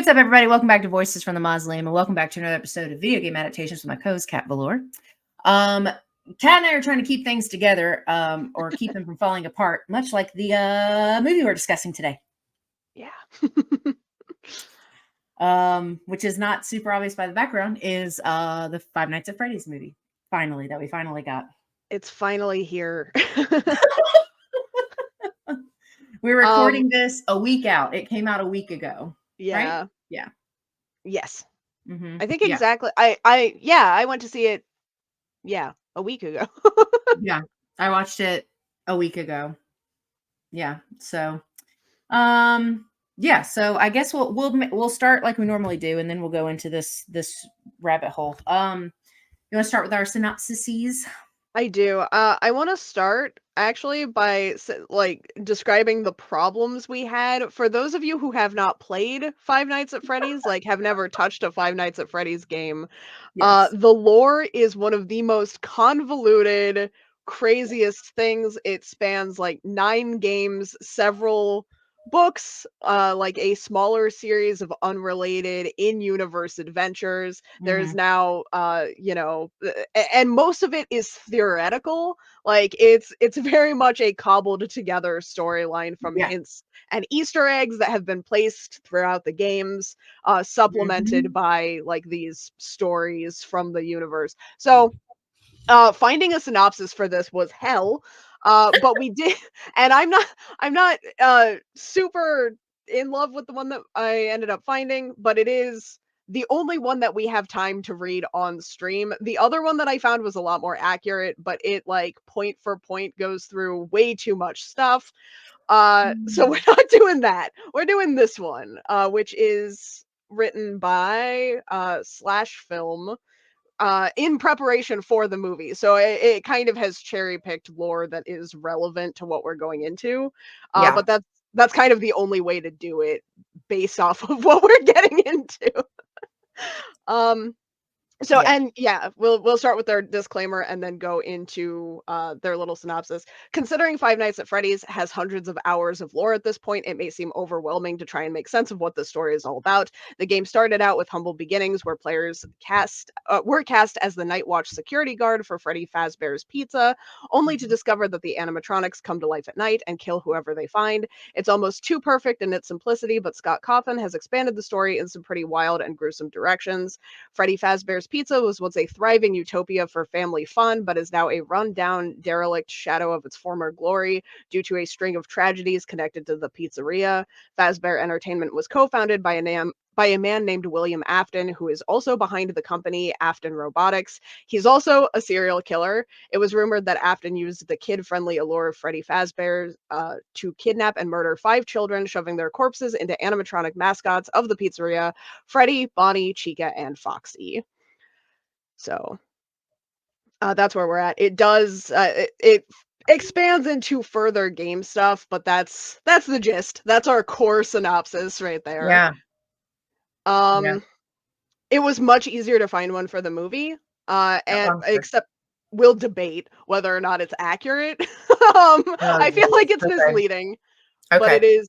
What's up, everybody? Welcome back to Voices from the Mausoleum, and welcome back to another episode of Video Game Adaptations with my co-host, Kat Valor. Kat and I are trying to keep things together, or keep them from falling apart, much like the movie we're discussing today. Yeah. Which is not super obvious by the background, is the Five Nights at Freddy's movie. That we finally got. It's finally here. We're recording this a week out. It came out a week ago. Yeah. Right? Yeah. Yes. Mm-hmm. I think exactly. I went to see it. Yeah, a week ago. Yeah, I watched it a week ago. Yeah. So, yeah. So I guess we'll start like we normally do, and then we'll go into this rabbit hole. You want to start with our synopsises? I do. I want to start actually by describing the problems we had. For those of you who have not played Five Nights at Freddy's, like have never touched a Five Nights at Freddy's game, Yes. the lore is one of the most convoluted, craziest things. It spans like 9 games, several books, like a smaller series of unrelated in-universe adventures. There's Mm-hmm. now and most of it is theoretical. Like it's very much a cobbled together storyline from Yeah. hints and Easter eggs that have been placed throughout the games, Mm-hmm. supplemented by like these stories from the universe. So finding a synopsis for this was hell. But we did, and I'm not super in love with the one that I ended up finding, but it is the only one that we have time to read on stream. The other one that I found was a lot more accurate, but it like point for point goes through way too much stuff. So we're not doing that. We're doing this one, which is written by Slash Film in preparation for the movie. So it kind of has cherry picked lore that is relevant to what we're going into. Yeah. But that's kind of the only way to do it based off of what we're getting into. um so Yeah. and yeah, we'll start with their disclaimer and then go into their little synopsis. Considering Five Nights at Freddy's has hundreds of hours of lore at this point, it may seem overwhelming to try and make sense of what the story is all about. The game started out with humble beginnings where players were cast as the Night Watch security guard for Freddy Fazbear's Pizza, only to discover that the animatronics come to life at night and kill whoever they find. It's almost too perfect in its simplicity, but Scott Cawthon has expanded the story in some pretty wild and gruesome directions. Freddy Fazbear's Pizza was once a thriving utopia for family fun, but is now a run-down, derelict shadow of its former glory due to a string of tragedies connected to the pizzeria. Fazbear Entertainment was co-founded by a man named William Afton, who is also behind the company Afton Robotics. He's also a serial killer. It was rumored that Afton used the kid-friendly allure of Freddy Fazbear to kidnap and murder 5 children, shoving their corpses into animatronic mascots of the pizzeria: Freddy, Bonnie, Chica, and Foxy. So that's where we're at. It does it expands into further game stuff, but that's the gist. That's our core synopsis right there. Yeah. Yeah. Um it was much easier to find one for the movie. And I'm sure. except we'll debate whether or not it's accurate. Oh, I feel like geez. it's Okay. misleading, but Okay. it is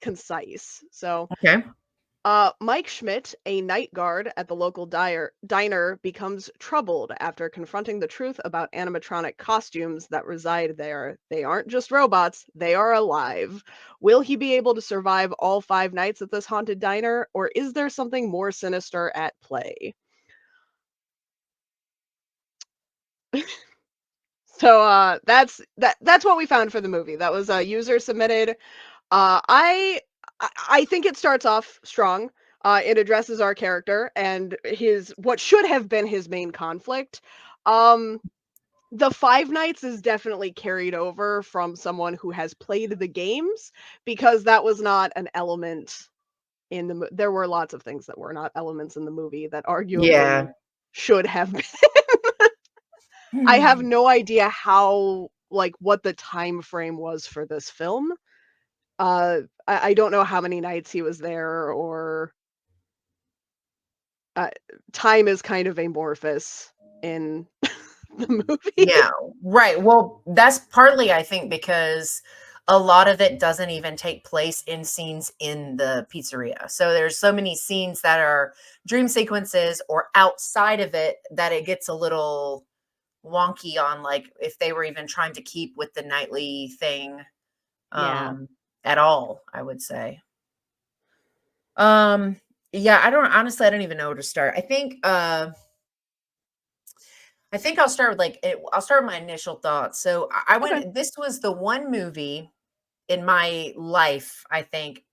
concise. So Okay. Mike Schmidt, a night guard at the local diner, becomes troubled after confronting the truth about animatronic costumes that reside there. They aren't just robots, they are alive. Will he be able to survive all 5 nights at this haunted diner, or is there something more sinister at play? So that's what we found for the movie. That was user submitted. Uh, I I think it starts off strong. It addresses our character and his what should have been his main conflict. Um, the Five Nights is definitely carried over from someone who has played the games, because that was not an element in there were lots of things that were not elements in the movie that arguably Yeah. should have been. I have no idea how, like, what the time frame was for this film. I don't know how many nights he was there, or uh, time is kind of amorphous in the movie. Yeah, right. Well, that's partly, I think, because a lot of it doesn't even take place in scenes in the pizzeria. So there's so many scenes that are dream sequences or outside of it that it gets a little wonky on, like, if they were even trying to keep with the nightly thing Yeah. at all, I would say. Um yeah, I don't even know where to start. I think I'll start with I'll start with my initial thoughts. So I Okay. went this was the one movie in my life, I think,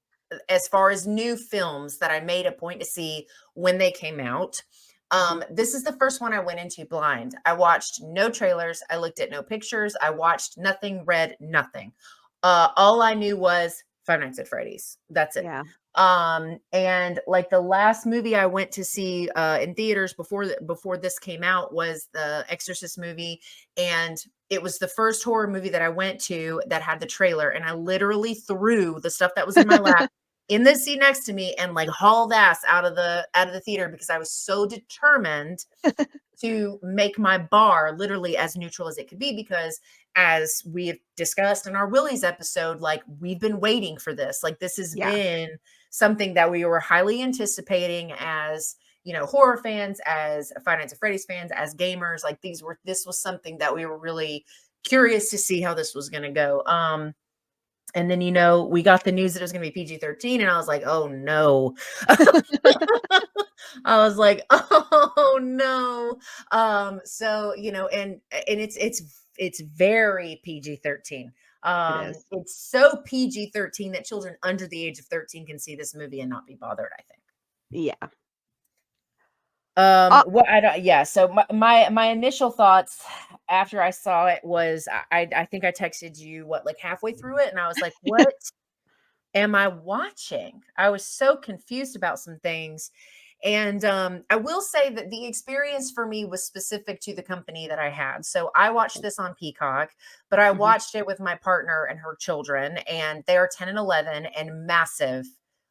as far as new films that I made a point to see when they came out. Mhm. This is the first one I went into blind. I watched no trailers. I looked at no pictures. I watched nothing, read nothing. All I knew was Five Nights at Freddy's. That's it. Yeah. And like the last movie I went to see in theaters before this came out was the Exorcist movie, and it was the first horror movie that I went to that had the trailer, and I literally threw the stuff that was in my lap in the seat next to me and like hauled ass out of the theater because I was so determined to make my bar literally as neutral as it could be, because as we have discussed in our Willy's episode, like, we've been waiting for this. Like, this has Yeah. been something that we were highly anticipating as, horror fans, as Five Nights at Freddy's fans, as gamers. Like, this was something that we were really curious to see how this was going to go. And then, we got the news that it was going to be PG-13, and I was like, oh no. I was like, oh no. So, and it's very PG-13. It is. It's so PG-13 that children under the age of 13 can see this movie and not be bothered, I think. Yeah. Uh, What I don't yeah, so my initial thoughts after I saw it was I think I texted you like halfway through it, and I was like, what am I watching? I was so confused about some things. And I will say that the experience for me was specific to the company that I had. So I watched this on Peacock, but I mhm. watched it with my partner and her children, and they are 10 and 11 and massive,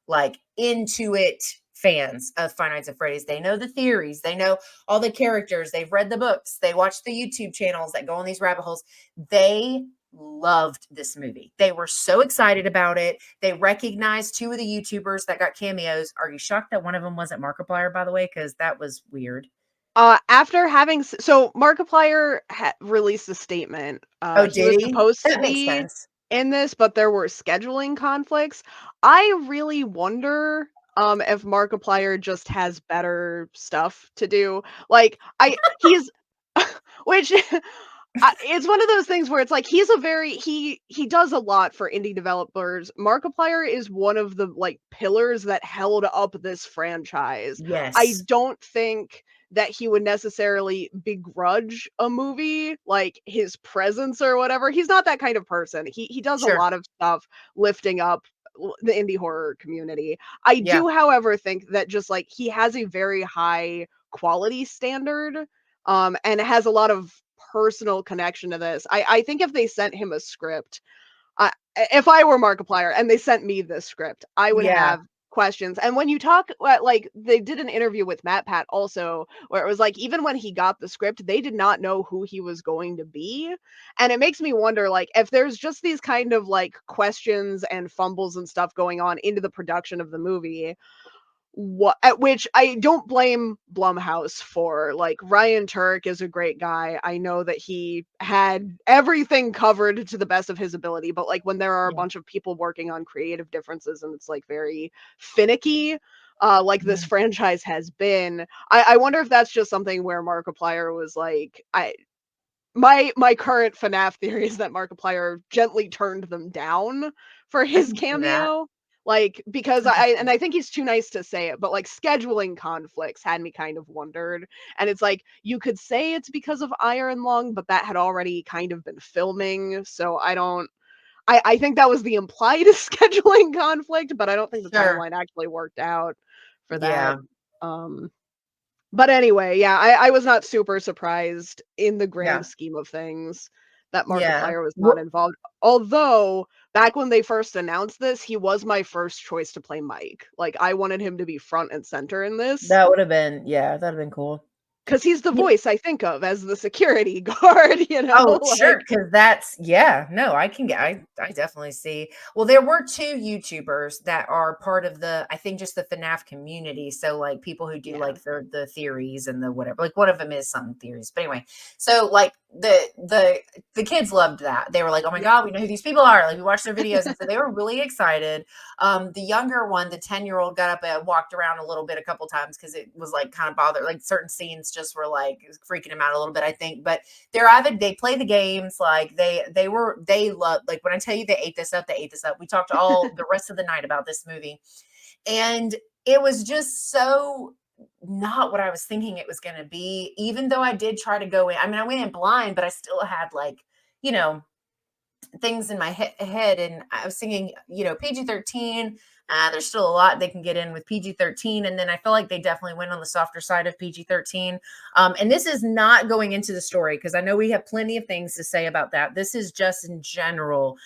like, into it fans of Five Nights at Freddy's. They know the theories, they know all the characters, they've read the books, they watch the YouTube channels that go on these rabbit holes. They loved this movie. They were so excited about it. They recognized two of the YouTubers that got cameos. Are you shocked that one of them wasn't Markiplier, by the way? Because that was weird. After having so Markiplier released a statement. Oh, He did was he? supposed to That makes be sense. in this, but there were scheduling conflicts. I really wonder if Markiplier just has better stuff to do. Like he's which it's one of those things where it's like he's a very he does a lot for indie developers. Markiplier is one of the like pillars that held up this franchise. I Yes. don't think that he would necessarily begrudge a movie like his presence or whatever. He's not that kind of person. He does a Sure. lot of stuff lifting up the indie horror community. I Yeah. do, however, think that just like he has a very high quality standard and has a lot of personal connection to this. I think if they sent him a script, I if I were Markiplier and they sent me this script, I would Yeah. have questions. And when you talk like they did an interview with Matt Pat also where it was like even when he got the script, they did not know who he was going to be. And it makes me wonder like if there's just these kind of like questions and fumbles and stuff going on into the production of the movie, what at which I don't blame Blumhouse for. Like, Ryan Turk is a great guy. I know that he had everything covered to the best of his ability, but, like, when there are a Yeah. bunch of people working on creative differences and it's, like, very finicky, like this Mhm. franchise has been, I wonder if that's just something where Markiplier was like, I my current FNAF theory is that Markiplier gently turned them down for I his can see that. cameo, like, because I can see I that. think he's too nice to say it, but, like, scheduling conflicts had me kind of wondered, and it's like, you could say it's because of Iron Lung, but that had already kind of been filming, so I don't I think that was the implied scheduling conflict, but I don't think the Sure. timeline actually worked out for that, Yeah. um but anyway, yeah, I was not super surprised in the grand Yeah. scheme of things that Yeah. Markiplier was not Wh- involved. Although, back when they first announced this, he was my first choice to play Mike. Like, I wanted him to be front and center in this. that would have been, yeah, that'd have been cool. 'Cause he's the voice I think of as the security guard, you know, Oh, sure, like because that's yeah, no, I can get I definitely see. Well, there were 2 YouTubers that are part of the I think just the FNAF community, so, like, people who do, yeah. like, the theories and the whatever, like, one of them is something theories, but anyway, so, like, the kids loved that. They were like, "Oh my Yeah. god, we know who these people are," like, we watched their videos, and so they were really excited. The younger one, the 10-year-old got up and walked around a little bit a couple times because it was, like, kinda bothered like, certain scenes just were, like, freaking him out a little bit, I think, but they're avid. They play the games. Like they love. Like when I tell you they ate this up, they ate this up. We talked all the rest of the night about this movie, and it was just so not what I was thinking it was going to be. Even though I did try to go in, I mean, I went in blind, but I still had like you know things in my head, and I was thinking, PG-13. There's still a lot they can get in with PG-13, and then I feel like they definitely went on the softer side of PG-13. And this is not going into the story because I know we have plenty of things to say about that. This is just in general.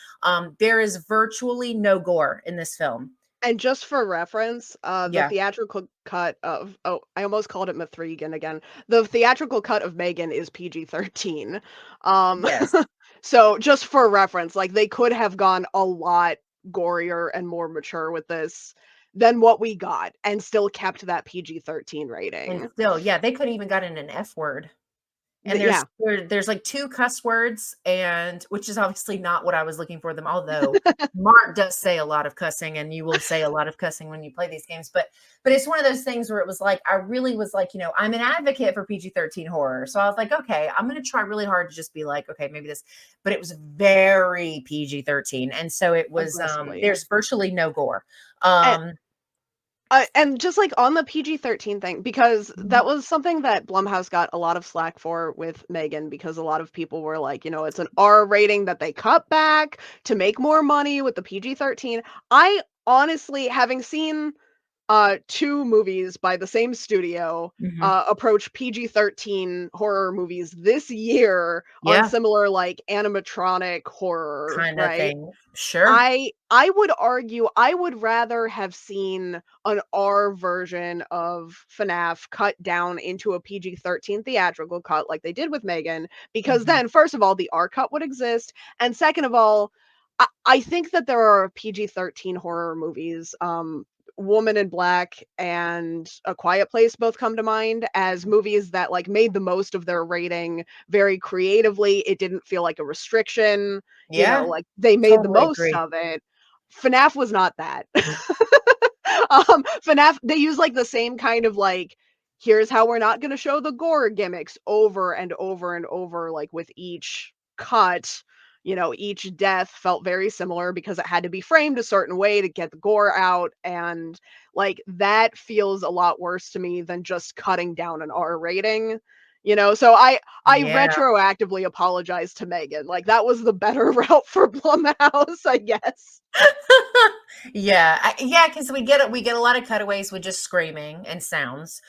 There is virtually no gore in this film. And just for reference, the Yeah. theatrical cut of I almost called it Mithrigan again. The theatrical cut of Megan is PG-13. Um, Yes. so just for reference, like, they could have gone a lot gorier and more mature with this than what we got and still kept that PG-13 And rating. still, yeah, they could even got in an F word. And Yeah. there's, like, 2 cuss words, and which is obviously not what I was looking for them, although Mark does say a lot of cussing, and you will say a lot of cussing when you play these games, but it's one of those things where it was like, I really was like, I'm an advocate for PG-13 horror, so I was like, "Okay, I'm gonna try really hard to just be like, okay, maybe this," but it was very PG-13, and so it was, Aggressively. there's virtually no gore. And Um and just, like, on the PG-13 thing, because Mhm. that was something that Blumhouse got a lot of slack for with Megan, because a lot of people were like, "It's an R rating that they cut back to make more money with the PG-13." I honestly, having seen 2 movies by the same studio, Mhm. approach PG-13 horror movies this year on Yeah, similar, like, animatronic horror, kinda right? thing. Sure. I would argue I would rather have seen an R version of FNAF cut down into a PG-13 theatrical cut like they did with Megan, because Mhm. then, first of all, the R cut would exist, and second of all, I think that there are PG-13 horror movies, Woman in Black and A Quiet Place both come to mind as movies that, like, made the most of their rating very creatively. It didn't feel like a restriction, Yeah, like, they made the totally most agree. of it. FNAF was not that. FNAF, they use, like, the same kind of, like, "Here's how we're not gonna show the gore" gimmicks over and over and over, like, with each cut. Each death felt very similar because it had to be framed a certain way to get the gore out, and, like, that feels a lot worse to me than just cutting down an R rating, So I Yeah. retroactively apologize to Megan, like, that was the better route for Blumhouse, I guess. Yeah, yeah, because we get a lot of cutaways with just screaming and sounds.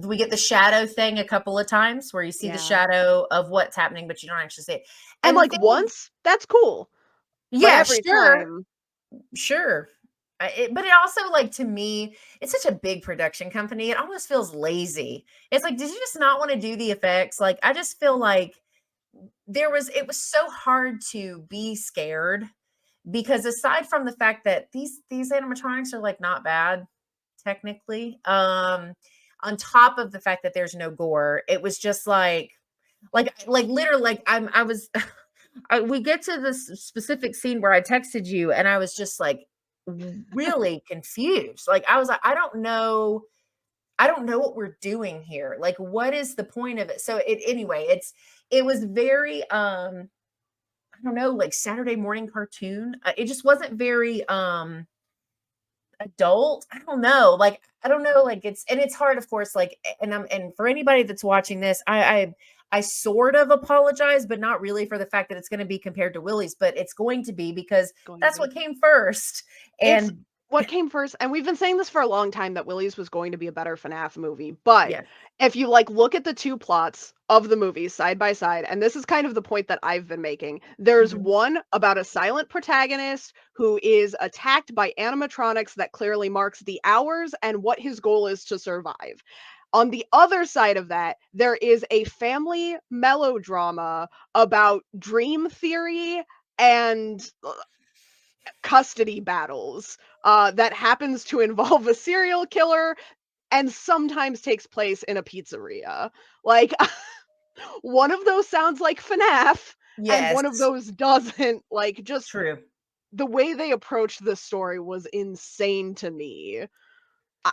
We get the shadow thing a couple of times where you see the Yeah. shadow of what's happening, but you don't actually see it. And, And the like, thing is once, that's cool, but yeah, every sure, time sure. But it also, like, to me, it's such a big production company, it almost feels lazy. It's like, did you just not wanna do the effects? Like, I just feel like it was so hard to be scared because aside from the fact that these animatronics are like not bad technically, on top of the fact that there's no gore, it was just like literally like I was we get to this specific scene where I texted you and I was just like really confused. Like I was like, I don't know what we're doing here. Like, what is the point of it? So it anyway, it was very I don't know, like Saturday morning cartoon. It just wasn't very adult. I don't know. Like I don't know. Like it's hard, of course. Like and for anybody that's watching this, I sort of apologize, but not really for the fact that it's going to be compared to Willie's, but it's going to be because going to that's what be. came first. It's And what came first, and we've been saying this for a long time that Willy's was going to be a better FNAF movie, but yes. if you, like, look at the 2 plots of the movies side by side, and this is kind of the point that I've been making, there's Mhm. one about a silent protagonist who is attacked by animatronics that clearly marks the hours and what his goal is to survive. On the other side of that, there is a family melodrama about dream theory and custody battles that happens to involve a serial killer and sometimes takes place in a pizzeria. Like, one of those sounds like FNAF, and one of Yes, those doesn't. Like, just true. the way they approached this story was insane to me. I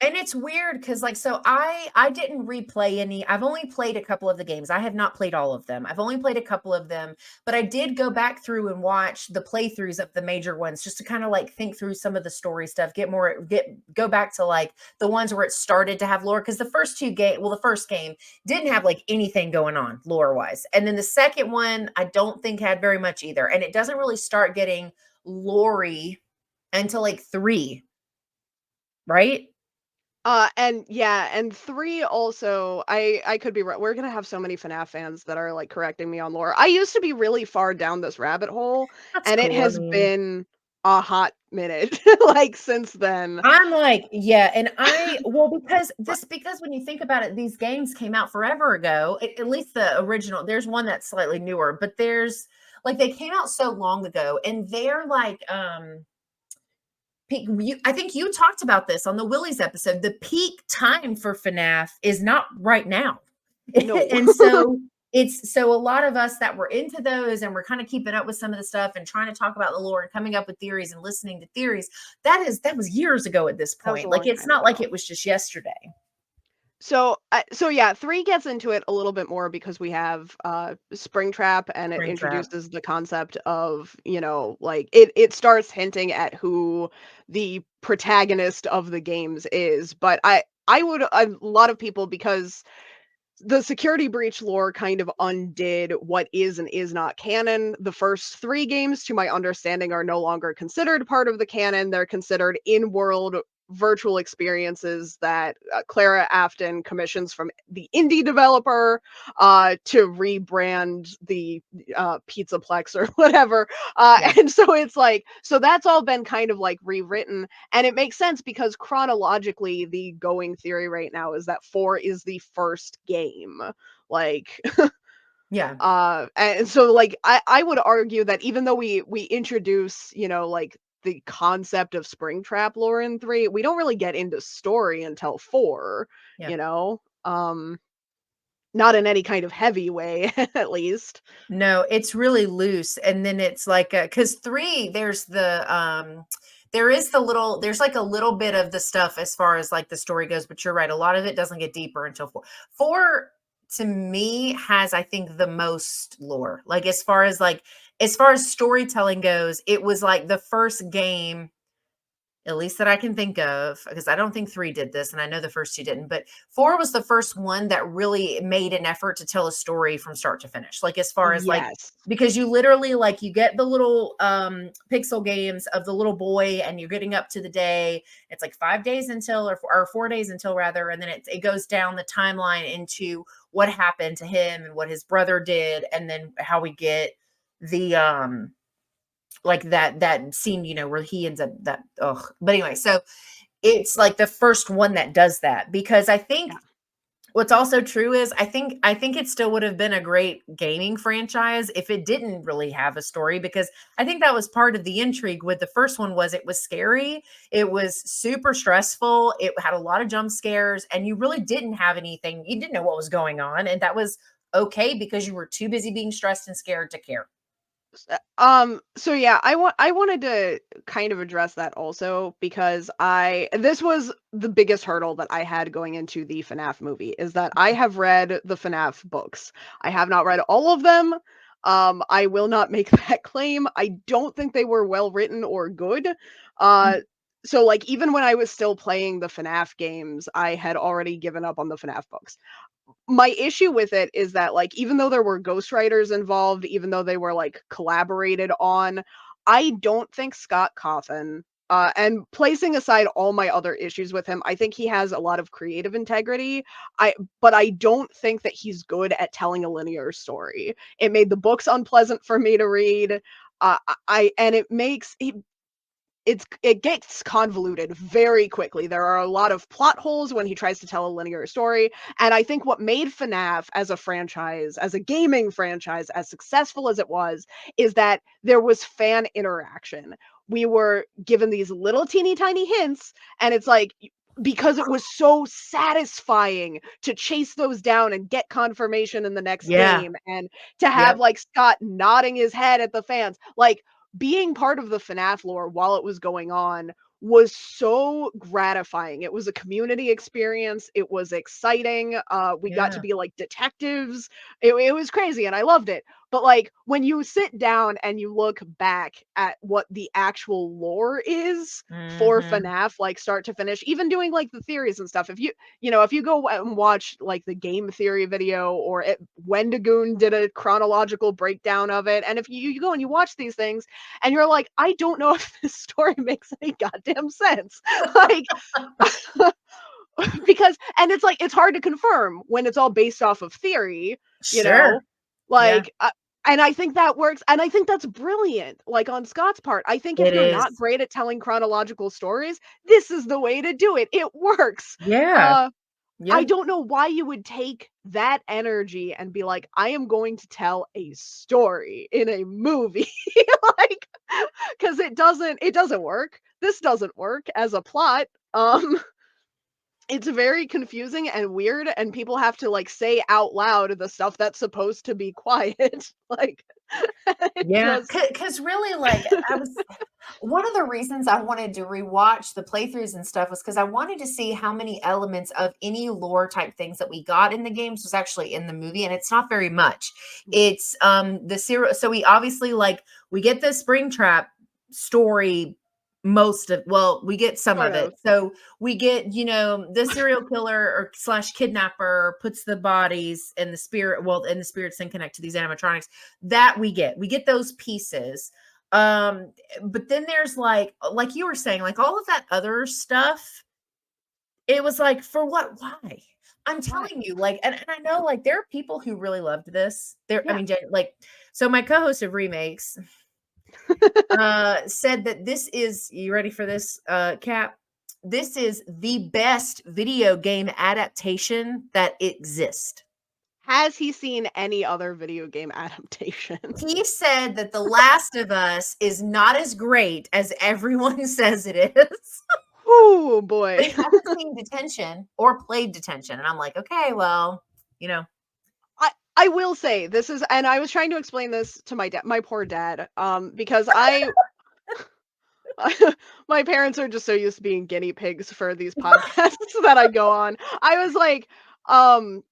And it's weird because, like, so I didn't replay any. I've only played a couple of the games. I have not played all of them. I've only played a couple of them, but I did go back through and watch the playthroughs of the major ones just to kind of like think through some of the story stuff, go back to like the ones where it started to have lore. Because the first two game, well, the first game didn't have like anything going on lore wise, and then the second one I don't think had very much either, and it doesn't really start getting lore until like three, right? and yeah, and 3 also, I could be right. We're gonna have so many FNAF fans that are, like, correcting me on lore. I used to be really far down this rabbit hole, That's and it cool. I has mean, been a hot minute, like, since then. I'm like, yeah, and because when you think about it, these games came out forever ago. At least the original. There's one that's slightly newer, but there's like they came out so long ago, and they're like, I think you talked about this on the Willy's episode. The peak time for FNAF is not right now. No. And so it's so a lot of us that were into those and we're kind of keeping up with some of the stuff and trying to talk about the lore and coming up with theories and listening to theories. That was years ago at this That was a point. Like long it's time not like ago. it was just yesterday. So yeah, 3 gets into it a little bit more because we have, Springtrap, and it Springtrap. introduces the concept of, like, it starts hinting at who the protagonist of the games is, but I would a lot of people, because the security breach lore kind of undid what is and is not canon. The first 3 games, to my understanding, are no longer considered part of the canon. They're considered in-world virtual experiences that Clara Afton commissions from the indie developer to rebrand the Pizzaplex or whatever. Yeah. And so it's like, so that's all been kind of like rewritten, and it makes sense because chronologically, the going theory right now is that 4 is the first game. Like, Yeah. and so like I would argue that even though we introduce, like the concept of Springtrap lore in 3, we don't really get into story until 4, Yeah. you know? Not in any kind of heavy way, at least. No, it's really loose, and then it's like, because 3, there is there's like a little bit of the stuff as far as like the story goes, but you're right, a lot of it doesn't get deeper until 4. 4 to me has, I think, the most lore. Like as far as storytelling goes, it was like the first game at least that I can think of, because I don't think 3 did this, and I know the first 2 didn't, but 4 was the first one that really made an effort to tell a story from start to finish. Like, as far as, like Yes. because you literally, like, you get the little, pixel games of the little boy, and you're getting up to the day. It's like 5 days until or 4 days until rather, and then it goes down the timeline into what happened to him and what his brother did, and then how we get the, like that scene, where he ends up that ugh. But anyway, so it's like the first one that does that because I think Yeah. what's also true is I think it still would have been a great gaming franchise if it didn't really have a story because I think that was part of the intrigue with the first one was it was scary, it was super stressful, it had a lot of jump scares, and you really didn't have anything, you didn't know what was going on, and that was okay because you were too busy being stressed and scared to care. So yeah, I wanted to kind of address that also because I this was the biggest hurdle that I had going into the FNAF movie is that I have read the FNAF books. I have not read all of them. I will not make that claim. I don't think they were well written or good. Uh so like even when I was still playing the FNAF games, I had already given up on the FNAF books. My issue with it is that, like, even though there were ghostwriters involved, even though they were, like, collaborated on, I don't think Scott Cawthon, and placing aside all my other issues with him, I think he has a lot of creative integrity. But I don't think that he's good at telling a linear story. It made the books unpleasant for me to read. And it makes it gets convoluted very quickly. There are a lot of plot holes when he tries to tell a linear story, and I think what made FNAF as a franchise, as a gaming franchise, as successful as it was, is that there was fan interaction. We were given these little teeny tiny hints, and it's like because it was so satisfying to chase those down and get confirmation in the next Yeah. game, and to have Yep. like Scott nodding his head at the fans. Like being part of the FNAF lore while it was going on was so gratifying. It was a community experience. It was exciting. We got to Yeah. be like detectives. It was crazy and I loved it. But like when you sit down and you look back at what the actual lore is for Mhm. FNAF, like start to finish, even doing like the theories and stuff, if you go and watch like the game theory video Wendigoon did a chronological breakdown of it. And if you go and you watch these things, and you're like, I don't know if this story makes any goddamn sense. Like, because, and it's like, it's hard to confirm when it's all based off of theory, you Sure. know? Yeah, Like, and I think that works. And I think that's brilliant. Like on Scott's part, I think if it you're not is. great at telling chronological stories, this is the way to do it. It works. Yeah. Uh, I Yeah. don't know why you would take that energy and be like, I am going to tell a story in a movie. Like, because it doesn't work. This doesn't work as a plot. It's very confusing and weird, and people have to like say out loud the stuff that's supposed to be quiet. Like it Yeah. just Cause really, like, I was one of the reasons I wanted to rewatch the playthroughs and stuff was because I wanted to see how many elements of any lore type things that we got in the games was actually in the movie, and it's not very much. It's the serial. So we obviously like we get the Springtrap story most of well, we get some sort of of. it. So we get, the serial killer or slash kidnapper puts the bodies and the spirit, well, and the spirits then connect to these animatronics. That we get those pieces. But then there's like you were saying, like all of that other stuff, it was like, for what? Why? I'm Why? telling you, like, and I know like there are people who really loved this. There, I Yeah. mean, like, so my co-host of remakes said that this is, you ready for this, Cap? This is the best video game adaptation that exists. Has he seen any other video game adaptations? He said that The Last of Us is not as great as everyone says it is. Oh But boy. he hasn't seen Detention or played Detention, and I'm like, "Okay, well, you know." I will say this is, and I was trying to explain this to my poor dad, because my parents are just so used to being guinea pigs for these podcasts that I go on. I was like, um,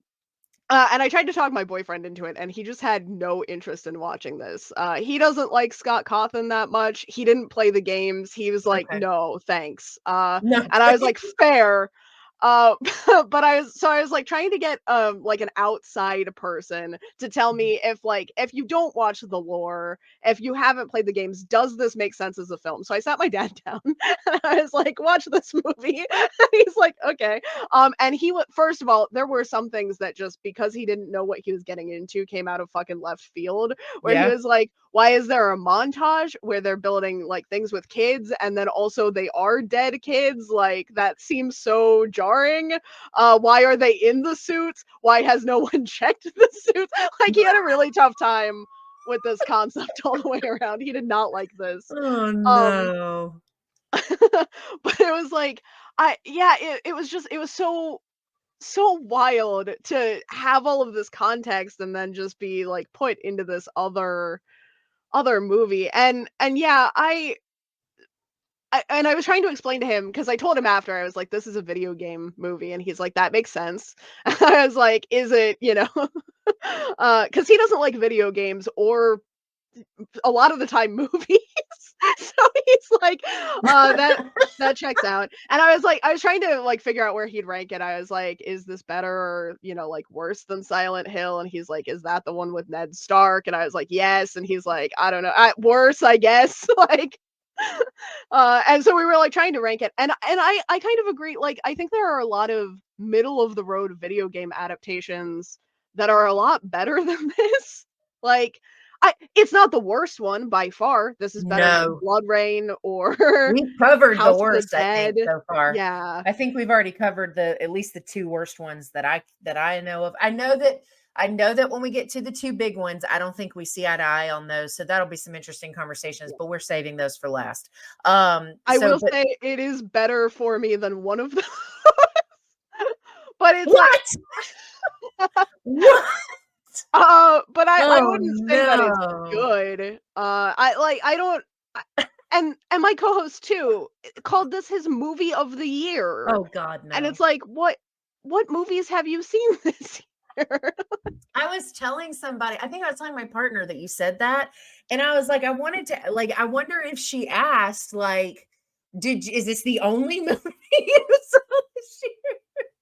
and I tried to talk my boyfriend into it, and he just had no interest in watching this. He doesn't like Scott Cawthon that much. He didn't play the games. He was like, Okay. "No, thanks." No. And I was like, "Fair." Uh, but I was like trying to get like an outside person to tell me if you don't watch the lore, if you haven't played the games, does this make sense as a film? So I sat my dad down and I was like, "Watch this movie." And he's like, "Okay." And he went, first of all, there were some things that just because he didn't know what he was getting into came out of fucking left field, where he Yeah. was like, why is there a montage where they're building like things with kids and then also they are dead kids? Like that seems so jarring. Why are they in the suits? Why has no one checked the suits? Like he had a really tough time with this concept all the way around. He did not like this. Oh, Um no. but it was like it was just it was so wild to have all of this context and then just be like put into this other movie. And yeah, and I was trying to explain to him because I told him after I was like, "This is a video game movie," and he's like, "That makes sense." I was like, "Is it?" Because he doesn't like video games or a lot of the time movies. So he's like, that checks out. And I was trying to like figure out where he'd rank it. I was like, is this better or, like worse than Silent Hill? And he's like, is that the one with Ned Stark? And I was like, yes. And he's like, I don't know, worse, I guess. Like, and so we were like trying to rank it. And I kind of agree. Like, I think there are a lot of middle of the road video game adaptations that are a lot better than this. Like, It's not the worst one by far. This is better than No. Blood Rain or We've covered the House of the worst, I Dead. think, so far. Yeah. I think we've already covered at least the 2 worst ones that I know of. I know that when we get to the 2 big ones, I don't think we see eye to eye on those, so that'll be some interesting conversations, but we're saving those for last. I So will but say it is better for me than one of those. But it's like what? What? but I Oh, wouldn't say that it's no. good. I don't I and my co-host too called this his movie of the year. Oh god, And no. it's like, what movies have you seen this year? I was telling somebody, I think I was telling my partner that you said that, and I was like, I wanted to like, I wonder if she asked, like, is this the only movie you saw this year?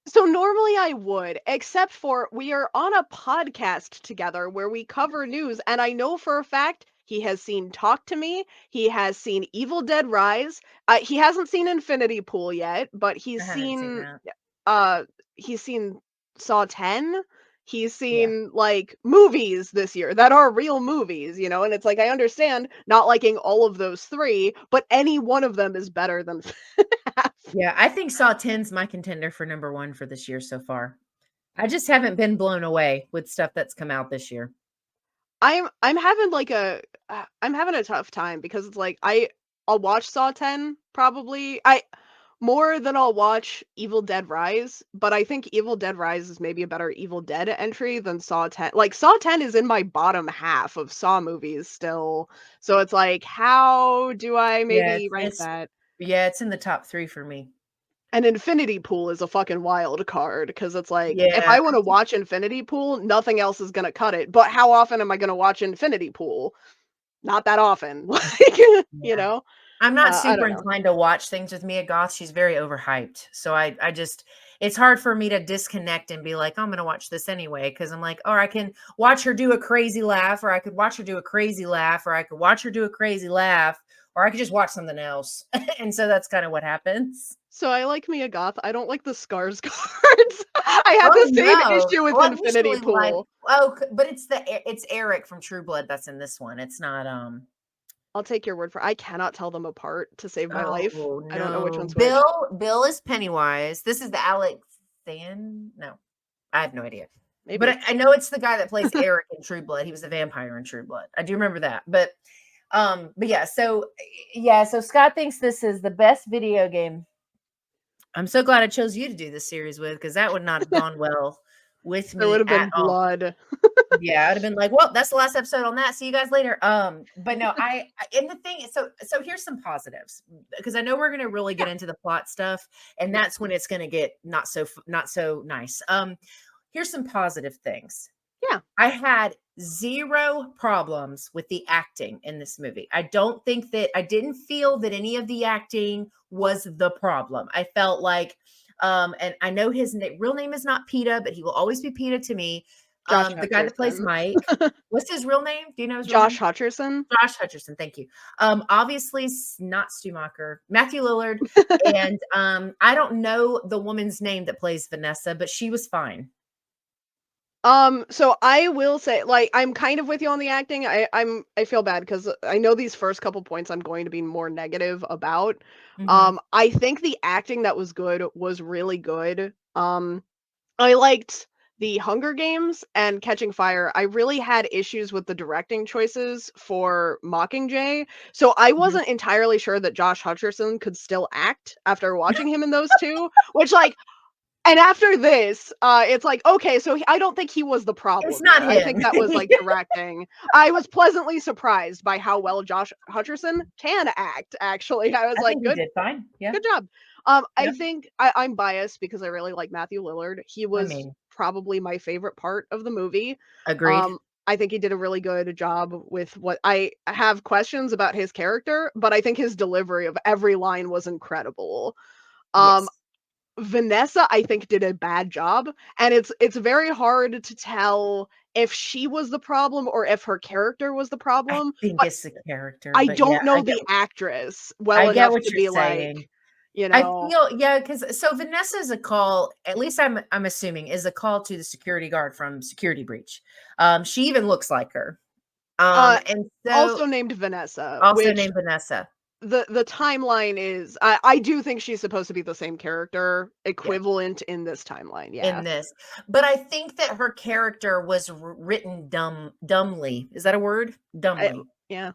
So normally I would, except for we are on a podcast together where we cover news, and I know for a fact he has seen Talk to Me, he has seen Evil Dead Rise, he hasn't seen Infinity Pool yet, but I haven't seen that. uh he's seen Saw 10. He's Yeah. seen like movies this year that are real movies, and it's like I understand not liking all of those three, but any one of them is better than FNAF. Yeah, I think Saw 10's my contender for number 1 for this year so far. I just haven't been blown away with stuff that's come out this year. I'm having like I'm having a tough time because it's like I'll watch Saw 10 probably. I more than I'll watch Evil Dead Rise, but I think Evil Dead Rise is maybe a better Evil Dead entry than Saw 10. Like Saw 10 is in my bottom half of Saw movies still. So it's like how do I Yeah, maybe rank that? it's in the top 3 for me. And Infinity Pool is a fucking wild card because it's like if Yeah, I want to watch Infinity Pool, nothing else is gonna cut it. But how often am I gonna watch Infinity Pool? Not that often, like, you yeah. know? I'm not I super don't know. inclined to watch things with Mia Goth. She's very overhyped. So I just it's hard for me to disconnect and be like, "Oh, I'm gonna watch this anyway." Cause I'm like, or I can watch her do a crazy laugh, or I could watch her do a crazy laugh, or I could watch her do a crazy laugh, or I could just watch something else. And so that's kind of what happens. So I like Mia Goth, I don't like the Scars cards. I had Oh the same no. issue with Well, I Infinity usually like Pool. but it's Eric from True Blood that's in this one. It's not I'll take your word for I cannot tell them apart to save my life. oh I don't know which no. one's which. Bill is Pennywise. This is the Alex No, I have no idea. But Maybe. I know it's the guy that plays Eric in True Blood. He was a vampire in True Blood. I do remember that. But yeah, so Scott thinks this is the best video game. I'm so glad I chose you to do this series with because that would not have gone well with There me would have at been all. blood. Yeah, I'd have been like, well, that's the last episode on that. See you guys later. But no, and the thing is, so here's some positives because I know we're gonna really get Yeah. into the plot stuff, and Yeah. that's when it's gonna get not so nice. Here's some positive things. Yeah. I had 0 problems with the acting in this movie. I didn't feel that any of the acting was the problem. I felt like, and I know his real name is not Peta, but he will always be Peta to me. Josh The guy that plays Hutcherson. Mike, what's his real name? Do you know his real Josh name? Hutcherson. Josh Hutcherson. Thank you. Obviously not Stumacher, Matthew Lillard, and I don't know the woman's name that plays Vanessa, but she was fine. So I will say, like, I'm kind of with you on the acting. I feel bad because I know these first couple points I'm going to be more negative about. Mhm. I think the acting that was good was really good. I liked the Hunger Games and Catching Fire. I really had issues with the directing choices for Mockingjay. So I Mhm. wasn't entirely sure that Josh Hutcherson could still act after watching him in those two, which like and after this, it's like, okay, so I don't think he was the It's problem not there. I him. think that was like directing. I was pleasantly surprised by how well Josh Hutcherson can act, actually. I was I like, think he good, did fine. Yeah. good job. Yeah. I think I'm biased because I really like Matthew Lillard. He I was mean, probably my favorite part of the movie. agreed. Um, I think he did a really good job with what I have questions about his character, but I think his delivery of every line was incredible. Um, Yes. Vanessa, I think, did a bad job, and it's very hard to tell if she was the problem or if her character was the I problem, think but it's the character, I but yeah, don't know the actress well I get enough what to you're be like, saying. you I know feel yeah, because so Vanessa is a call, at least I'm assuming, is a call to the security guard from Security Breach. She even looks like her. And so Also named Vanessa, also which named Vanessa. the timeline is I do think she's supposed to be the same character Yeah, equivalent in this timeline, yeah. in this. But I think that her character was written dumbly. Is that a word? I Dumbly. yeah.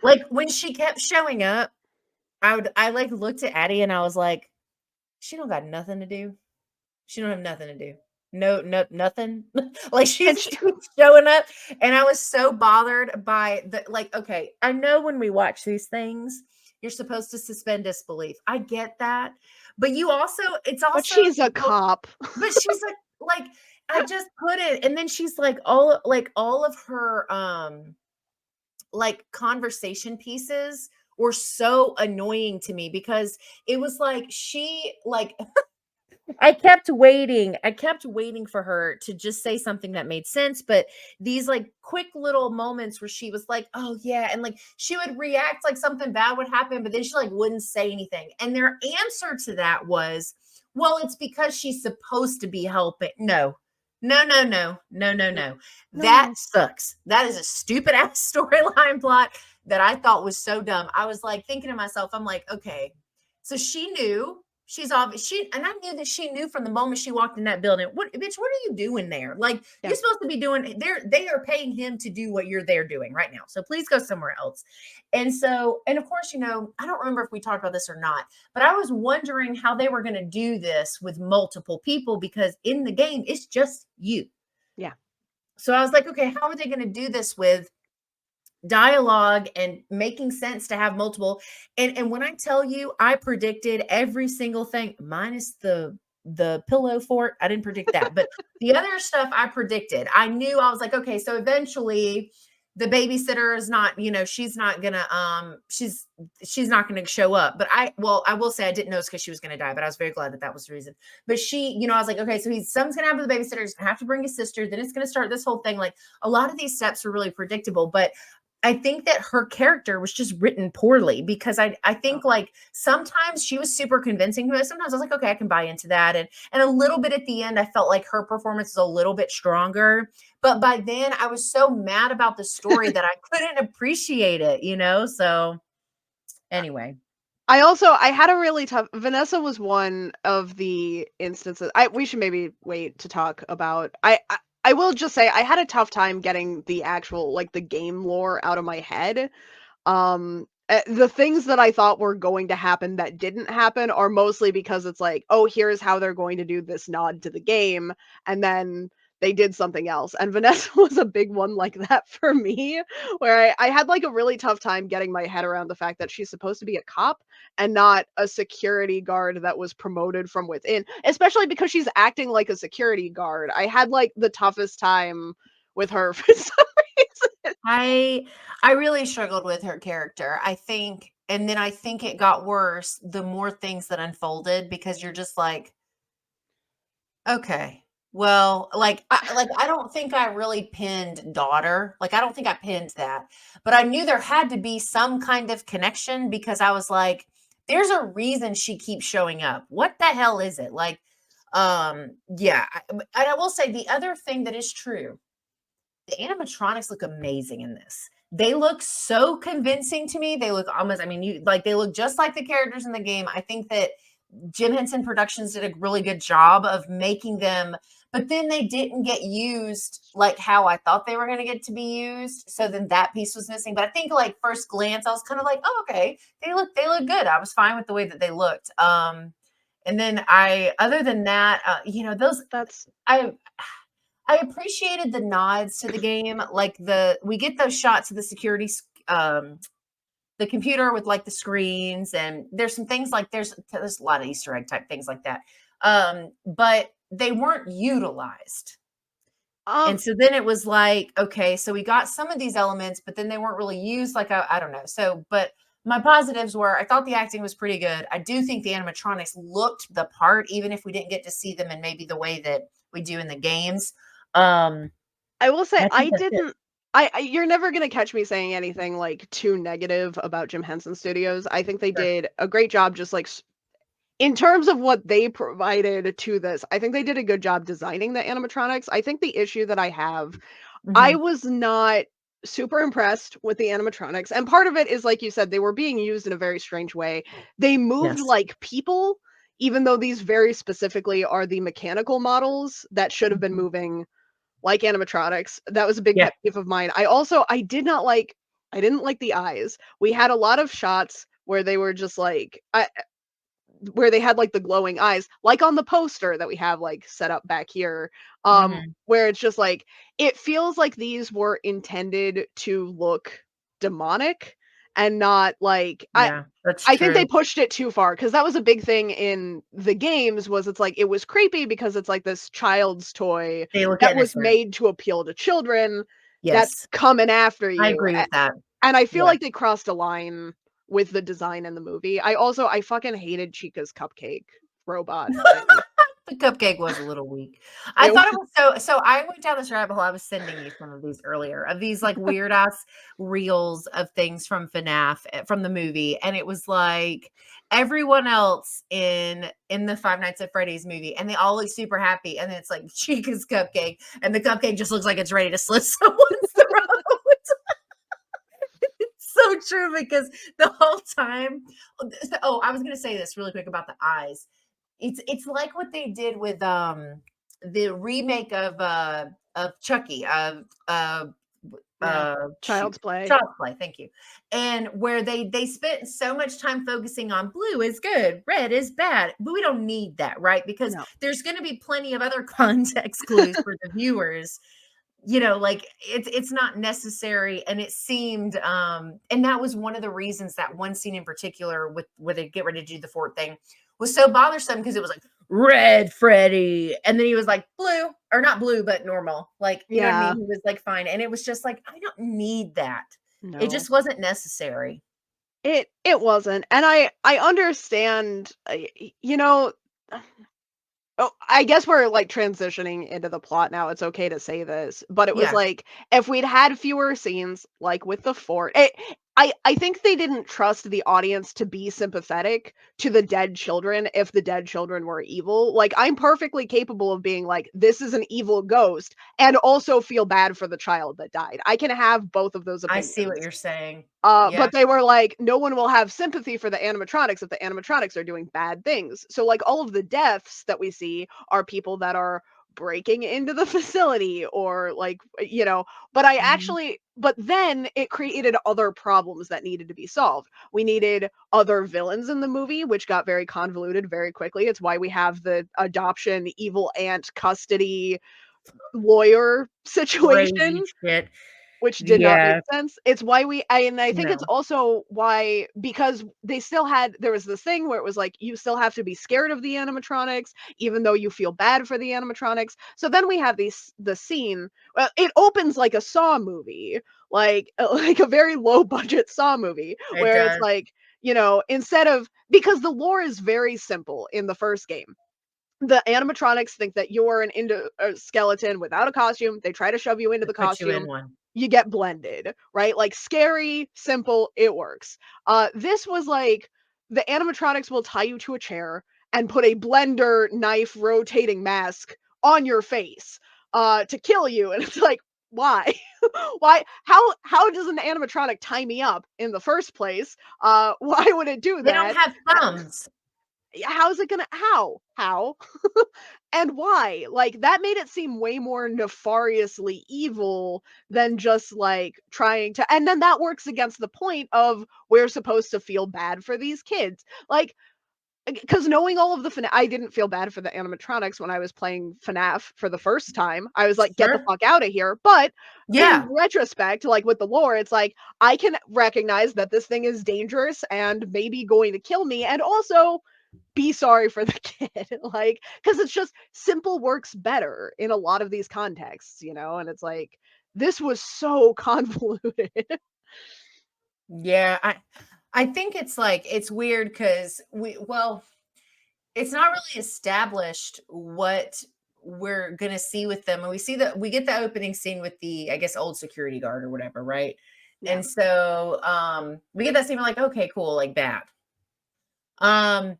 Like when she kept showing up, I like looked at Addie and I was like, she don't got nothing to do. She don't have nothing to do. No, nothing. Like she And she just keeps showing up, and I was so bothered by the like. Okay, I know when we watch these things, you're supposed to suspend disbelief. I get that, but you also, it's but also, she's a cop. but she's like I just put it, and then she's like all of her like conversation pieces were so annoying to me because it was like she like I kept waiting for her to just say something that made sense, but these like quick little moments where she was like, "Oh yeah," and like she would react like something bad would happen, but then she like wouldn't say anything. And their answer to that was, "Well, it's because she's supposed to be helping." No. No, no, no. No, no, No. no. That No. sucks. That is a stupid ass storyline plot that I thought was so dumb. I was like thinking to myself, I'm like, okay, so she knew. She's obvious. And I knew that she knew from the moment she walked in that building. What, bitch? What are you doing there? Like Yeah. you're supposed to be doing. They are paying him to do what you're there doing right now. So please go somewhere else. And so, and of course, I don't remember if we talked about this or not, but I was wondering how they were going to do this with multiple people because in the game it's just you. Yeah. So I was like, okay, how are they going to do this with dialogue and making sense to have multiple, and when I tell you I predicted every single thing minus the pillow fort. I didn't predict that, but the other stuff I predicted. I knew. I was like, okay, so eventually the babysitter is not, she's not gonna she's not gonna show up. But I will say I didn't know it's because she was gonna die, but I was very glad that that was the reason. But she, I was like, okay, so something's gonna happen to the babysitter. He's gonna have to bring his sister, then it's gonna start this whole thing. Like a lot of these steps are really predictable, but I think that her character was just written poorly because I Oh. think like sometimes she was super convincing to me. Sometimes I was like, okay, I can buy into that. And a little bit at the end, I felt like her performance is a little bit stronger. But by then I was so mad about the story that I couldn't appreciate it. So anyway. I had a really tough Vanessa was one of the instances we should maybe wait to talk about. I will just say I had a tough time getting the actual like the game lore out of my head. The things that I thought were going to happen that didn't happen are mostly because it's like, oh, here's how they're going to do this nod to the game, and then they did something else. And Vanessa was a big one like that for me, where I had like a really tough time getting my head around the fact that she's supposed to be a cop and not a security guard that was promoted from within, especially because she's acting like a security guard. I had like the toughest time with her for some reason. I really struggled with her character. I think, and then I think it got worse the more things that unfolded because you're just like, okay. Well, I don't think I really pinned daughter. Like I don't think I pinned that. But I knew there had to be some kind of connection because I was like there's a reason she keeps showing up. What the hell is it? Like yeah, and I will say the other thing that is true. The animatronics look amazing in this. They look so convincing to me. They look almost, I mean, they look just like the characters in the game. I think that Jim Henson Productions did a really good job of making them, but then they didn't get used like how I thought they were going to get to be used. So then that piece was missing. But I think like first glance, I was kind of like, oh, okay, they look good. I was fine with the way that they looked. And then other than that, those That's I I appreciated the nods to the game. Like we get those shots of the the computer with like the screens, and there's some things like there's a lot of Easter egg type things like that. But they weren't utilized. um And so then it was like, okay, so we got some of these elements, but then they weren't really used. Like I don't know. So, but my positives were I thought the acting was pretty good. I do think the animatronics looked the part, even if we didn't get to see them in maybe the way that we do in the games. Um, I will say I I think that's it. didn't you're never gonna catch me saying anything, like, too negative about Jim Henson Studios. I think they Sure. did a great job just, like, in terms of what they provided to this, I think they did a good job designing the animatronics. I think the issue that I have I Mhm. was not super impressed with the animatronics, and part of it is, like you said, they were being used in a very strange way. They moved Yes. like people, even though these very specifically are the mechanical models that should have been Mhm. moving like animatronics. That was a big Yeah. pet peeve of mine. I didn't like the eyes. We had a lot of shots where they were just like where they had like the glowing eyes, like on the poster that we have like set up back here. Mhm. Where it's just like it feels like these were intended to look demonic and not like Yeah, that's I think they true. pushed it too far because that was a big thing in the games was it's like it was creepy because it's like this child's toy They look that was innocent. made to appeal to children that's Yes, coming after I you, agree with that. and I feel Yeah. like they crossed a line with the design in the movie. I fucking hated Chica's cupcake robot thing. The cupcake was a little weak. I It was thought it was so I went down this rabbit hole. I was sending you some of these earlier, of these, like, weird ass reels of things from FNAF, from the movie, and it was like everyone else in the Five Nights at Freddy's movie, and they all look super happy, and then it's like Chica's cupcake, and the cupcake just looks like it's ready to slit someone's throat. It's so true because the whole time I was gonna say this really quick about the eyes. It's like what they did with the remake of Chucky, yeah, shoot, Child's Play. Child's Play, thank you. And where they spent so much time focusing on blue is good, red is bad, but we don't need that, right? Because No. there's going to be plenty of other context clues for the viewers, like it's not necessary. And it seemed and that was one of the reasons that one scene in particular with where they get ready to do the fort thing was so bothersome, because it was like red Freddy, and then he was like blue, or not blue but normal, like, you know what I Yeah, mean, he was like fine, and it was just like I don't need that. It no. just wasn't necessary. It wasn't, and I understand, you know, oh, I guess we're, like, transitioning into the plot now, it's okay to say this, but it was Yeah, like, if we'd had fewer scenes, like with the fort I think they didn't trust the audience to be sympathetic to the dead children if the dead children were evil. Like, I'm perfectly capable of being like, "This is an evil ghost," and also feel bad for the child that died. I can have both of those I see what opinions. you're saying. Yeah. But they were like, no one will have sympathy for the animatronics if the animatronics are doing bad things. So, like, all of the deaths that we see are people that are breaking into the facility or, like, but Mhm. but then it created other problems that needed to be solved. We needed other villains in the movie, which got very convoluted very quickly. It's why we have the adoption, evil aunt, custody, lawyer Crazy situation shit. which did not make Yeah. sense. It's why and I think it's No. also why because they still had there was this thing where it was like, you still have to be scared of the animatronics, even though you feel bad for the animatronics. So then we have the scene, well, it opens like a Saw movie, like like a very low budget Saw movie, It where it's does. like, instead of because the lore is very simple in the first game. The animatronics think that you're a skeleton without a costume. They try to shove you into They the put you in costume. one. You get blended, right? Like scary, simple, it works. This was like the animatronics will tie you to a chair and put a blender knife rotating mask on your face to kill you. And it's like, why? Why? How does an animatronic tie me up in the first place? Why would it do They don't that? have thumbs. How's it gonna how and why? Like, that made it seem way more nefariously evil than just like trying to, and then that works against the point of we're supposed to feel bad for these kids, like, because knowing all of the I didn't feel bad for the animatronics when I was playing FNAF for the first time. I was like, get the Sure. fuck out of here. But in Yeah. retrospect, like with the lore, it's like I can recognize that this thing is dangerous and maybe going to kill me, and also be sorry for the kid, like, because it's just simple works better in a lot of these contexts, and it's like, this was so convoluted. Yeah, I think it's like it's weird because it's not really established what we're gonna see with them. And we get the opening scene with the, I guess, old security guard or whatever, right? Yeah. And so we get that scene, we're like, okay, cool, like bad. Um,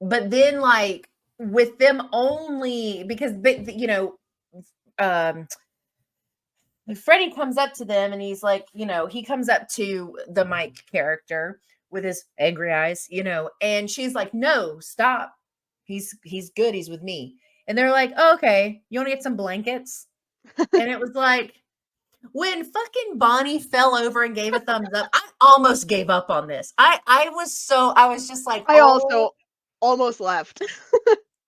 but then like with them only because um Freddy comes up to them and he's like, he comes up to the Mike character with his angry eyes, and she's like, "No, stop. He's good. He's with me." And they're like, oh, "Okay, you want to get some blankets?" And it was like, when fucking Bonnie fell over and gave a thumbs up, I almost gave up on this. I was just like, I oh, also almost left.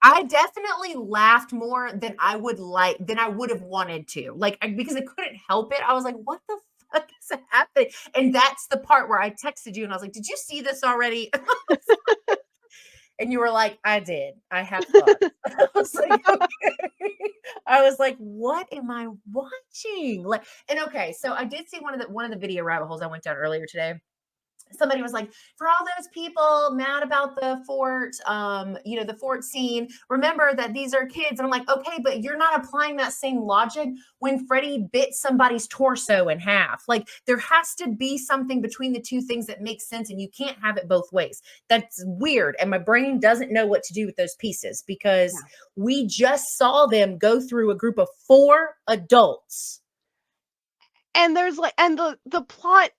I definitely laughed more than than I would have wanted to. Like, because I couldn't help it. I was like, what the fuck is happening? And that's the part where I texted you and I was like, did you see this already? And you were like, I did. I have thoughts. I was like, okay. I was like, what am I watching? Like, and okay, so I did see one of the video rabbit holes I went down earlier today. Somebody was like, for all those people mad about the fort, the fort scene, remember that these are kids. And I'm like, okay, but you're not applying that same logic when Freddy bit somebody's torso in half. Like, there has to be something between the two things that makes sense, and you can't have it both ways. That's weird. And my brain doesn't know what to do with those pieces because Yeah. we just saw them go through a group of 4 adults. And there's like, and the plot,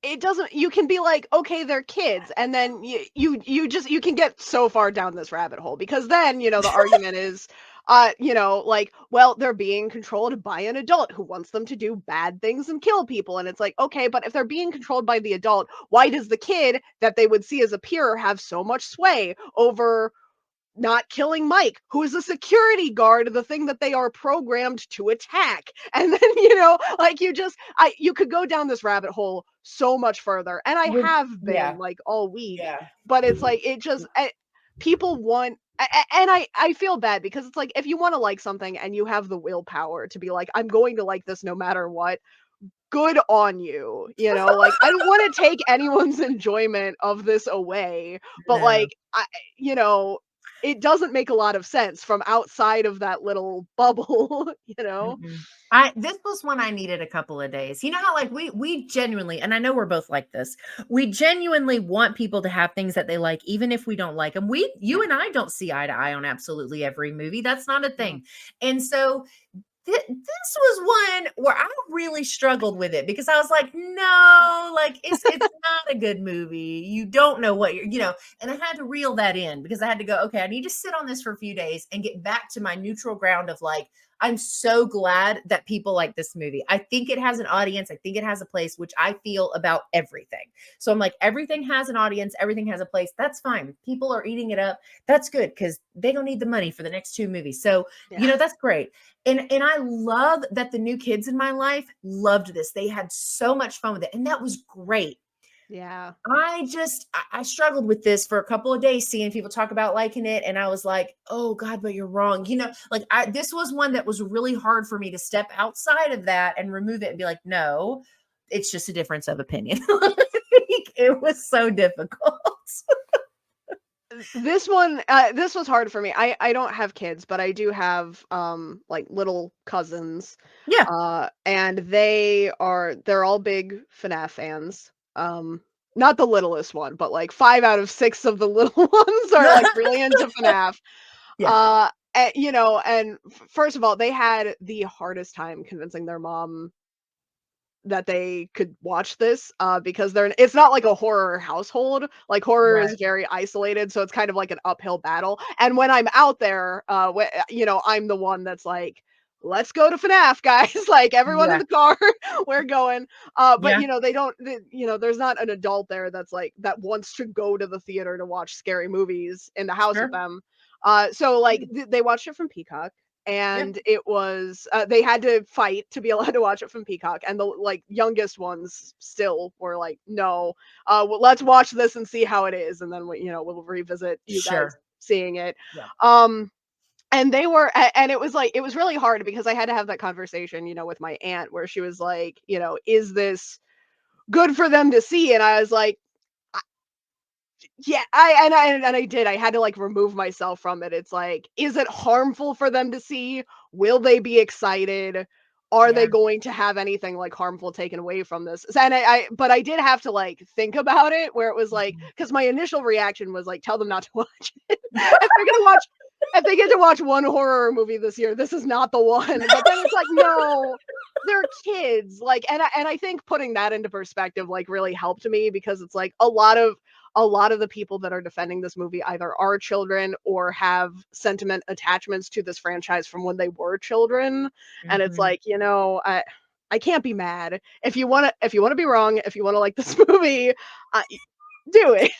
it doesn't, you can be like, okay, they're kids, and then you can get so far down this rabbit hole, because then, the argument is, like, well, they're being controlled by an adult who wants them to do bad things and kill people. And it's like, okay, but if they're being controlled by the adult, why does the kid that they would see as a peer have so much sway over not killing Mike, who is a security guard, the thing that they are programmed to attack? And then, like, you could go down this rabbit hole so much further. And I With have been Yeah, like all week, yeah. but it's like, people want, and I feel bad, because it's like, if you want to like something and you have the willpower to be like, I'm going to like this no matter what, good on you. Like, I don't want to take anyone's enjoyment of this away, but No. like, you know, it doesn't make a lot of sense from outside of that little bubble, you know? Mm-mm. This was when I needed a couple of days. You know how, like, we genuinely, and I know we're both like this, we genuinely want people to have things that they like, even if we don't like them. You Yeah. and I don't see eye to eye on absolutely every movie. That's not a No. thing. And so this was one where I really struggled with it because I was like, no, like it's not a good movie. You don't know what and I had to reel that in because I had to go, okay, I need to sit on this for a few days and get back to my neutral ground of like, I'm so glad that people like this movie. I think it has an audience. I think it has a place, which I feel about everything. So I'm like, everything has an audience, everything has a place. That's fine. People are eating it up. That's good because they don't need the money for the next 2 movies. So, Yeah. that's great. And I love that the new kids in my life loved this. They had so much fun with it, and that was great. Yeah. I struggled with this for a couple of days, seeing people talk about liking it, and I was like, "Oh God, but you're wrong." Like this was one that was really hard for me to step outside of that and remove it and be like, "No, it's just a difference of opinion." It was so difficult. This was hard for me. I don't have kids, but I do have like little cousins. Yeah, And they're all big FNAF fans. Not the littlest one, but like 5 out of 6 of the little ones are like really into FNAF. yeah, And first of all, they had the hardest time convincing their mom that they could watch this, because it's not like a horror household. Like, horror is right, very isolated, so it's kind of like an uphill battle. And when I'm out there, I'm the one that's like, let's go to FNAF, guys. Like, everyone in yeah, the car, we're going. But yeah, they don't, there's not an adult there that's like, that wants to go to the theater to watch scary movies in the house with sure, them. So like, they watched it from Peacock, yeah, and it was, they had to fight to be allowed to watch it from Peacock, and the like youngest ones still were like, no, well, let's watch this and see how it is, and then we'll revisit you guys sure, seeing it. yeah, um and they were and it was like, it was really hard because I had to have that conversation, with my aunt, where she was like, is this good for them to see? And I was like, yeah, I did. I had to, like, remove myself from it. It's like, is it harmful for them to see? Will they be excited? Are they yeah. going to have anything, like, harmful taken away from this? And but I did have to, like, think about it, where it was like, Mhm. because my initial reaction was like, tell them not to watch it. If they get to watch one horror movie this year, this is not the one. But then it's like, no, they're kids, like, and I think putting that into perspective, like, really helped me because it's like a lot of the people that are defending this movie either are children or have sentiment attachments to this franchise from when they were children, and it's Mhm. like, I can't be mad. If you wanna be wrong, if you wanna like this movie, do it.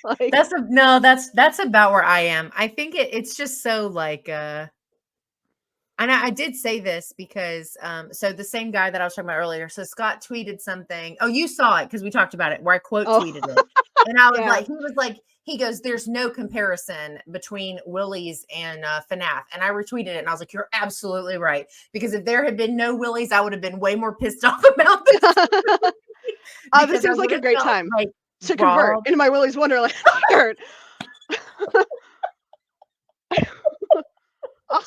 Like, That's a no, that's about where I am. I think it's just so like and I did say this because so the same guy that I was talking about earlier. So Scott tweeted something. Oh, you saw it because we talked about it where I quote oh, tweeted it. And I was yeah. like, he goes, there's no comparison between Willie's and FNAF. And I retweeted it and I was like, you're absolutely right. Because if there had been no Willie's, I would have been way more pissed off about this This because I seems like would a have great felt time like to convert robbed. into my Willy's Wonderland shirt. Um,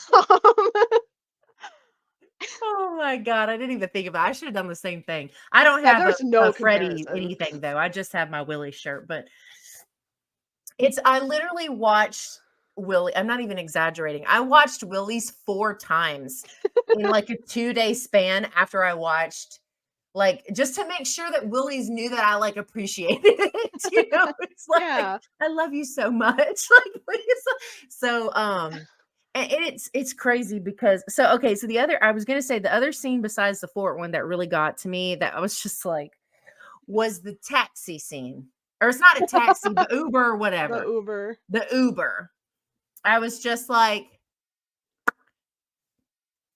Oh my god, I didn't even think about it. I should have done the same thing. I don't yeah, have there's a no Freddy comparison. anything though. I just have my Willie shirt, but I literally watched Willie. I'm not even exaggerating. I watched Willie's 4 times in like a 2-day span after I watched like just to make sure that Willie's knew that I like appreciated it. It's like Yeah. I love you so much. Like please. So and it's crazy because so okay, so the other I was gonna say the other scene besides the fort one that really got to me that I was just like was the taxi scene. Or it's not a taxi, the Uber or The whatever. Uber. The Uber. I was just like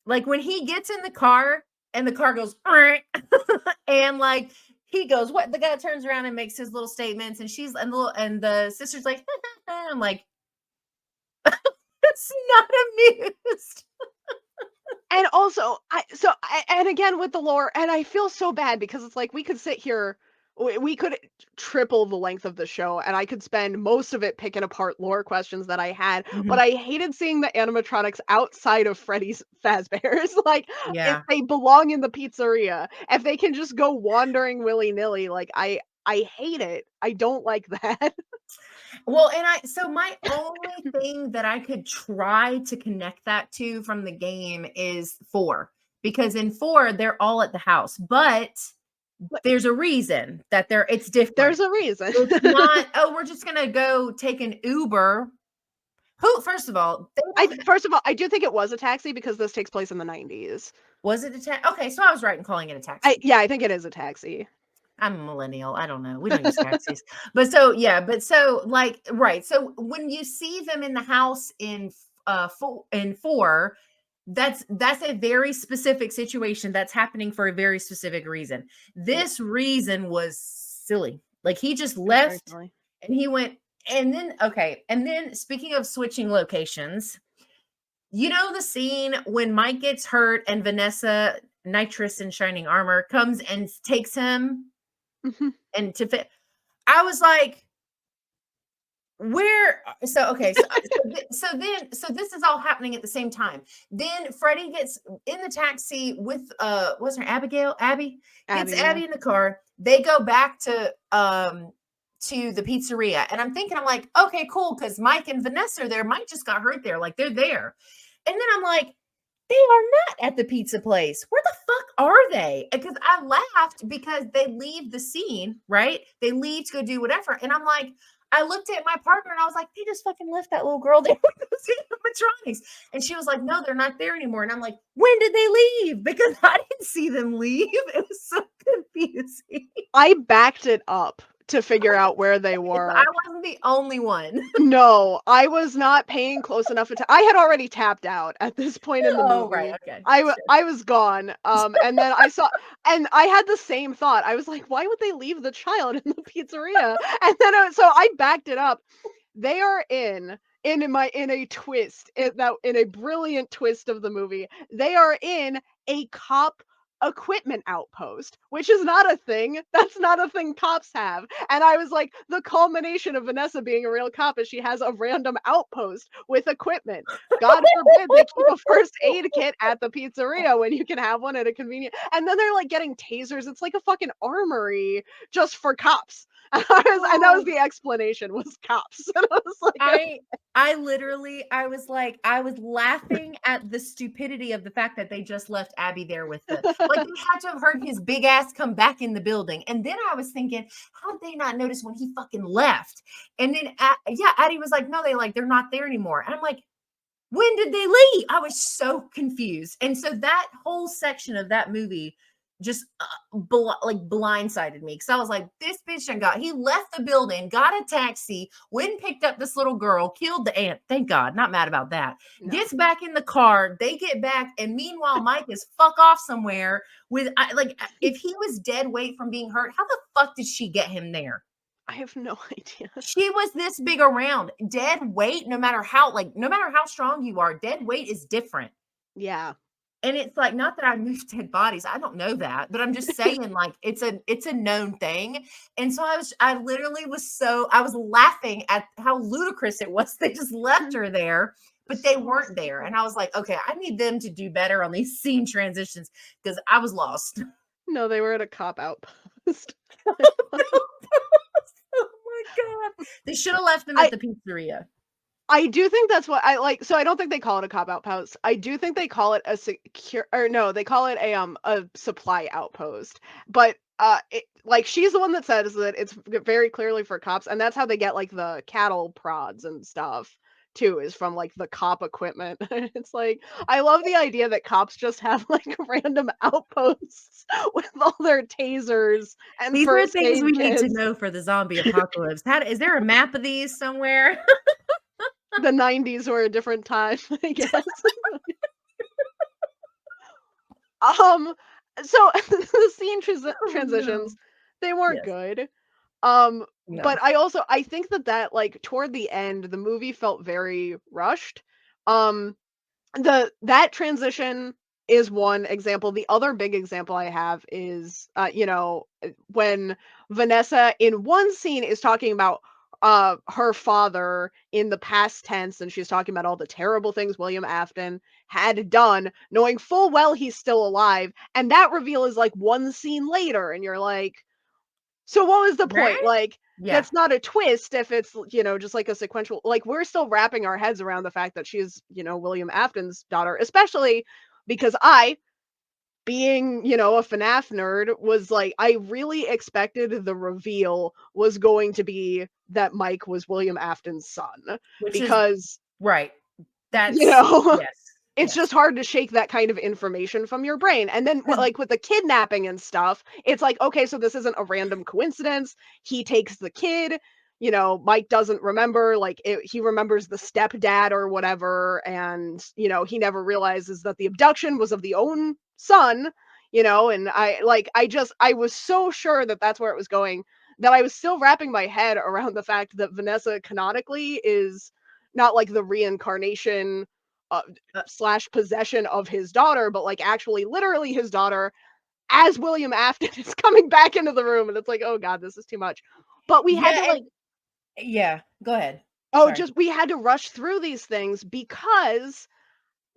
when he gets in the car and the car goes and like he goes, what the guy turns around and makes his little statements and she's and the sister's like, I'm like, it's not amused. And also, and again with the lore, and I feel so bad because it's like we could sit here, we could triple the length of the show, and I could spend most of it picking apart lore questions that I had. But Mhm. I hated seeing the animatronics outside of Freddy's Fazbear's. Like, if Yeah. they belong in the pizzeria, if they can just go wandering willy nilly, like I hate it. I don't like that. Well, and so my only thing that I could try to connect that to from the game is 4, because in 4, they're all at the house, but But there's a reason that it's different. there's a reason. It's not, "Oh, we're just gonna go take an Uber." Who first of all, they don't First of all, I do think it was a taxi because this takes place in the 90s. was it a okay, so I was right in calling it a taxi. Yeah, I think it is a taxi. I'm a millennial. I don't know. We don't use taxis. But so yeah, but so like right. So when you see them in the house in 4, that's a very specific situation that's happening for a very specific reason. Yeah, This reason was silly. Like he just it was very left silly. and he went and then okay, and then speaking of switching locations, you know the scene when Mike gets hurt and Vanessa nitrous in shining armor comes and takes him Mhm. and to fit I was like, "Where?" So, okay, so this is all happening at the same time. Then Freddie gets in the taxi with, what's her Abigail? Abby? Gets Abby, yeah. Abby in the car. They go back to the pizzeria, and I'm like, "Okay, cool, because Mike and Vanessa are there. Mike just got hurt there, like, they're there." And then I'm like, "They are not at the pizza place. Where the fuck are they?" Because I laughed because they leave the scene, right? They leave to go do whatever. And I'm like, I looked at my partner and I was like, they just fucking left that little girl there with those animatronics. And she was like, no, they're not there anymore. And I'm like, when did they leave? Because I didn't see them leave. It was so confusing. I backed it up to figure out where they If I were. wasn't the only one. No, I was not paying close enough I had already tapped out at this point in the Oh, right. movie. Okay. I was gone, and then and I had the same thought. I was like, "Why would they leave the child in the pizzeria?" And then so I backed it up. They are in a twist, in a brilliant twist of the movie, they are in a cop equipment outpost, which is not a thing. That's not a thing cops have. And I was like, the culmination of Vanessa being a real cop is she has a random outpost with equipment. God forbid they keep a first aid kit at the pizzeria when you can have one at a convenient. And then they're like getting tasers. It's like a fucking armory just for cops. And that was Oh, the explanation, was cops. And I was like, I literally, I was like, I was laughing at the stupidity of the fact that they just left Abby there with the, like, they had to have heard his big ass come back in the building. And then I was thinking, how did they not notice when he fucking left? And then, yeah, Addie was like, no, they're not there anymore. And I'm like, when did they leave? I was so confused. And so that whole section of that movie just like blindsided me because I was like, this bitch done he left the building, got a taxi, went and picked up this little girl, killed the aunt. Thank God, not mad about that. no. Gets back in the car, they get back, and meanwhile, Mike is fuck off somewhere with like if he was dead weight from being hurt, how the fuck did she get him there? I have no idea. She was this big around. Dead weight, no matter how strong you are, dead weight is different. Yeah. And it's like, not that I move dead bodies. I don't know that, but I'm just saying, like, it's a known thing. And so I literally I was laughing at how ludicrous it was. They just left her there, but they weren't there. And I was like, okay, I need them to do better on these scene transitions because I was lost. No, they were at a cop outpost. Oh my God. They should have left them at the pizzeria. I do think that's what I like. So I don't think they call it a cop outpost. I do think they call it a secure, or no, they call it a supply outpost. But like she's the one that says that it's very clearly for cops, and that's how they get like the cattle prods and stuff too, is from like the cop equipment. It's like I love the idea that cops just have like random outposts with all their tasers and These are first things aid we need to kits. know for the zombie apocalypse. Is there a map of these somewhere? The 90s were a different time, I guess. So the scene transitions, No. they weren't Yes. good. No. But I think that like toward the end, the movie felt very rushed. That transition is one example. The other big example I have is when Vanessa in one scene is talking about her father in the past tense, and she's talking about all the terrible things William Afton had done, knowing full well he's still alive, and that reveal is like one scene later, and you're like, so what was the point? Right? Like, Yeah. that's not a twist if it's, just like a sequential, like, we're still wrapping our heads around the fact that she's, William Afton's daughter, especially because being, a FNAF nerd, was like, I really expected the reveal was going to be that Mike was William Afton's son, Which is because, right. you That's know, yes. it's Yes. just hard to shake that kind of information from your brain. And then, like with the kidnapping and stuff, it's like, okay, so this isn't a random coincidence. He takes the kid. Mike doesn't remember, like he remembers the stepdad or whatever, and he never realizes that the abduction was of the own son. And I was so sure that that's where it was going, that I was still wrapping my head around the fact that Vanessa canonically is not like the reincarnation uh, Uh, slash possession of his daughter, but like actually literally his daughter, as William Afton is coming back into the room, and it's like, oh god, this is too much. But we had yeah, to and like, yeah, go ahead. Sorry. we had to rush through these things because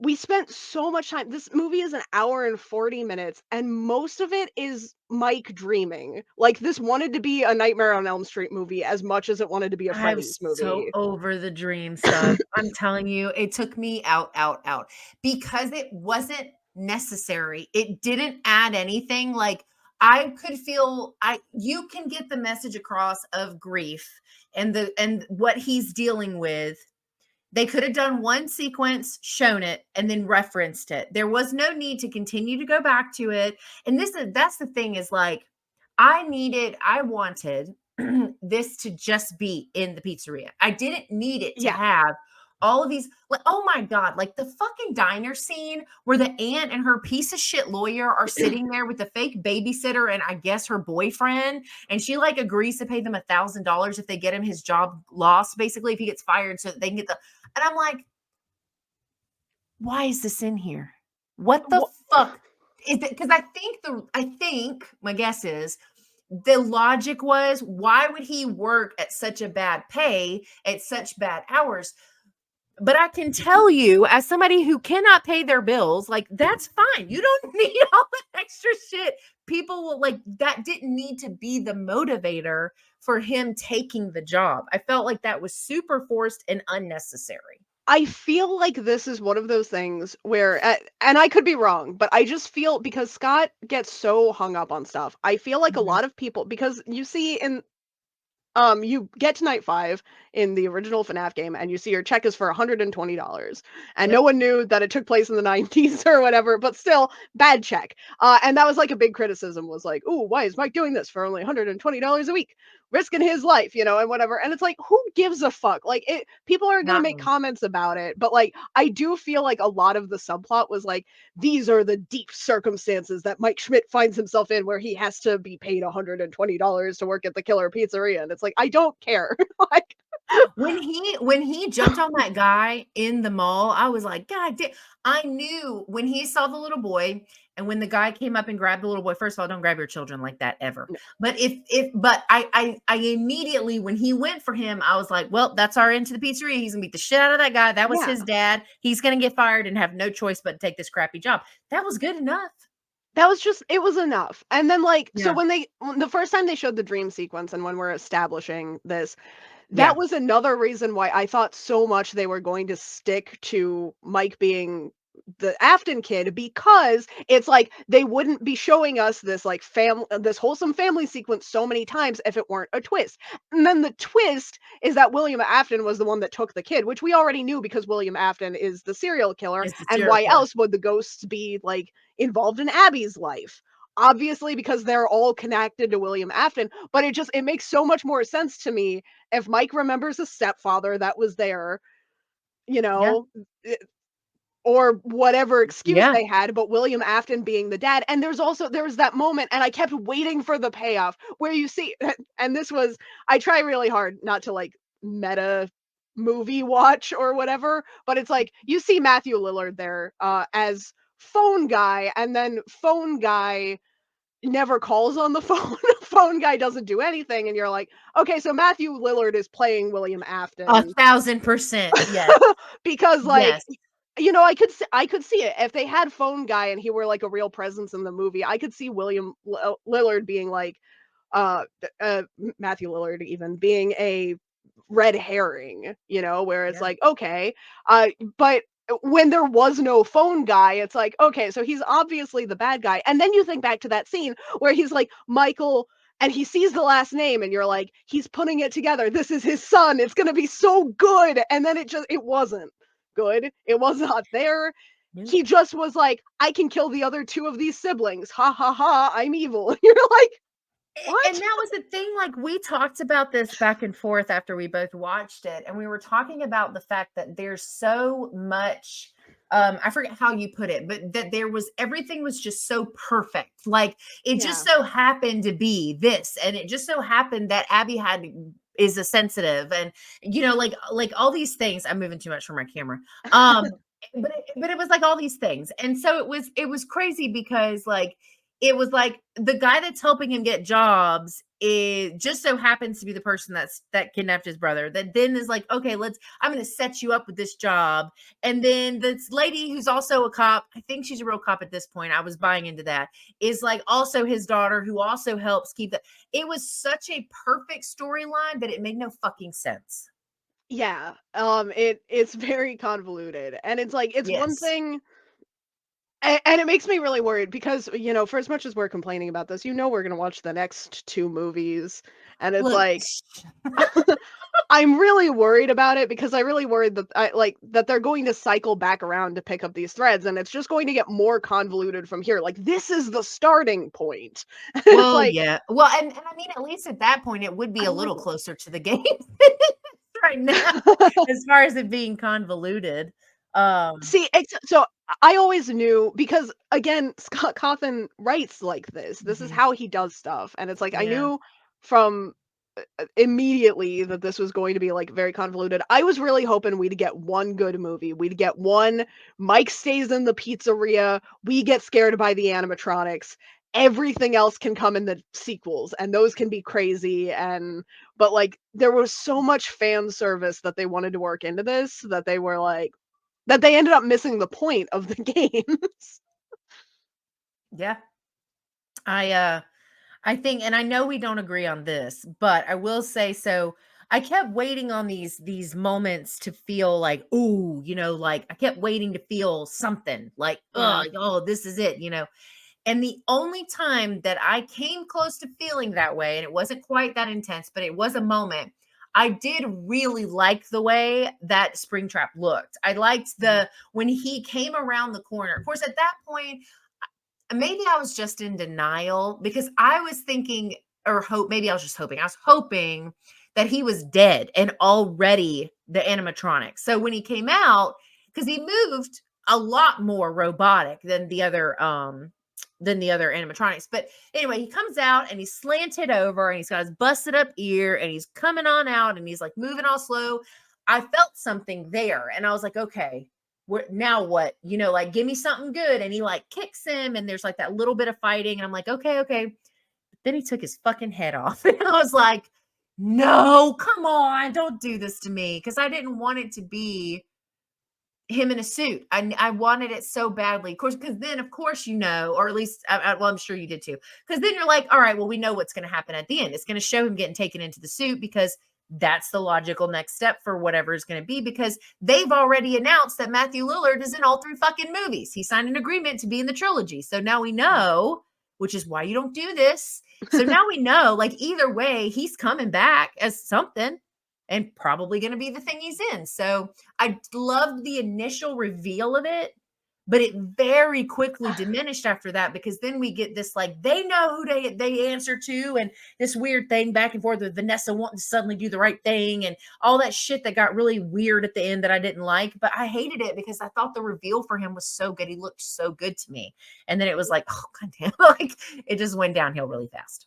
we spent so much time. This movie is an hour and 40 minutes, and most of it is Mike dreaming. Like, this wanted to be a Nightmare on Elm Street movie as much as it wanted to be a I Freddy's was so movie. over the dream stuff. I'm telling you, it took me out because it wasn't necessary. It didn't add anything. Like I could feel you can get the message across of grief and what he's dealing with. They could have done one sequence, shown it, and then referenced it. There was no need to continue to go back to it. And that's the thing is like I wanted this to just be in the pizzeria. I didn't need it to Yeah. have all of these like oh my god, like the fucking diner scene where the aunt and her piece of shit lawyer are sitting there with the fake babysitter and I guess her boyfriend, and she like agrees to pay them $1,000 if they get him his job lost, basically if he gets fired so they can get the and I'm like, why is this in here? What the Wha- fuck is it? Because I think my guess is the logic was why would he work at such a bad pay at such bad hours? But I can tell you, as somebody who cannot pay their bills, like, that's fine. You don't need all that extra shit. People will, like, that didn't need to be the motivator for him taking the job. I felt like that was super forced and unnecessary. I feel like this is one of those things where, and I could be wrong, but I just feel because Scott gets so hung up on stuff. I feel like a Mhm. lot of people, because you see in you get to night 5 in the original FNAF game, and you see your check is for $120, and no Yep. one knew that it took place in the 90s or whatever, but still, bad check. And that was like a big criticism was like, "Ooh, why is Mike doing this for only $120 a week? Risking his life, and whatever." And it's like, who gives a fuck? Like people are gonna Not make me. comments about it, but like I do feel like a lot of the subplot was like, these are the deep circumstances that Mike Schmidt finds himself in where he has to be paid $120 to work at the killer pizzeria. And it's like, I don't care. Like, When he jumped on that guy in the mall, I was like, God damn. I knew when he saw the little boy and when the guy came up and grabbed the little boy. First of all, don't grab your children like that ever. no, But I immediately when he went for him, I was like, well, that's our end to the pizzeria. He's gonna beat the shit out of that guy. That was yeah, his dad. He's gonna get fired and have no choice but to take this crappy job. That was good enough. that was just, it was enough. And then, like, so Yeah. when the first time they showed the dream sequence and when we're establishing this, that Yeah. was another reason why I thought so much they were going to stick to Mike being the Afton kid, because it's like they wouldn't be showing us this like this wholesome family sequence so many times if it weren't a twist. And then the twist is that William Afton was the one that took the kid, which we already knew because William Afton is the serial killer, It's the and serial why killer. else would the ghosts be like involved in Abby's life? Obviously because they're all connected to William Afton, but it makes so much more sense to me if Mike remembers a stepfather that was there, you Yeah. know, eh, or whatever excuse Yeah. they had, but William Afton being the dad. And there was that moment, and I kept waiting for the payoff where you see, and this was, I try really hard not to like meta movie watch or whatever, but it's like you see Matthew Lillard there as phone guy, and then phone guy never calls on the phone. Phone guy doesn't do anything, and you're like, okay, so Matthew Lillard is playing William Afton 1,000%. Yes. because like, Yes. I could see it if they had phone guy and he were like a real presence in the movie. I could see Lillard being like Matthew Lillard even being a red herring, where it's Yeah. like, okay, but when there was no phone guy, it's like, okay, so he's obviously the bad guy. And then you think back to that scene where he's like, Michael, and he sees the last name, and you're like, he's putting it together. This is his son. It's going to be so good. And then it wasn't good. It was not there. Yeah. He just was like, I can kill the other two of these siblings. Ha ha ha. I'm evil. You're like, And what? that was the thing, like, we talked about this back and forth after we both watched it, and we were talking about the fact that there's so much, I forget how you put it, but that there was everything was just so perfect. Like, it just Yeah. so happened to be this, and it just so happened that Abby had is a sensitive and like all these things. I'm moving too much from my camera. But it was like all these things. And so it was crazy because like it was like the guy that's helping him get jobs it just so happens to be the person that kidnapped his brother that then is like, okay, I'm going to set you up with this job. And then this lady who's also a cop, I think she's a real cop at this point, I was buying into that, is like also his daughter who also helps keep the. It was such a perfect storyline that it made no fucking sense. Yeah. It's very convoluted. And it's like it's one Yes. thing, and it makes me really worried because, for as much as we're complaining about this, we're gonna watch the next two movies. And it's Look. like I'm really worried about it because I really worried that that they're going to cycle back around to pick up these threads, and it's just going to get more convoluted from here. Like this is the starting point. It's Well, like yeah. Well, and I mean, at least at that point, it would be I a like little it. closer to the game right now, as far as it being convoluted. Um, See, so I always knew because again, Scott Cawthon writes like this. This is mhm, how he does stuff, and it's like I yeah. knew from immediately that this was going to be like very convoluted. I was really hoping we'd get one good movie. We'd get one Mike stays in the pizzeria, we get scared by the animatronics, everything else can come in the sequels, and those can be crazy, but, like, there was so much fan service that they wanted to work into this that they were like that they ended up missing the point of the games. Yeah. I think, and I know we don't agree on this, but I will say, so I kept waiting on these moments to feel like, ooh, like I kept waiting to feel something like, Yeah. oh, this is it, And the only time that I came close to feeling that way, and it wasn't quite that intense, but it was a moment, I did really like the way that Springtrap looked. I liked when he came around the corner. Of course, at that point, maybe I was just in denial because I was thinking, or hope, maybe I was just hoping. I was hoping that he was dead and already the animatronic. So when he came out, because he moved a lot more robotic than the other animatronics. But anyway, he comes out and he's slanted over and he's got his busted up ear and he's coming on out and he's like moving all slow. I felt something there and I was like, okay, now what? Like give me something good. And he like kicks him and there's like that little bit of fighting. And I'm like, okay. But then he took his fucking head off. And I was like, no, come on, don't do this to me. Because I didn't want it to be him in a suit. I wanted it so badly. Of course, because then, of course, or at least, well, I'm sure you did too. Because then you're like, all right, well, we know what's going to happen at the end. It's going to show him getting taken into the suit because that's the logical next step for whatever is going to be. Because they've already announced that Matthew Lillard is in all 3 fucking movies. He signed an agreement to be in the trilogy. So now we know, which is why you don't do this. So now we know, like, either way, he's coming back as something. And probably going to be the thing he's in. So I loved the initial reveal of it, but it very quickly diminished after that because then we get this like they know who they answer to, and this weird thing back and forth with Vanessa wanting to suddenly do the right thing and all that shit that got really weird at the end that I didn't like. But I hated it because I thought the reveal for him was so good. He looked so good to me, and then it was like, oh goddamn, like it just went downhill really fast.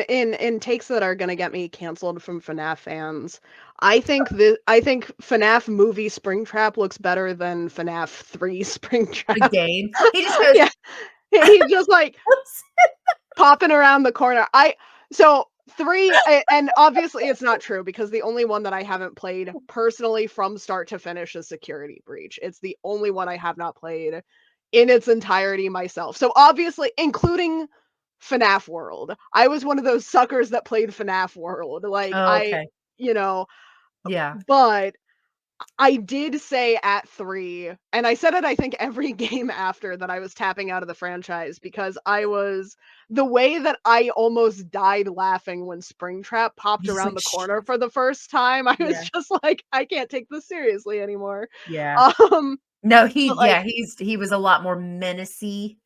In takes that are gonna get me canceled from FNAF fans, I think FNAF movie Springtrap looks better than FNAF 3 The Springtrap. game, he just goes, Yeah, he's just, like, popping around the corner. So 3 and obviously it's not true because the only one that I haven't played personally from start to finish is Security Breach. It's the only one I have not played in its entirety myself. So obviously, including FNAF World. I was one of those suckers that played FNAF World. Like oh, I, okay, you know, yeah. but I did say at 3, and I said it I think every game after that I was tapping out of the franchise because the way that I almost died laughing when Springtrap popped He's just around like, the shh. corner for the first time. I was Yeah, just like, I can't take this seriously anymore. yeah. Um, No, but like he was a lot more menacey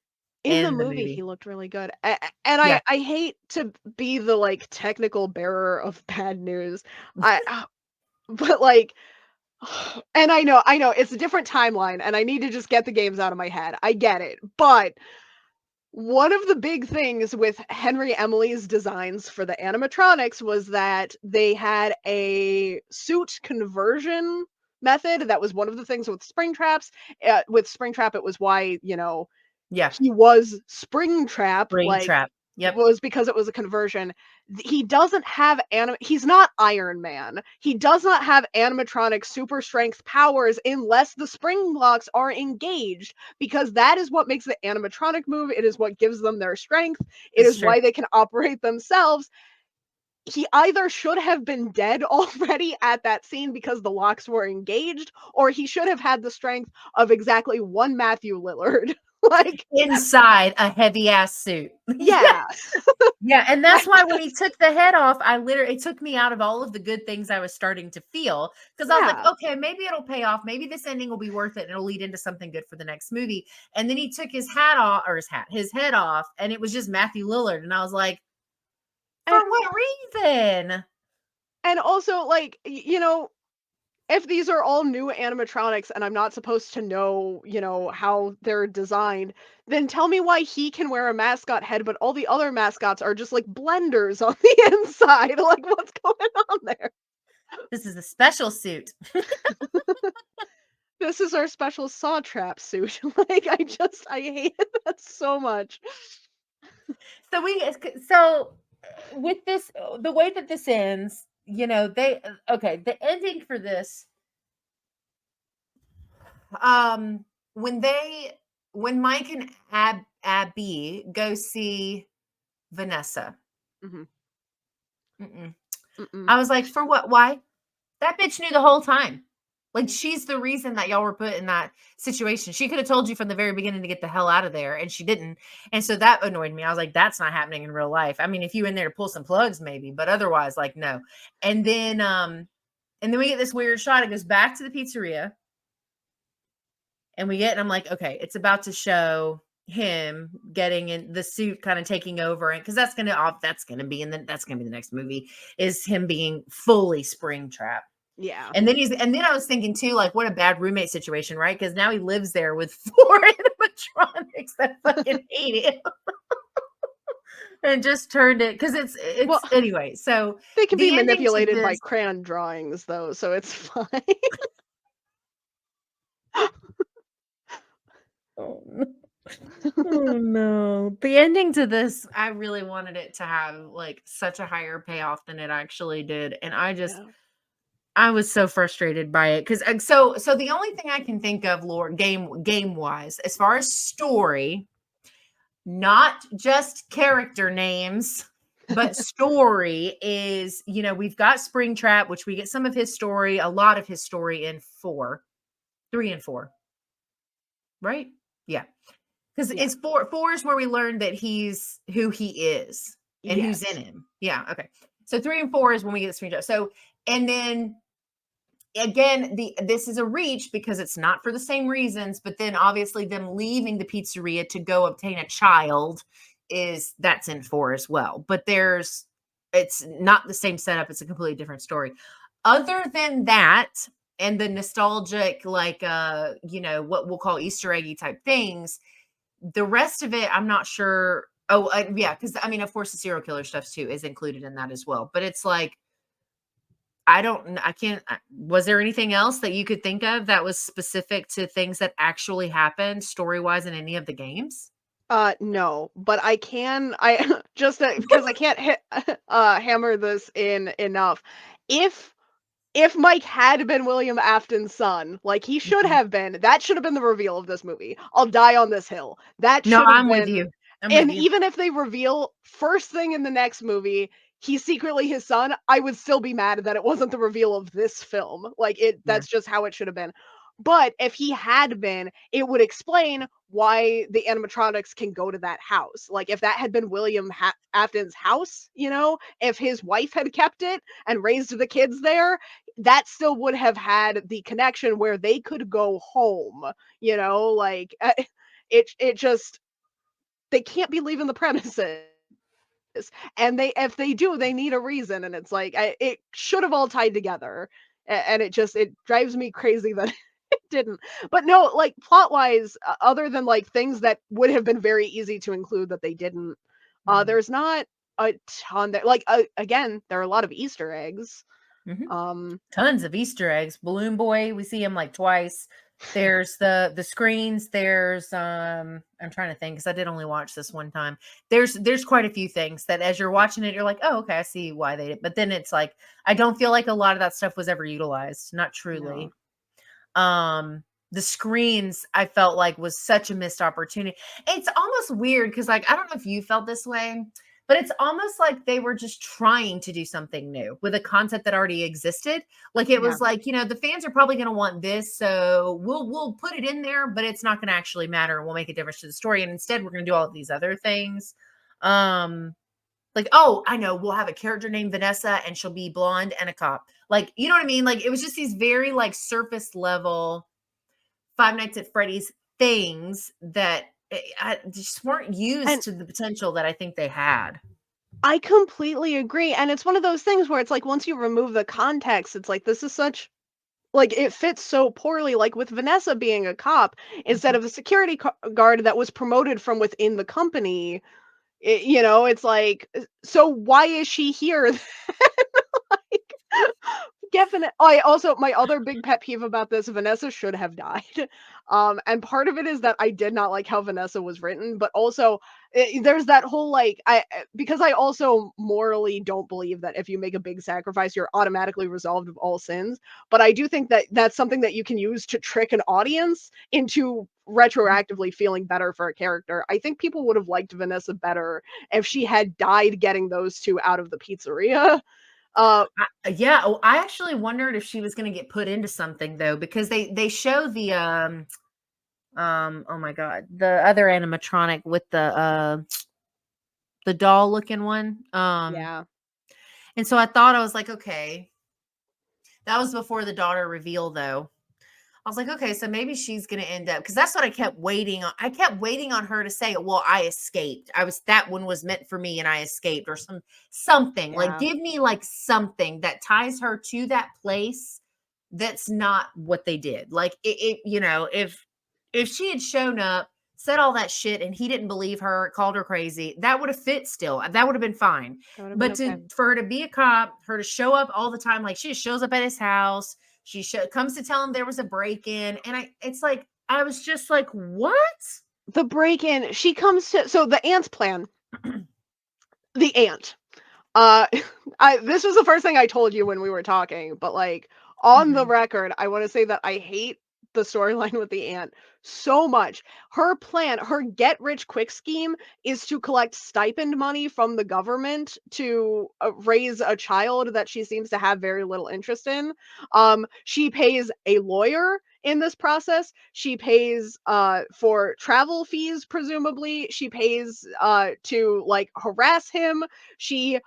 in the in the movie, he movie. looked really good. And Yeah. I hate to be the like technical bearer of bad news. But like and I know it's a different timeline and I need to just get the games out of my head. I get it. But one of the big things with Henry Emily's designs for the animatronics was that they had a suit conversion method. That was one of the things with Springtraps. With Springtrap, it was why, Yeah. he was Springtrap, Brain like, trap. Yep. was because it was a conversion. He doesn't have he's not Iron Man. He does not have animatronic super strength powers unless the spring blocks are engaged, because that is what makes the animatronic move. It is what gives them their strength. It That's is true. why they can operate themselves. He either should have been dead already at that scene because the locks were engaged, or he should have had the strength of exactly one Matthew Lillard. Like, Inside a heavy ass suit. Yeah. yeah. Yeah, and that's Like, why when he took the head off, it took me out of all of the good things I was starting to feel because I was like, yeah. okay, maybe it'll pay off. Maybe this ending will be worth it and it'll lead into something good for the next movie. And then he took his hat off or his head off, and it was just Matthew Lillard. And I was like, for And what reason? also, like, if these are all new animatronics and I'm not supposed to know, how they're designed, then tell me why he can wear a mascot head, but all the other mascots are just like blenders on the inside. Like, what's going on there? This is a special suit. This is our special saw trap suit. Like, I hate that so much. So we so with this the way that this ends, they okay, the ending for this um when they when Mike and Abby go see Vanessa. Mhm. Mm-mm. Mm-mm. I was like, for what? Why? That bitch knew the whole time. Like, she's the reason that y'all were put in that situation. She could have told you from the very beginning to get the hell out of there, and she didn't. And so that annoyed me. I was like, that's not happening in real life. I mean, if you in there to pull some plugs, maybe, but otherwise, like, no. And then we get this weird shot. It goes back to the pizzeria, and and I'm like, okay, it's about to show him getting in the suit, kind of taking over, and because that's gonna be the next movie, is him being fully Springtrap. Yeah. And then I was thinking too, like, what a bad roommate situation, right? Because now he lives there with 4 animatronics that fucking hate him and just turned it because Well, it's anyway. So they can be the ending to manipulated by this, crayon drawings though, so it's fine. oh no, oh no, the ending to this, I really wanted it to have like such a higher payoff than it actually did, and Yeah. I was so frustrated by it because so the only thing I can think of, Lord, game wise, as far as story, not just character names, but story is, we've got Springtrap, which we get some of his story, a lot of his story in 3 and 4, right? Yeah. Because Yeah. it's 4 is where we learn that he's who he is and who's in Yes. him. Yeah. Okay. So 3 and 4 is when we get the Springtrap. So, and then again, this is a reach because it's not for the same reasons, but then obviously them leaving the pizzeria to go obtain a child that's in 4 as well. But it's not the same setup, it's a completely different story. Other than that, and the nostalgic, like what we'll call Easter eggy type things, the rest of it I'm not sure. Oh, yeah, because I mean, of course, the serial killer stuff too is included in that as well. But it's like, I can't. Was there anything else that you could think of that was specific to things that actually happened story wise in any of the games? No, but I just because I can't hammer this in enough. If if Mike had been William Afton's son, like he should Mhm. have been, that should have been the reveal of this movie. I'll die on this hill. That No, should have I'm with been. you. I'm with And you. even if they reveal first thing in the next movie, he's secretly his son, I would still be mad that it wasn't the reveal of this film. Like Yeah. that's just how it should have been. But if he had been, it would explain why the animatronics can go to that house. Like if that had been William Afton's house, if his wife had kept it and raised the kids there, that still would have had the connection where they could go home, like it just they can't be leaving the premises. And they if they do, they need a reason, and it's like it should have all tied together. And it drives me crazy that it didn't. But no, like plot wise, other than like things that would have been very easy to include that they didn't, Mhm. there's not a ton there. Like again, there are a lot of Easter eggs. Mhm. Um, Tons of Easter eggs. Balloon Boy, we see him like twice. There's the screens. There's I'm trying to think because I did only watch this one time. There's quite a few things that as you're watching it, you're like, oh, okay, I see why they did. But then it's like I don't feel like a lot of that stuff was ever utilized. Not no. truly. The screens I felt like was such a missed opportunity. It's almost weird because like I don't know if you felt this way, but it's almost like they were just trying to do something new with a concept that already existed. Like it Yeah. was like, the fans are probably going to want this, so we'll put it in there, but it's not going to actually matter and we'll make a difference to the story. And instead we're going to do all of these other things. Like, oh, I know, we'll have a character named Vanessa and she'll be blonde and a cop. Like, you know what I mean? Like it was just these very like surface level Five Nights at Freddy's things that just weren't used And to the potential that I think they had. I completely agree. And it's one of those things where it's like once you remove the context, it's like this is such like it fits so poorly, like with Vanessa being a cop instead Mhm. of a security guard that was promoted from within the company. It's like, so why is she here? Like, definitely. I also, my other big pet peeve about this, Vanessa should have died. And part of it is that I did not like how Vanessa was written, but also there's that whole like because I also morally don't believe that if you make a big sacrifice, you're automatically resolved of all sins. But I do think that that's something that you can use to trick an audience into retroactively feeling better for a character. I think people would have liked Vanessa better if she had died getting those two out of the pizzeria. Uh, Yeah, oh, I actually wondered if she was gonna get put into something though, because they show oh my god, the other animatronic with the doll looking one. yeah. And so I thought, I was like, okay, that was before the daughter reveal though. I was like, okay, so maybe she's gonna end up, because that's what I kept waiting on. I kept waiting on her to say, well, I escaped. That one was meant for me and I escaped, or something. Like, Yeah, give me like something that ties her to that place that's not what they did. Like if she had shown up, said all that shit, and he didn't believe her, called her crazy, that would have fit still. That would have been fine. that would have been But okay. for her to be a cop, her to show up all the time, like she just shows up at his house, comes to tell him there was a break-in, and it's like I was just like, what? The break-in, she comes to, so the aunt's plan, the aunt. Uh, this was the first thing I told you when we were talking, but like on the Mhm. record, I want to say that I hate the storyline with the aunt so much. Her plan, her get rich quick scheme is to collect stipend money from the government to raise a child that she seems to have very little interest in. She pays a lawyer in this process. She pays for travel fees, presumably. She pays to like harass him. She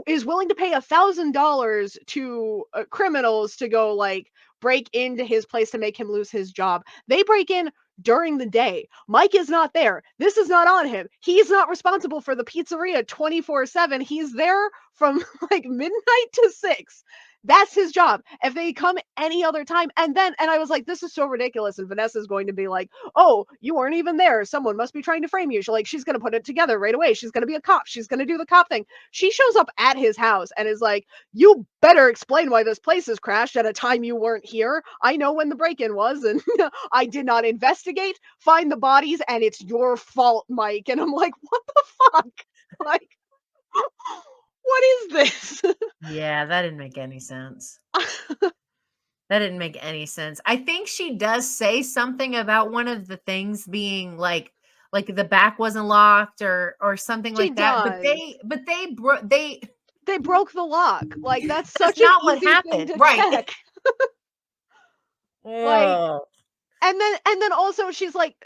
is willing to pay $1,000 to criminals to go like break into his place to make him lose his job. They break in during the day. Mike is not there. This is not on him. He's not responsible for the pizzeria 24/7. He's there from like midnight to 6. That's his job. If they come any other time, and I was like, this is so ridiculous. And Vanessa's going to be like, oh, you weren't even there. Someone must be trying to frame you. She's going to put it together right away. She's going to be a cop. She's going to do the cop thing. She shows up at his house and is like, you better explain why this place has crashed at a time you weren't here. I know when the break-in was, and I did not investigate, find the bodies, and it's your fault, Mike. And I'm like, what the fuck? Like, what is this? Yeah, that didn't make any sense. That didn't make any sense. I think she does say something about one of the things being like the back wasn't locked or something She like that, but does. they They broke the lock. Like, that's that's such an not what easy thing happened. to Right. check. Like, Oh. and then also she's like,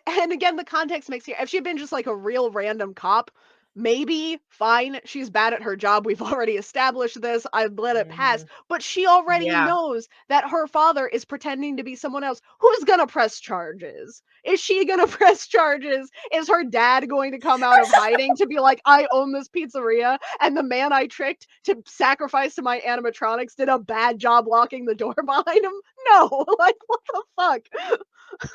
and again, the context makes here. If she'd been just like a real random cop, maybe fine. She's bad at her job. We've already established this. I'd let it pass. Mhm. But she already Yeah. knows that her father is pretending to be someone else. Who's gonna press charges? Is she gonna press charges? Is her dad going to come out of hiding to be like, I own this pizzeria, and the man I tricked to sacrifice to my animatronics did a bad job locking the door behind him? No, like what the fuck?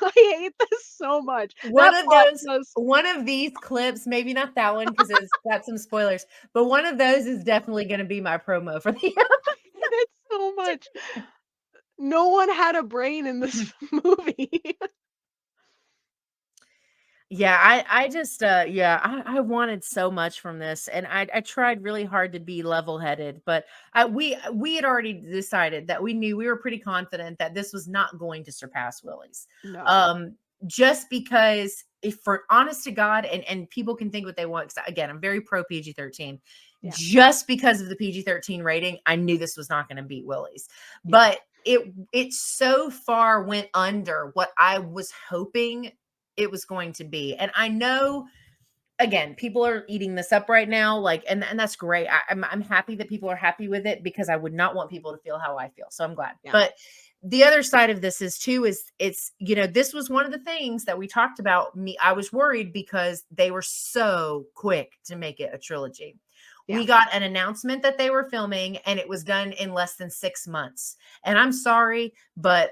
I hate this so much. One That of plot those was one of these clips, maybe not that one because it's got some spoilers, but one of those is definitely gonna be my promo for the it so much. No one had a brain in this movie. Yeah, I just yeah, I wanted so much from this, and I tried really hard to be level-headed, but we had already decided that we knew, we were pretty confident that this was not going to surpass Willie's. No. Um just because, if for honest to God, and people can think what they want, 'cause again, I'm very pro PG-13. Yeah. Just because of the PG-13 rating, I knew this was not going to beat Willie's. Yeah. But it so far went under what I was hoping it was going to be. And I know, again, people are eating this up right now, like, and that's great. I'm happy that people are happy with it, because I would not want people to feel how I feel. So I'm glad. Yeah. But the other side of this is too, is it's, this was one of the things that we talked about. I was worried because they were so quick to make it a trilogy. Yeah. We got an announcement that they were filming, and it was done in less than 6 months. And I'm sorry, but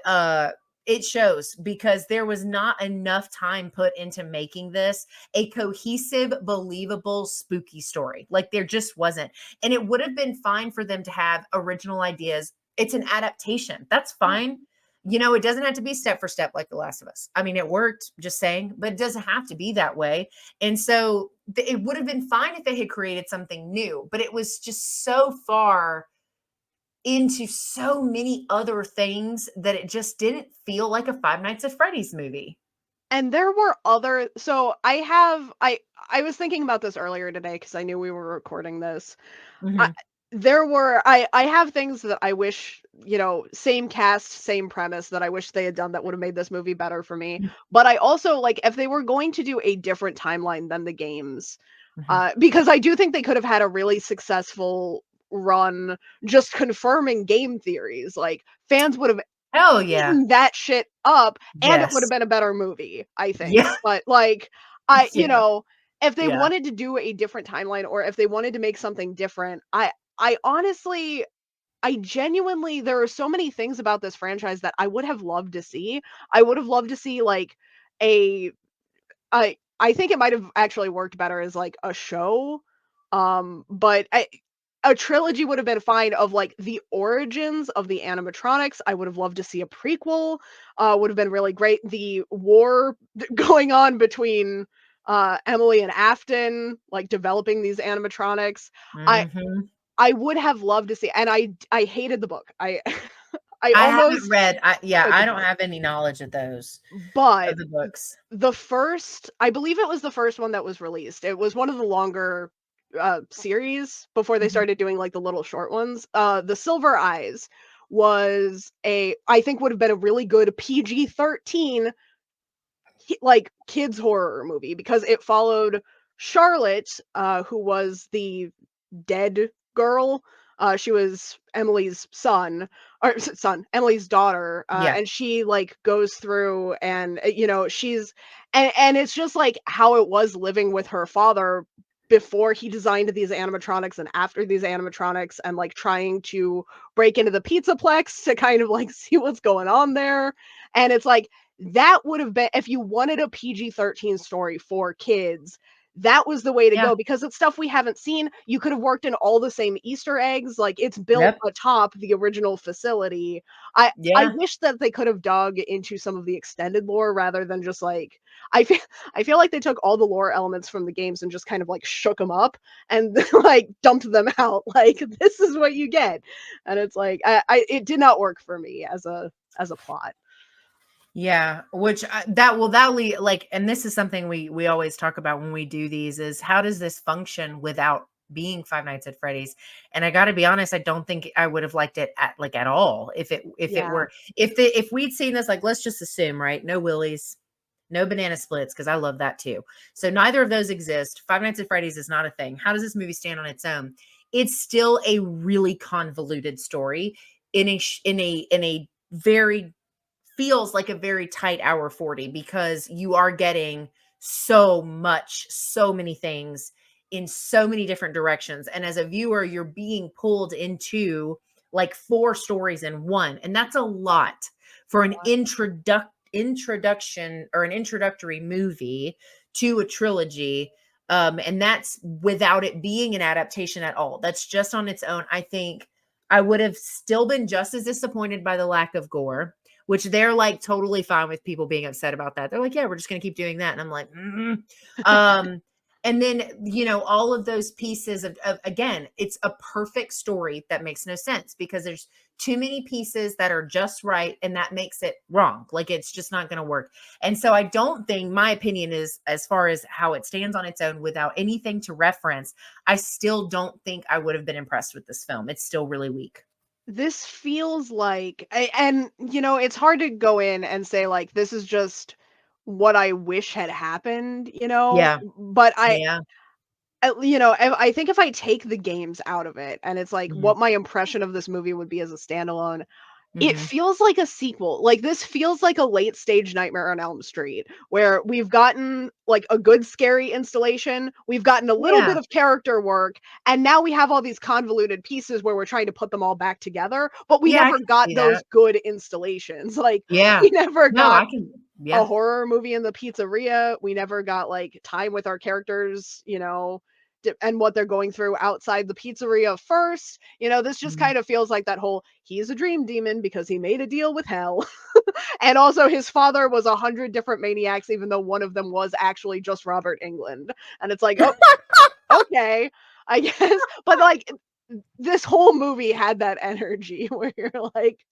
it shows, because there was not enough time put into making this a cohesive, believable, spooky story. Like, there just wasn't. And it would have been fine for them to have original ideas it's an adaptation. That's Yeah. fine. You know, it doesn't have to be step for step like The Last of Us. I mean, it worked, just saying, but it doesn't have to be that way. And so it would have been fine if they had created something new, but it was just so far into so many other things that it just didn't feel like a Five Nights at Freddy's movie. And there were other so I was thinking about this earlier today because I knew we were recording this. I Mhm, I have things that I wish, same cast, same premise that I wish they had done that would have made this movie better for me. mm, But I also like if they were going to do a different timeline than the games, mhm. because I do think they could have had a really successful run just confirming game theories. Like fans would have Hell yeah. eaten that shit up, and it would have Yes. been a better movie, I think. Yeah. But, like, I Yeah. if they Yeah. wanted to do a different timeline or if they wanted to make something different, I honestly I genuinely there are so many things about this franchise that I would have loved to see. I would have loved to see, like, a I think it might have actually worked better as, like, a show, but a trilogy would have been fine of, like, the origins of the animatronics. I would have loved to see a prequel, would have been really great. The war going on between, Emily and Afton, like, developing these animatronics. I Mhm. I would have loved to see and I hated the book. I I I haven't almost read yeah, read the I don't book, have any knowledge of those, of but the books. the first I believe it was the first one that was released. It was one of the longer, series before they Mhm. started doing, like, the little short ones. The Silver Eyes was I think would have been a really good PG-13 like, kids horror movie because it followed Charlotte, who was the dead girl. She was Emily's son or son, Emily's daughter, Yeah. and she like goes through and she's and it's just like how it was living with her father before he designed these animatronics and after these animatronics and like trying to break into the pizzaplex to kind of like see what's going on there. And it's like that would have been if you wanted a PG-13 story for kids, that was the way to Yeah. go because it's stuff we haven't seen. You could have worked in all the same Easter eggs, like, it's built Yep. atop the original facility. I Yeah. wish that they could have dug into some of the extended lore rather than just, like I feel I feel like they took all the lore elements from the games and just kind of, like, shook them up and, like, dumped them out, like, "This is what you get." And it's like, I it did not work for me as a plot. Yeah, which that will that lead like, and this is something we always talk about when we do these is how does this function without being Five Nights at Freddy's? And I got to be honest, I don't think I would have liked it at like at all if it Yeah. were if we'd seen this like let's just assume right, no Willies, no banana splits because I love that too. So neither of those exist. Five Nights at Freddy's is not a thing. How does this movie stand on its own? It's still a really convoluted story in a very feels like a very tight hour 40 because you are getting so much, so many things in so many different directions. And as a viewer, you're being pulled into like four stories in one. And that's a lot for an introduction or an introductory movie to a trilogy. And that's without it being an adaptation at all. That's just on its own. I think I would have still been just as disappointed by the lack of gore, which they're like totally fine with people being upset about that. They're like, yeah, we're just going to keep doing that. And I'm like, um, and then, you know, all of those pieces of, again, it's a perfect story that makes no sense because there's too many pieces that are just right. And that makes it wrong. Like it's just not going to work. And so I don't think my opinion is as far as how it stands on its own without anything to reference, I still don't think I would have been impressed with this film. It's still really weak. This feels like and, it's hard to go in and say, like, this is just what I wish had happened, Yeah. but Yeah. I think if I take the games out of it and it's like Hmm. what my impression of this movie would be as a standalone, it Hmm. feels like a sequel. Like, this feels like a late stage Nightmare on Elm Street, where we've gotten, like, a good scary installation, we've gotten a little Yeah. bit of character work, and now we have all these convoluted pieces where we're trying to put them all back together, but we Yeah, I never can got see those that. good installations. Like, Yeah. we never No, got I can a yeah. horror movie in the pizzeria, we never got, like, time with our characters, and what they're going through outside the pizzeria first. This just Mhm. kind of feels like that whole he's a dream demon because he made a deal with hell. And also his father was 100 different maniacs, even though one of them was actually just Robert England. And it's like, oh, okay, I guess. But like this whole movie had that energy where you're like,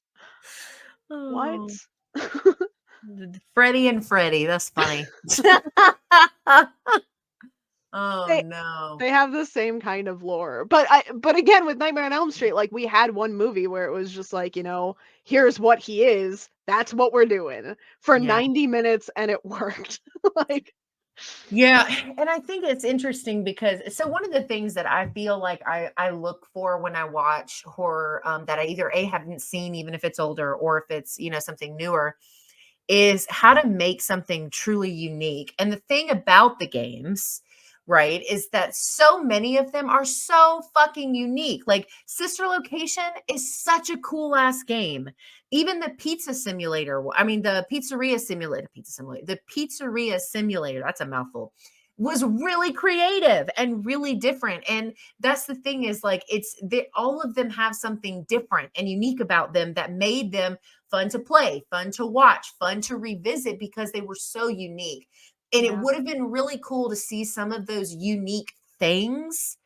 what? Oh, Freddie and Freddy. That's funny. Oh they no. they have the same kind of lore. But again, with Nightmare on Elm Street, like we had one movie where it was just like, here's what he is. That's what we're doing for Yeah. 90 minutes and it worked. Like, Yeah, and I think it's interesting because so one of the things that I feel like I look for when I watch horror, that I either A haven't seen, even if it's older, or if it's something newer, is how to make something truly unique. And the thing about the games, right, is that so many of them are so fucking unique. Like Sister Location is such a cool ass game. Even the pizza simulator, I mean the the pizzeria simulator, that's a mouthful, was really creative and really different. And that's the thing, is like all of them have something different and unique about them that made them fun to play, fun to watch, fun to revisit because they were so unique. And it yeah, would have been really cool to see some of those unique things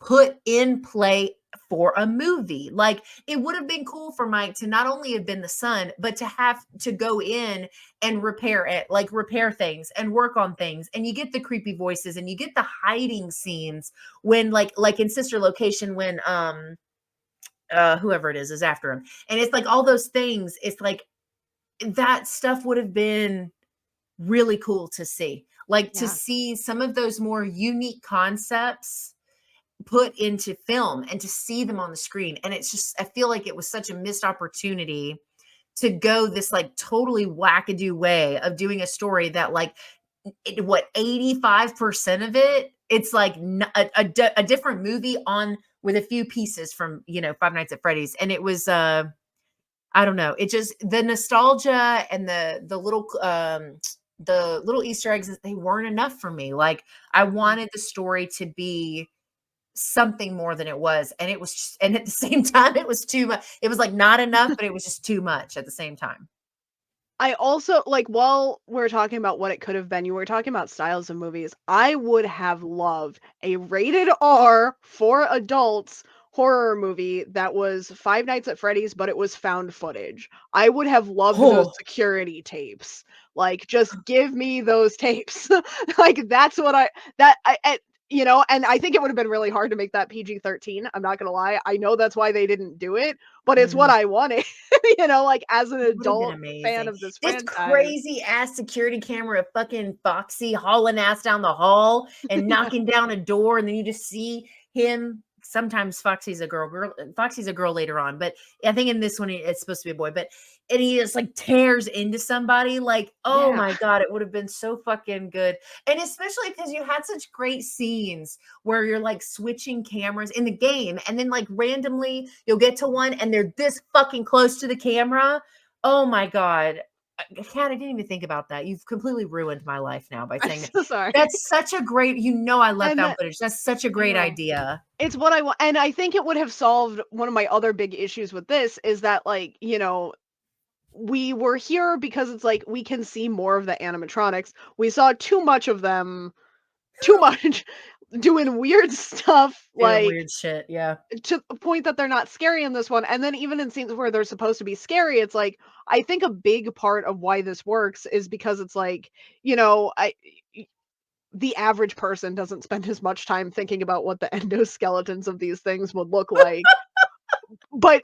put in play for a movie. Like it would have been cool for Mike to not only have been the son, but to have to go in and repair it, like repair things and work on things. And you get the creepy voices and you get the hiding scenes when like in Sister Location when whoever it is after him. And it's like all those things, it's like that stuff would have been really cool to see. Like to yeah, see some of those more unique concepts put into film and to see them on the screen. And it's just, I feel like it was such a missed opportunity to go this like totally wackadoo way of doing a story that like what 85% of it, it's like a different movie on with a few pieces from Five Nights at Freddy's. And it was I don't know. It just the nostalgia and the little Easter eggs, they weren't enough for me. Like I yeah. wanted the story to be something more than it was. And it was just, and at the same time, it was too much. It was like not enough, but it was just too much at the same time. I also like while we're talking about what it could have been, you were talking about styles of movies. I would have loved a rated R for adults horror movie that was Five Nights at Freddy's, but it was found footage. I would have loved those Oh, security tapes. Like, just give me those tapes. Like, that's what I that I and I think it would have been really hard to make that PG-13. I'm not gonna lie. I know that's why they didn't do it, but it's what mhm. I wanted. Like as an Would have been adult fan amazing. of this This franchise. crazy ass security camera of fucking Foxy hauling ass down the hall and Yeah. knocking down a door, and then you just see him. Sometimes Foxy's a girl later on, but I think in this one it's supposed to be a boy. But and he just like tears into somebody. Like, oh Yeah. my god, it would have been so fucking good. And especially because you had such great scenes where you're like switching cameras in the game, and then like randomly you'll get to one and they're this fucking close to the camera. Oh my god. Kat, I didn't even think about that. You've completely ruined my life now by I'm saying that. so sorry. That's such a great, I love And found that footage. That's such a I great know. idea. It's what I want, and I think it would have solved one of my other big issues with this is that, like, we were here because it's like we can see more of the animatronics. We saw too much of them, too much doing weird stuff, Doing like weird shit. Yeah. to the point that they're not scary in this one. And then even in scenes where they're supposed to be scary, it's like I think a big part of why this works is because it's like, I the average person doesn't spend as much time thinking about what the endoskeletons of these things would look like. But,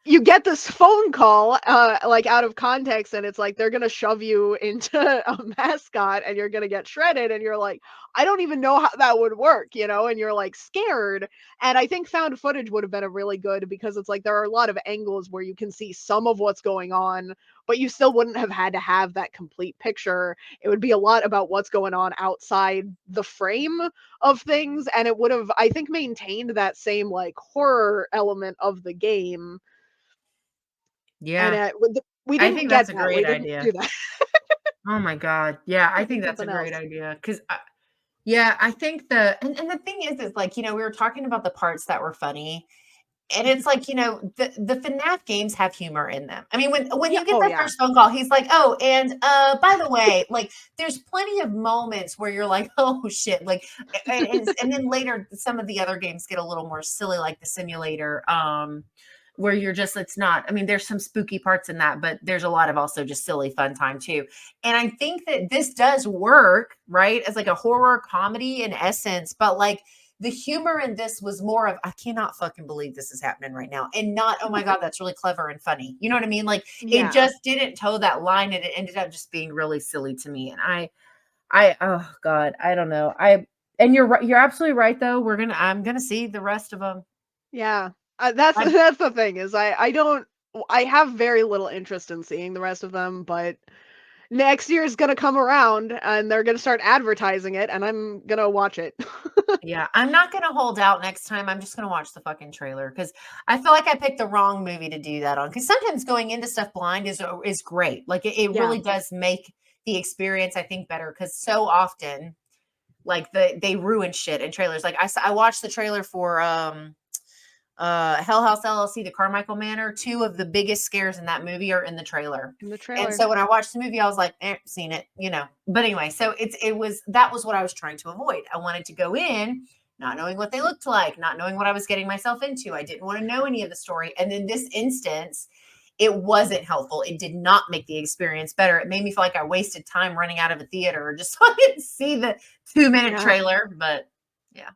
you get this phone call, like, out of context, and it's like they're gonna shove you into a mascot, and you're gonna get shredded, and you're like, "I don't even know how that would work," and you're, like, scared, and I think found footage would have been a really good because it's like there are a lot of angles where you can see some of what's going on, but you still wouldn't have had to have that complete picture. It would be a lot about what's going on outside the frame of things, and it would have, I think, maintained that same like horror element of the game. And Yeah. we I didn't think get that's a that. great We didn't do idea. that. Oh my god. Yeah, I We think did that's a something great else. idea. Cause Yeah, I think and the thing is like, we were talking about the parts that were funny. And it's like, the FNAF games have humor in them. I mean, when Yeah. you get Oh that yeah. first phone call, he's like, "Oh, and by the way," like there's plenty of moments where you're like, "Oh shit!" Like, and then later some of the other games get a little more silly, like the simulator, where you're just it's not. I mean, there's some spooky parts in that, but there's a lot of also just silly fun time too. And I think that this does work, right, as like a horror comedy in essence, but like the humor in this was more of I cannot fucking believe this is happening right now, and not oh my god that's really clever and funny. You know what I mean? Like it Yeah. just didn't toe that line, and it ended up just being really silly to me. And I oh god, I don't know. And you're right. You're absolutely right though. I'm gonna see the rest of them. Yeah. That's I that's the thing is I don't I have very little interest in seeing the rest of them, but next year is gonna come around and they're gonna start advertising it, and I'm gonna watch it. Yeah, I'm not gonna hold out next time. I'm just gonna watch the fucking trailer because I feel like I picked the wrong movie to do that on. Because sometimes going into stuff blind is great. Like it Yeah. really does make the experience, I think, better. Because so often, like they ruin shit in trailers. Like I watched the trailer for Hell House LLC, the Carmichael Manor. Two of the biggest scares in that movie are in the trailer. In the And trailer. so when I watched the movie, I was like, seen it. But anyway, so that was what I was trying to avoid. I wanted to go in not knowing what they looked like, not knowing what I was getting myself into. I didn't want to know any of the story. And in this instance, it wasn't helpful. It did not make the experience better. It made me feel like I wasted time running out of a theater just so I didn't see the 2-minute Yeah. trailer. But yeah.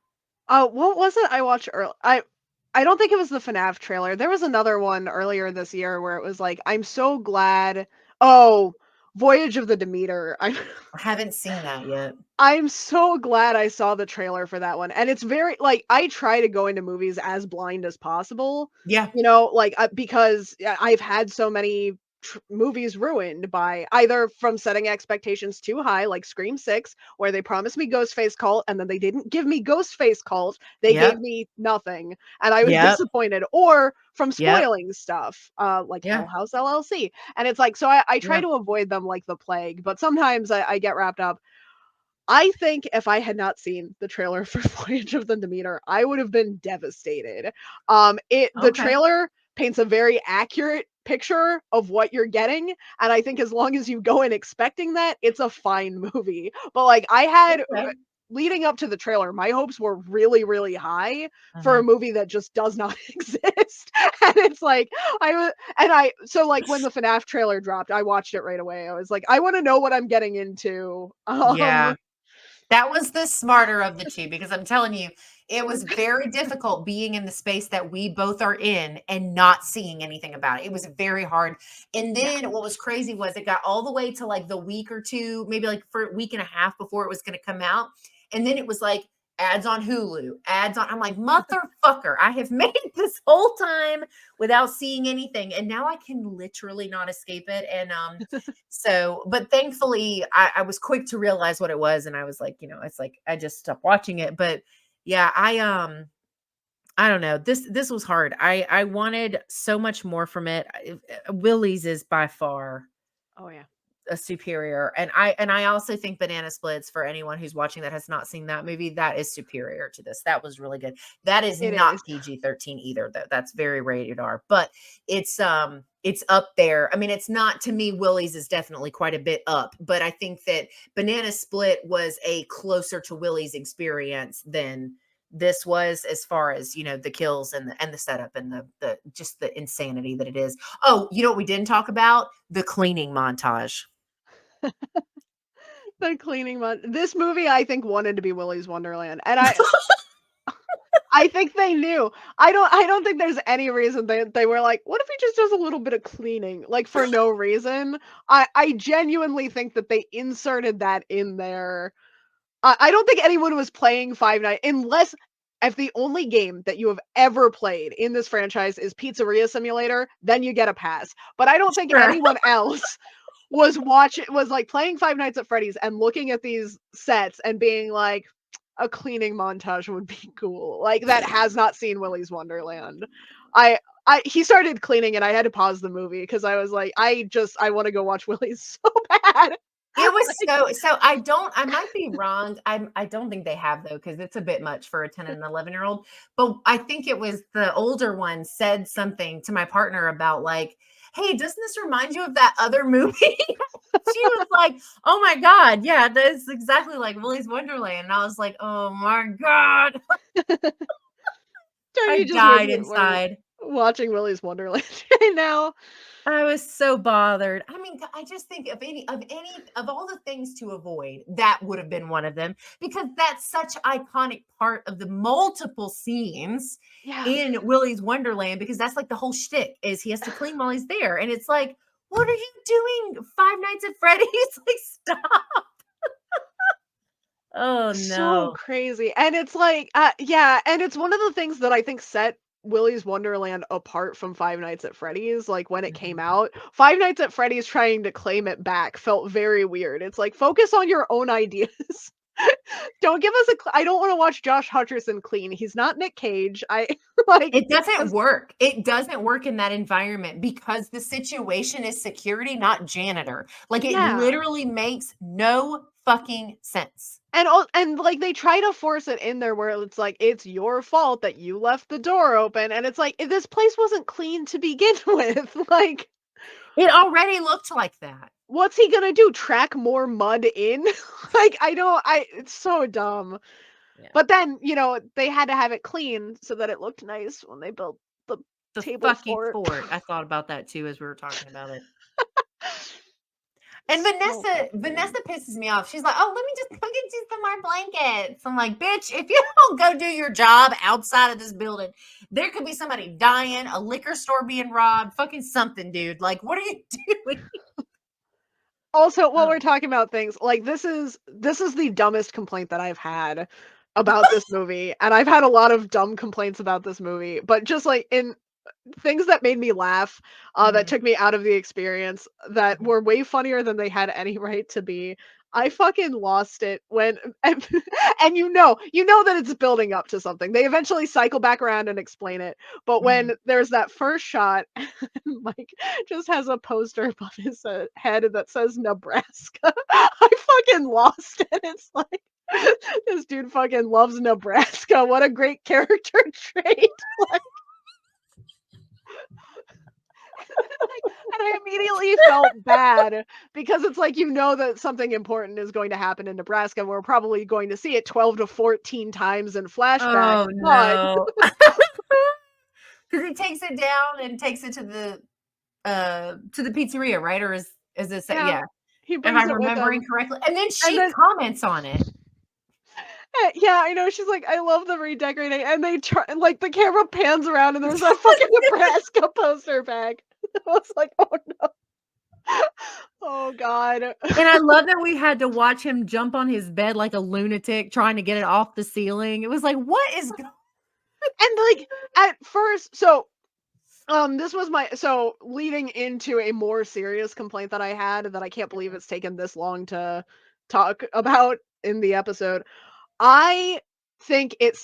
Oh, what was it I watched earl I don't think it was the FNAF trailer. There was another one earlier this year where it was like, "I'm so glad." Oh, Voyage of the Demeter. I haven't seen that yet. I'm so glad I saw the trailer for that one, and it's very like, I try to go into movies as blind as possible, Yeah. like, because, I've had so many movies ruined by either from setting expectations too high, like Scream 6, where they promised me Ghostface Cult, and then they didn't give me Ghostface Cult, they gave Yep. me nothing, and I was Yep. disappointed, or from Yep. spoiling stuff, like Hell Yeah. House LLC, and it's like, so I try Yeah. to avoid them like the plague, but sometimes I get wrapped up. I think if I had not seen the trailer for Voyage of the Demeter, I would have been devastated. The Okay. trailer paints a very accurate picture of what you're getting, and I think as long as you go in expecting that, it's a fine movie. But like I had Okay. leading up to the trailer, my hopes were really, really high for a Mhm. movie that just does not exist. And it's like I was and I so like when the FNAF trailer dropped, I watched it right away. I was like, I want to know what I'm getting into. Yeah. That was the smarter of the 2 because I'm telling you, it was very difficult being in the space that we both are in and not seeing anything about it. It was very hard. And Yeah. then what was crazy was it got all the way to like the week or 2, maybe like for a week and a half before it was going to come out. And then it was like ads on Hulu, ads on. I'm like, motherfucker, I have made this whole time without seeing anything. And now I can literally not escape it. And so, but thankfully, I was quick to realize what it was, and I was like, it's like I just stopped watching it. But yeah, I don't know. This was hard. I wanted so much more from it. Willie's is by far Oh yeah. a superior, and I also think Banana Splits for anyone who's watching that has not seen that movie, that is superior to this. That was really good. That is It not is. PG-13 either, though. That's very rated R, but it's up there. I mean, it's not to me. Willie's is definitely quite a bit up, but I think that Banana Split was a closer to Willie's experience than this was as far as the kills and the setup and the just the insanity that it is. Oh, you know what we didn't talk about? The cleaning montage. The cleaning mon This movie, I think, wanted to be Willy's Wonderland, and I think they knew. I don't think there's any reason they were like, "What if he just does a little bit of cleaning?" Like, for no reason. I genuinely think that they inserted that in there. I don't think anyone was playing Five Nights unless if the only game that you have ever played in this franchise is Pizzeria Simulator, then you get a pass. But I don't think Sure. anyone else was like playing Five Nights at Freddy's and looking at these sets and being like, a cleaning montage would be cool. Like that has not seen Willy's Wonderland. I he started cleaning and I had to pause the movie because I was like, I want to go watch Willy's so bad. It was so I might be wrong. I don't think they have though, because it's a bit much for a 10 and 11-year-old. But I think it was the older one said something to my partner about like, hey, doesn't this remind you of that other movie? She was like, oh my God, yeah, that's exactly like Willy's Wonderland. And I was like, oh my God. Don't I you just wish died it were inside. watching Willy's Wonderland right now? I was so bothered. I mean, I just think of all the things to avoid, that would have been one of them because that's such iconic part of the multiple scenes Yeah. in Willy's Wonderland because that's like the whole shtick is he has to clean while he's there. And it's like, what are you doing? Five Nights at Freddy's? Like, stop. Oh So no. crazy. And it's like, yeah, and it's one of the things that I think set Willy's Wonderland apart from Five Nights at Freddy's, like when it came Mhm. out. Five Nights at Freddy's trying to claim it back felt very weird. It's like, focus on your own ideas. Don't give us I don't want to watch Josh Hutcherson clean. He's not Nick Cage. I like It doesn't just work. It doesn't work in that environment because the situation is security, not janitor. Like, it yeah. literally makes no fucking sense. And like they try to force it in there where it's like it's your fault that you left the door open and it's like this place wasn't clean to begin with. Like It already looked like that. what's he gonna do? Track more mud in? Like I don't I it's so dumb. Yeah. But then, they had to have it clean so that it looked nice when they built the The table fucking fort. fort. I thought about that too as we were talking about it. And So Vanessa frustrating. pisses me off. She's like, "Oh, let me just go get you some more blankets." I'm like, "Bitch, if you don't go do your job outside of this building, there could be somebody dying, a liquor store being robbed, fucking something, dude. Like, what are you doing?" Also, while we're Oh. talking about things, like this is the dumbest complaint that I've had about this movie, and I've had a lot of dumb complaints about this movie, but just like in things that made me laugh, that Mhm, took me out of the experience, that mhm. were way funnier than they had any right to be. I fucking lost it when and you know that it's building up to something. They eventually cycle back around and explain it, but Mhm. when there's that first shot, and Mike just has a poster above his head that says Nebraska, I fucking lost it. It's like this dude fucking loves Nebraska. What a great character trait. Like, and I immediately felt bad because it's like that something important is going to happen in Nebraska. We're probably going to see it 12 to 14 times in flashback, Oh, but no. 'Cause he takes it down and takes it to the pizzeria, right? Or is this yeah, yeah, he am I brings it with remembering him. correctly? And then And she then comments on it. yeah, I know she's like, I love the redecorating, and they try and like the camera pans around and there's that fucking Nebraska poster back. I was like, oh no, oh god. And I love that we had to watch him jump on his bed like a lunatic trying to get it off the ceiling. It was like, "What is go" And like at first, this was leading into a more serious complaint that I had that I can't believe it's taken this long to talk about in the episode. I think it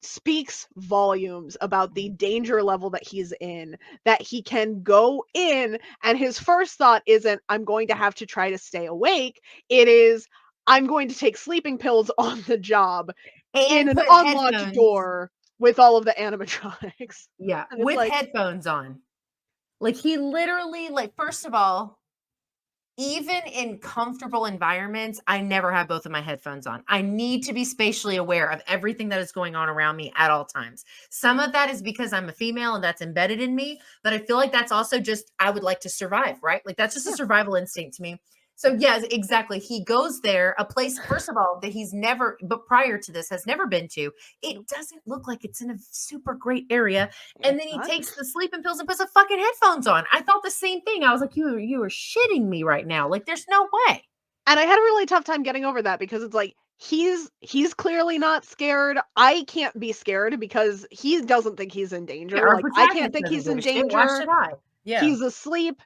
speaks volumes about the danger level that he's in, that he can go in and his first thought isn't, I'm going to have to try to stay awake. It is, I'm going to take sleeping pills on the job in and an put unlocked headphones. door with all of the animatronics. Yeah, And it's with like, headphones on. Like, he literally like, first of all, even in comfortable environments, I never have both of my headphones on. I need to be spatially aware of everything that is going on around me at all times. Some of that is because I'm a female and that's embedded in me, but I feel like that's also just I would like to survive, right? Like that's just a yeah. survival instinct to me. So yes, exactly. He goes there, a place first of all that he's never but prior to this has never been to. It Nope, doesn't look like it's in a super great area, and it's then he not. takes the sleeping pills and puts the fucking headphones on. I thought the same thing. I was like, you are shitting me right now. Like, there's no way. And I had a really tough time getting over that because it's like he's clearly not scared. I can't be scared because he doesn't think he's in Yeah, danger. our Like I can't protagonist think doesn't he's give in a shit. Why danger. should I? Yeah. He's asleep.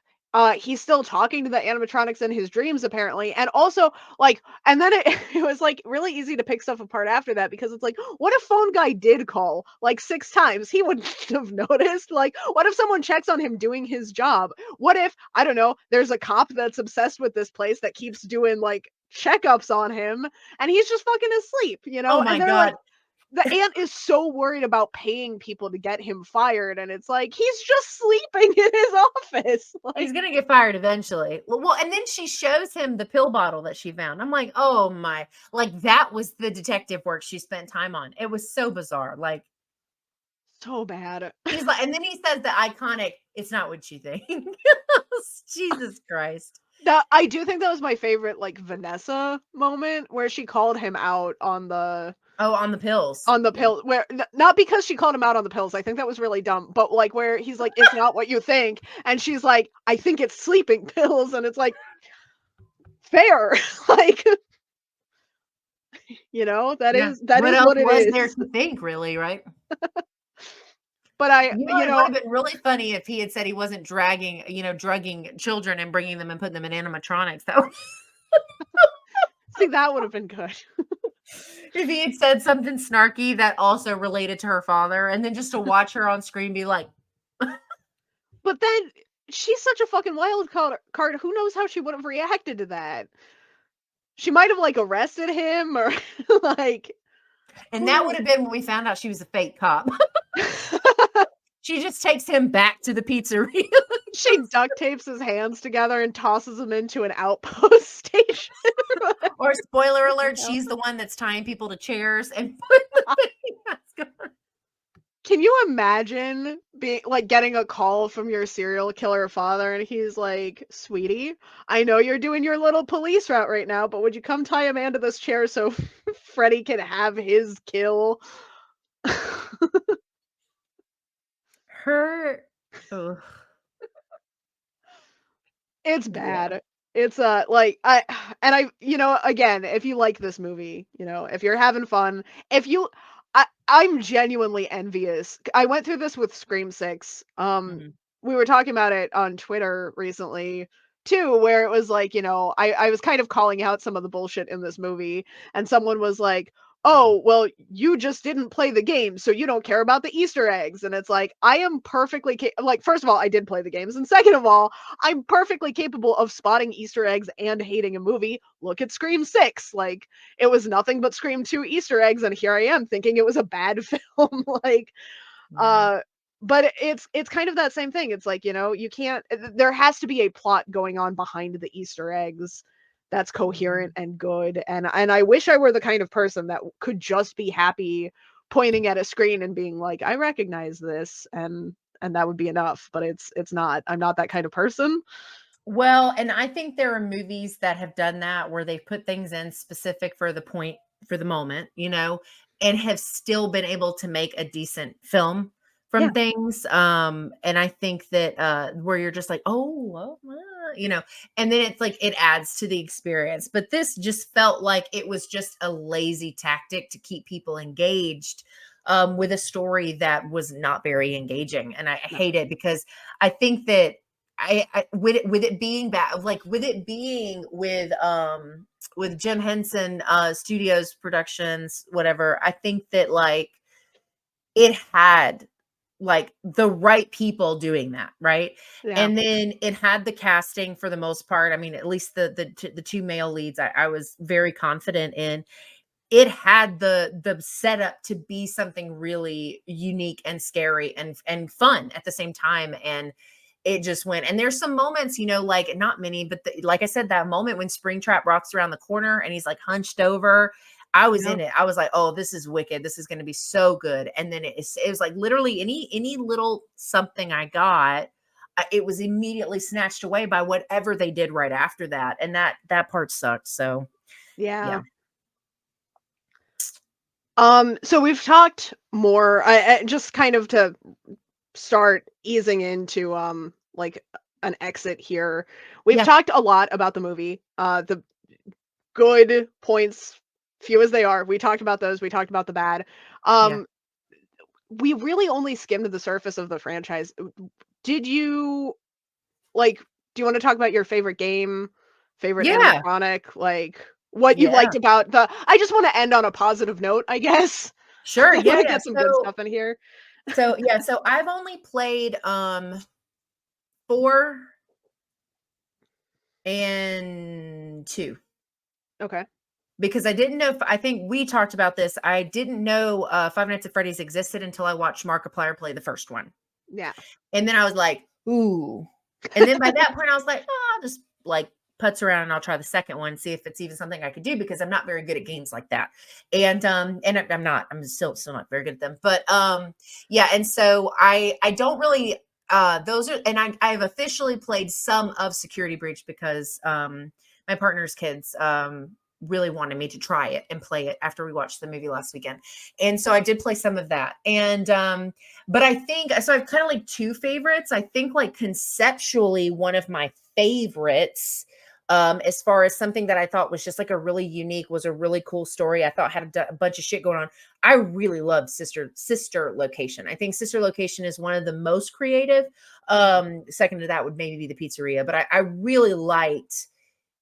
he's still talking to the animatronics in his dreams apparently, and also, like and then it it was, like, really easy to pick stuff apart after that because it's like, what if phone guy did call, like, 6 times? He wouldn't have noticed. Like, what if someone checks on him doing his job? What if, I don't know, there's a cop that's obsessed with this place that keeps doing, like, checkups on him, and he's just fucking asleep, you Oh know? my And they're like god. the aunt is so worried about paying people to get him fired, and it's like, he's just sleeping in his office, He's like gonna get fired eventually. Well, and then she shows him the pill bottle that she found. I'm like, "Oh my." Like, that was the detective work she spent time on. It was so bizarre. Like, so bad. he's like and then he says the iconic, "It's not what you think." Jesus Christ. That I do think that was my favorite, like, Vanessa moment where she called him out Oh, on the pills. on the Yeah. pill where not because she called him out on the pills, I think that was really dumb, but, like, where he's like, "It's not what you think," and she's like, "I think it's sleeping pills," and it's like, fair, like, Yeah. that What is else what it was there is. to think, really, right? But I You know, you it would know have been really funny if he had said he wasn't drugging children and bringing them and putting them in animatronics. That would see, that would have been good. if he had said something snarky that also related to her father, and then just to watch her on screen be like, But then she's such a fucking wild card, who knows how she would have reacted to that? She might have, like, arrested him or, like, and who that would knows? have been when we found out she was a fake cop. She just takes him back to the pizzeria. She duct tapes his hands together and tosses him into an outpost station. Or spoiler What the alert, hell? she's the one that's tying people to chairs and putting the fake mask on. Can you imagine being like, getting a call from your serial killer father and he's like, "Sweetie, I know you're doing your little police route right now, but would you come tie a man to this chair so Freddy can have his kill?" Her ugh, It's yeah, bad. It's, like, I and I again, if you like this movie, if you're having fun, if you I'm genuinely envious. I went through this with Scream 6. mhm. We were talking about it on Twitter recently too, where it was like, I was kind of calling out some of the bullshit in this movie, and someone was like, "Oh, well, you just didn't play the game, so you don't care about the Easter eggs." And it's like, I am perfectly like, first of all, I did play the games, and second of all, I'm perfectly capable of spotting Easter eggs and hating a movie. Look at Scream 6. Like, it was nothing but Scream 2 Easter eggs, and here I am thinking it was a bad film. Like, Yeah. uh, but it's kind of that same thing. It's like, you can't there has to be a plot going on behind the Easter eggs that's coherent Mhm. and good. And I wish I were the kind of person that could just be happy pointing at a screen and being like, "I recognize this," and that would be enough, but it's not. I'm not that kind of person. Well, and I think there are movies that have done that where they've put things in specific for the point for the moment, and have still been able to make a decent film Yeah, from things. And I think that where you're just like, oh, well, and then it's like it adds to the experience. But this just felt like it was just a lazy tactic to keep people engaged with a story that was not very engaging. And I no. hate it because I think that I with it being bad, like with it being with Jim Henson Studios Productions, whatever, I think that like it had like the right people doing that, right? Yeah. And then it had the casting for the most part. I mean, at least the two male leads I was very confident in. It had the setup to be something really unique and scary and fun at the same time, and it just went. And there's some moments, like not many, but like I said, that moment when Springtrap rocks around the corner and he's like hunched over, I was Yeah. in it. I was like, oh, this is wicked. This is going to be so good. And then it was like literally any little something I got, it was immediately snatched away by whatever they did right after that, and that part sucked. So Yeah. yeah, So we've talked more, I just kind of to start easing into like an exit here. We've yeah, talked a lot about the movie. The good points, few as they are. We talked about those. We talked about the bad. yeah. Um we really only skimmed the surface of the franchise. Did you like Do you wanna talk about your favorite game, favorite Yeah, animatronic, like, what you yeah, liked about the I just wanna end on a positive note, I guess. sure, I yeah, wanna yeah. get some good stuff in here. So I've only played 4 and 2 Okay. because I didn't know if I think we talked about this. I didn't know Five Nights at Freddy's existed until I watched Markiplier play the first one. Yeah. And then I was like, "Ooh." And then by that point I was like, "Oh, I'll just like putz around and I'll try the second one, see if it's even something I could do because I'm not very good at games like that." And I'm not. I'm still not very good at them. But yeah, and so I don't really those are and I've officially played some of Security Breach because my partner's kids really wanted me to try it and play it after we watched the movie last weekend. And so I did play some of that. And but I think so I've kind of like 2 favorites. I think like conceptually one of my favorites as far as something that I thought was just like a really unique was a really cool story. I thought had a bunch of shit going on. I really loved Sister Location. I think Sister Location is one of the most creative. Second to that would maybe be the pizzeria, but I really liked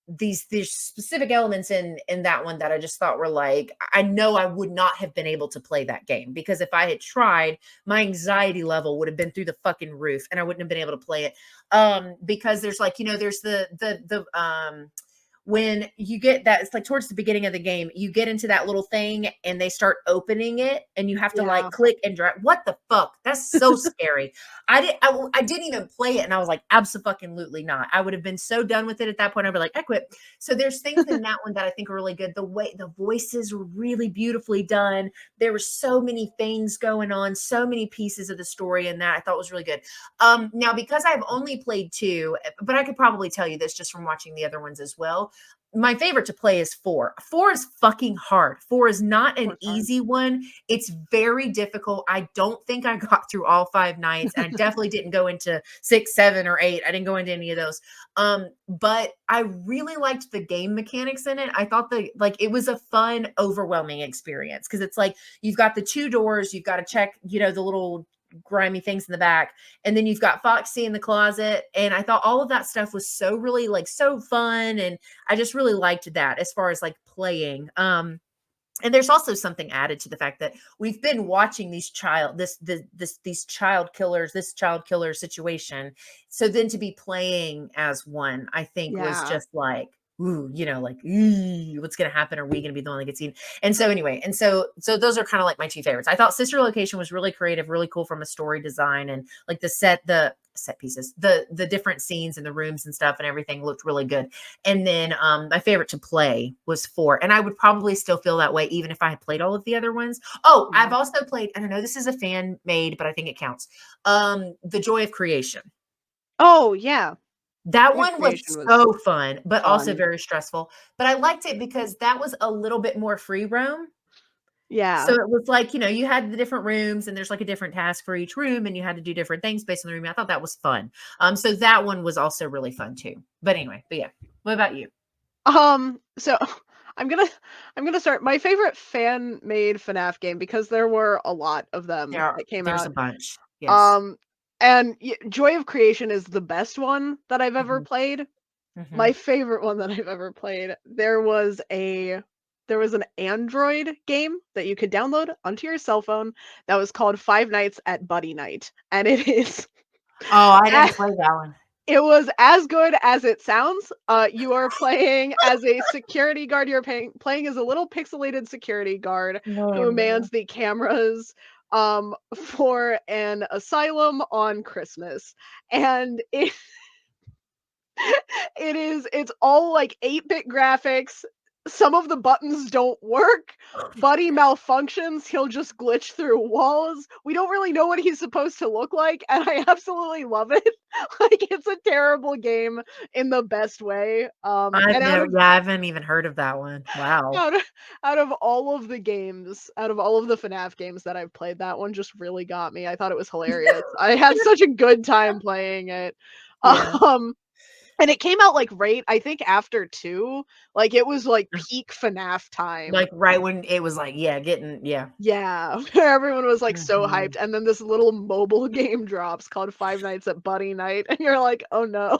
these specific elements in that one that I just thought were like I know I would not have been able to play that game because if I had tried, my anxiety level would have been through the fucking roof and I wouldn't have been able to play it. Because there's like, there's the when you get that, it's like towards the beginning of the game, you get into that little thing and they start opening it and you have to like Yeah. click and drag. What the fuck? That's so scary. I didn't even play it and I was like, absolutely not. I would have been so done with it at that point. I'd be like, I quit. So there's things in that one that I think are really good. The way the voices were really beautifully done. There were so many things going on, so many pieces of the story in that I thought was really good. Now because I've only played 2, but I could probably tell you this just from watching the other ones as well. My favorite to play is 4. 4 is fucking hard. 4 is not an Work hard. easy one. It's very difficult. I don't think I got through all 5 nights, and I definitely didn't go into 6, 7, or 8. I didn't go into any of those. But I really liked the game mechanics in it. I thought it was a fun, overwhelming experience because it's like you've got the 2 doors, you've got to check, the little grimy things in the back, and then you've got Foxy in the closet, and I thought all of that stuff was so really like so fun, and I just really liked that as far as like playing. And there's also something added to the fact that we've been watching these child killers, this child killer situation. So then to be playing as one, I think was Yeah. just like, ooh, like, ooh, what's gonna happen? Are we gonna be the one that gets seen? And so anyway, so those are kind of like my 2 favorites. I thought Sister Location was really creative, really cool from a story design and like the set pieces, the different scenes and the rooms and stuff and everything looked really good. And then my favorite to play was 4. And I would probably still feel that way even if I had played all of the other ones. Oh, Yeah. I've also played, I don't know, this is a fan made, but I think it counts. The Joy of Creation. Oh, yeah. That Joy of one was Creation was so fun, but also fun. very stressful. But I liked it because that was a little bit more free roam. So Yeah. it was like, you had the different rooms and there's like a different task for each room and you had to do different things based on the room. I thought that was fun. So that one was also really fun too. But anyway, but yeah. What about you? So I'm gonna I'm gonna start my favorite fan-made FNAF game because there were a lot of them that came There's out. a bunch. Yes. Um, and Joy of Creation is the best one that I've ever Mhm, played. My mhm. favorite one that I've ever played, there was an Android game that you could download onto your cell phone that was called Five Nights at Buddy Night, and it is Oh, I didn't play that one. it was as good as it sounds. You are playing as a security guard. You're playing as a little pixelated security guard No, who no. mans the cameras for an asylum on Christmas. And it's all like 8-bit graphics. Some of the buttons don't work. Buddy malfunctions. He'll just glitch through walls. We don't really know what he's supposed to look like, and I absolutely love it. Like it's a terrible game in the best way. I've And never yeah, I haven't even heard of that one. Wow. out of out of all of the games, out of all of the FNAF games that I've played, that one just really got me. I thought it was hilarious. I had such a good time playing it. Yeah. Um and it came out, like, right I think after 2, like, it was, like, peak FNAF time. Like, right when it was like, yeah, yeah. Yeah, where everyone was, like, so hyped, Mhm. and then this little mobile game drops called Five Nights at Buddy Night, and you're like, "Oh, no."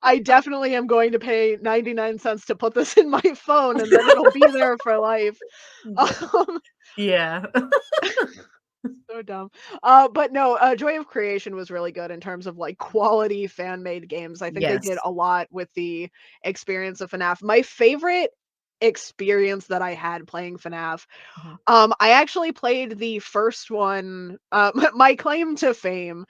I definitely am going to pay 99 cents to put this in my phone, and then it'll be there for life. Yeah. Um, Yeah. so dumb. But no, Joy of Creation was really good in terms of like quality fan-made games. I think they did Yes. a lot with the experience of FNAF. My favorite experience that I had playing FNAF, Mhm. I actually played the first one. My claim to fame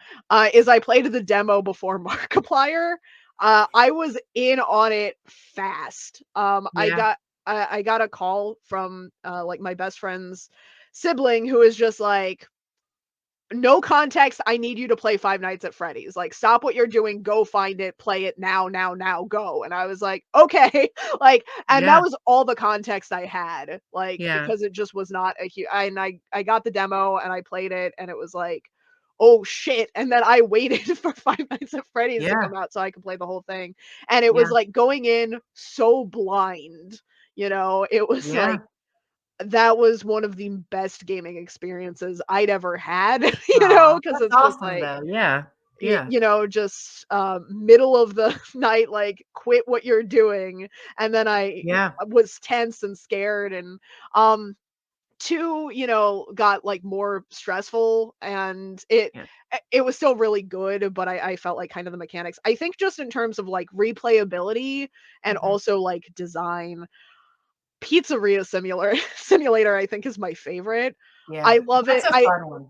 is I played the demo before Markiplier. I was in on it fast. Yeah. I got a call from like my best friend's sibling who is just like, no context. I need you to play Five Nights at Freddy's. Like, stop what you're doing, go find it, play it now, now, now, go. And I was like, okay. Like, and that Yeah. was all the context I had, like, Yeah. because it just was not a huge. And I got the demo and I played it, and it was like, oh shit. And then I waited for Five Nights at Freddy's to Yeah. come out so I could play the whole thing. And it Yeah. was like going in so blind, it was Yeah. like, that was one of the best gaming experiences I'd ever had, Aw, because that's it's just awesome like, though. Yeah. Yeah. just, middle of the night, like, quit what you're doing, and then Yeah. I was tense and scared, and, 2, got, like, more stressful, and Yeah. it was still really good, but I felt like kind of the mechanics. I think just in terms of, like, replayability and Mhm. also, like, design, Pizzeria Simulator, I think, is my favorite. Yeah. I love That's it. a fun one.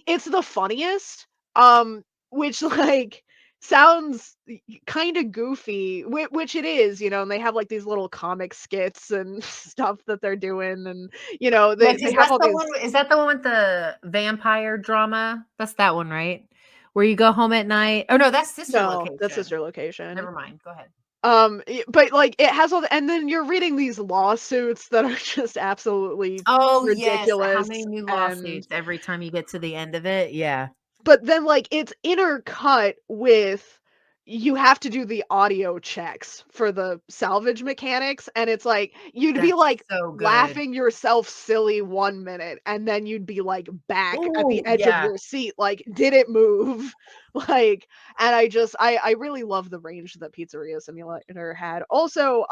It's the funniest, um, which, like, sounds kinda goofy, which it is, and they have, like, these little comic skits and stuff that they're doing, and, Yeah, they because have that's all the these. one is that the one with the vampire drama? That's that one, right? Where you go home at night oh, no, that's Sister No, that's Location. Sister Location. Never mind, go ahead. But, like, it has all the, and then you're reading these lawsuits that are just absolutely Oh, yes, how ridiculous, many new and lawsuits every time you get to the end of it? Yeah. but then, like, it's intercut with, you have to do the audio checks for the salvage mechanics, and it's like, you'd be, That's like, so good. laughing yourself silly 1 minute, and then you'd be, like, back at the Oh, edge of yeah. your seat, like, "Did it move?" Like, and I really love the range that Pizzeria Simulator had. Also,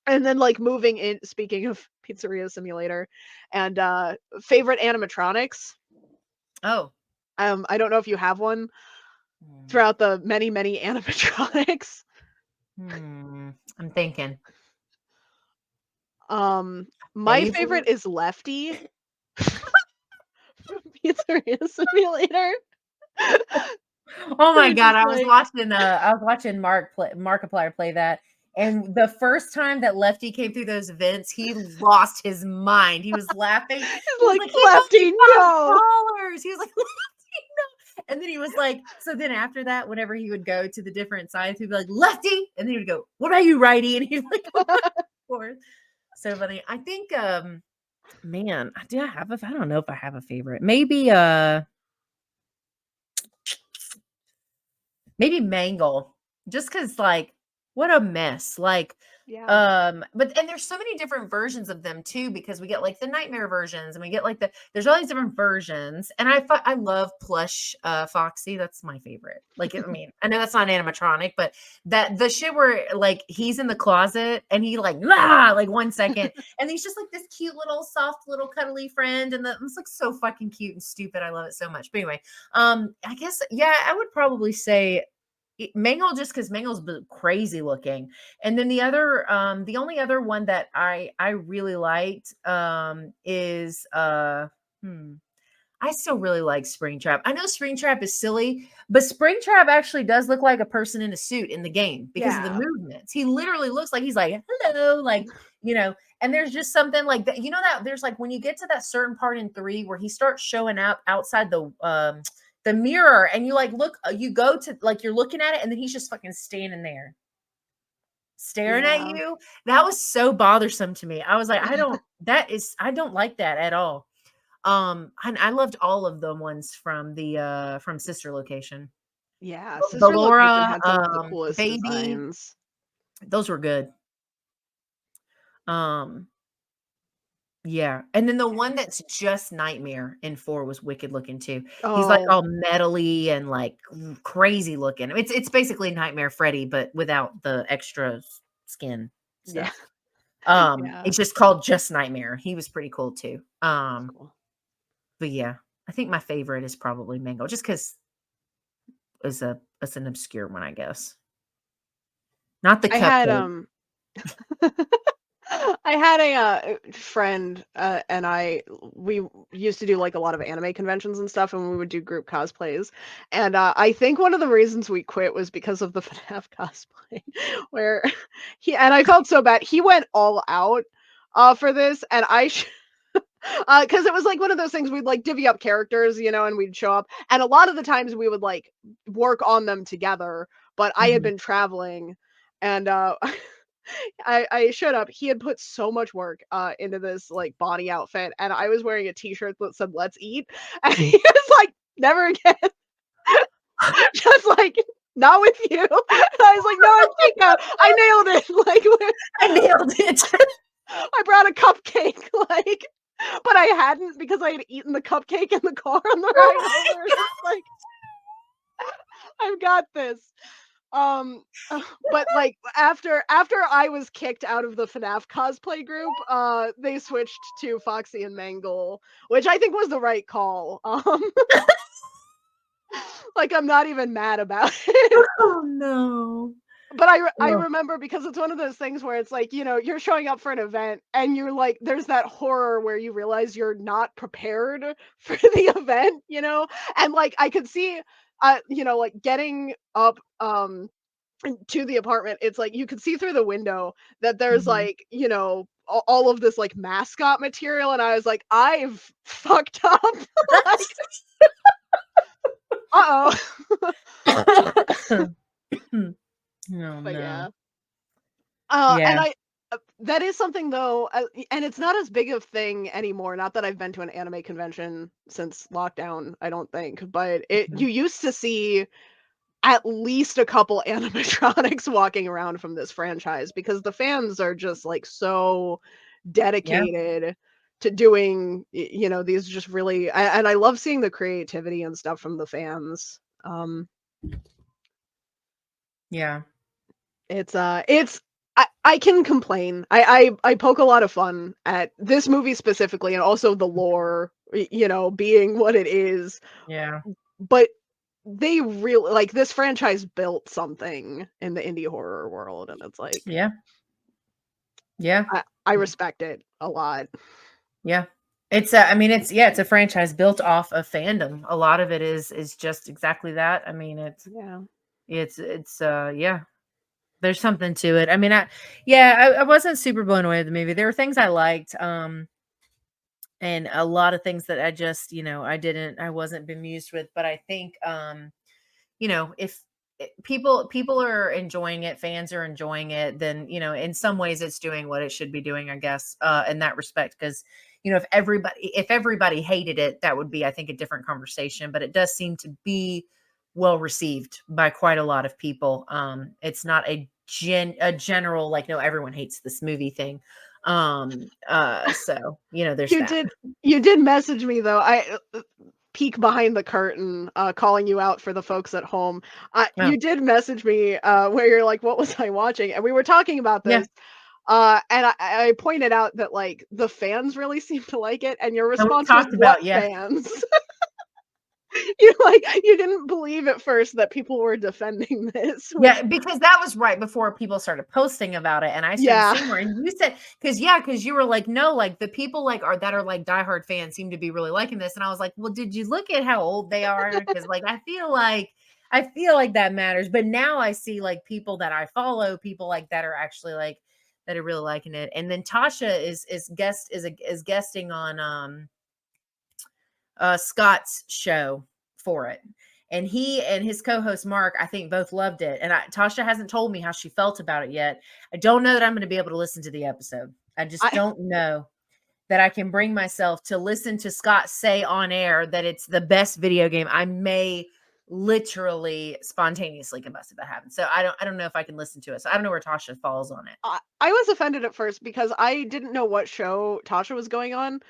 and then, like, moving in, speaking of Pizzeria Simulator and, favorite animatronics, Oh. I don't know if you have one Hmm. throughout the many, many animatronics. I'm thinking. My Favorite? favorite is Lefty from Pizzeria Simulator. Oh my It's god, just like, I was watching Markiplier play that, and the first time that Lefty came through those vents, he lost his mind. He was laughing. it's He was like, like, "He's "Lefty, only no!" $5." He was like, "Lefty, no." And then he was like so then after that, whenever he would go to the different sides, he'd be like, "Lefty," and then he would go, "What about you, righty?" And he'd like go back and forth. So funny. I think, man, I don't know if I have a favorite. Maybe Mangle, just because, like, what a mess, like, Yeah. but and there's so many different versions of them too, because we get, like, the nightmare versions, and we get, like, there's all these different versions, and I love plush, Foxy, that's my favorite, like, I mean, I know that's not animatronic, but the shit where, like, he's in the closet, and he, like, "Ah!" like, 1 second, and he's just, like, this cute little, soft, little, cuddly friend, and it's, like, so fucking cute and stupid, I love it so much, but anyway, I guess, yeah, I would probably say Mangle just because Mangle's crazy looking. And then the only other one that I really liked is hmm, I still really like Springtrap. I know Springtrap is silly, but Springtrap actually does look like a person in a suit in the game because of the Yeah. movements. He literally looks like he's like, hello, like, and there's just something like that. You know that there's like when you get to that certain part in 3 where he starts showing up outside the mirror and you like look, you go to like you're looking at it and then he's just fucking standing there staring at Yeah. you. That was so bothersome to me. I was like, I don't like that at all. And I loved all of the ones from Sister Location. Yeah, The Sister Location Laura, had some of the coolest Baby, designs. those were good. Um, Yeah, and then the one that's just Nightmare in 4 was wicked looking too. He's, like, Oh, all metally and, like, crazy looking. It's basically Nightmare Freddy, but without the extra skin yeah, stuff. yeah, It's just called Just Nightmare. He was pretty cool too. that's cool. But yeah, I think my favorite is probably Mango, just because it's an obscure one, I guess. Not the I had, cupcake. I had a friend, and we used to do like a lot of anime conventions and stuff, and we would do group cosplays. And I think one of the reasons we quit was because of the FNAF cosplay, where I felt so bad. He went all out for this, and because it was like one of those things we'd like divvy up characters, and we'd show up, and a lot of the times we would like work on them together. But I had Mhm. been traveling, and I showed up. He had put so much work into this like body outfit, and I was wearing a t-shirt that said "Let's eat," and he was like, "Never again," just like not with you. And I was like, "No, I'm Chico. I nailed it." Like I nailed it. I brought a cupcake, like, but I hadn't because I had eaten the cupcake in the car on the ride over. And it's like, I've got this. Um, but like after I was kicked out of the FNAF cosplay group, they switched to Foxy and Mangle, which I think was the right call. Like I'm not even mad about it. Oh, no. But I Oh, remember because it's one of those things where it's like, you're showing up for an event and you're like, there's that horror where you realize you're not prepared for the event, and like I could see, like getting up, to the apartment, it's like you could see through the window that there's mhm. like, all of this like mascot material, and I was like, I've fucked up. Like, uh-oh. Oh, But no. yeah. And Yeah, that is something though, and it's not as big of thing anymore. Not that I've been to an anime convention since lockdown, I don't think, but you mhm. used to see at least a couple animatronics walking around from this franchise because the fans are just like so Yeah, dedicated to doing these just really and I love seeing the creativity and stuff from the fans. yeah, It's I can complain. I poke a lot of fun at this movie specifically and also the lore, being what it is, yeah, but they really like this franchise built something in the indie horror world, and it's like yeah, yeah, I respect it a lot. yeah. I mean, it's a franchise built off of fandom. A lot of it is just exactly that. I mean, Yeah. yeah, there's something to it. I mean, I wasn't super blown away with the movie. There were things I liked, and a lot of things that I just, I wasn't bemused with. But I think, if people are enjoying it, fans are enjoying it, then in some ways it's doing what it should be doing, I guess, in that respect. Because if everybody hated it, that would be, I think, a different conversation. But it does seem to be well received by quite a lot of people. It's not a general, like, no, everyone hates this movie thing. So there's You that. did you did message me though. I peek behind the curtain, calling you out for the folks at home. Oh, You did message me, where you're like, "What was I watching?" And we were talking about yeah, this, and I pointed out that, like, the fans really seem to like it, and your and we response was, talked "What about, yeah. fans?" You didn't believe at first that people were defending this, which Yeah, because that was right before people started posting about it, and I started yeah. seeing more, and you said, because you were like, "No, like, the people, like, that are, like, diehard fans seem to be really liking this," and I was like, "Well, did you look at how old they are?" Because, like, I feel like that matters, but now I see, like, people that I follow, people, like, that are actually, like, that are really liking it, and then Tasha is guesting on, Scott's show for it. And he and his co-host Mark, I think, both loved it. And Tasha hasn't told me how she felt about it yet. I don't know that I'm going to be able to listen to the episode. I just I don't know that I can bring myself to listen to Scott say on air that it's the best video game. I may literally spontaneously combust if that happens. So I don't know if I can listen to it. So I don't know where Tasha falls on it. I was offended at first because I didn't know what show Tasha was going on.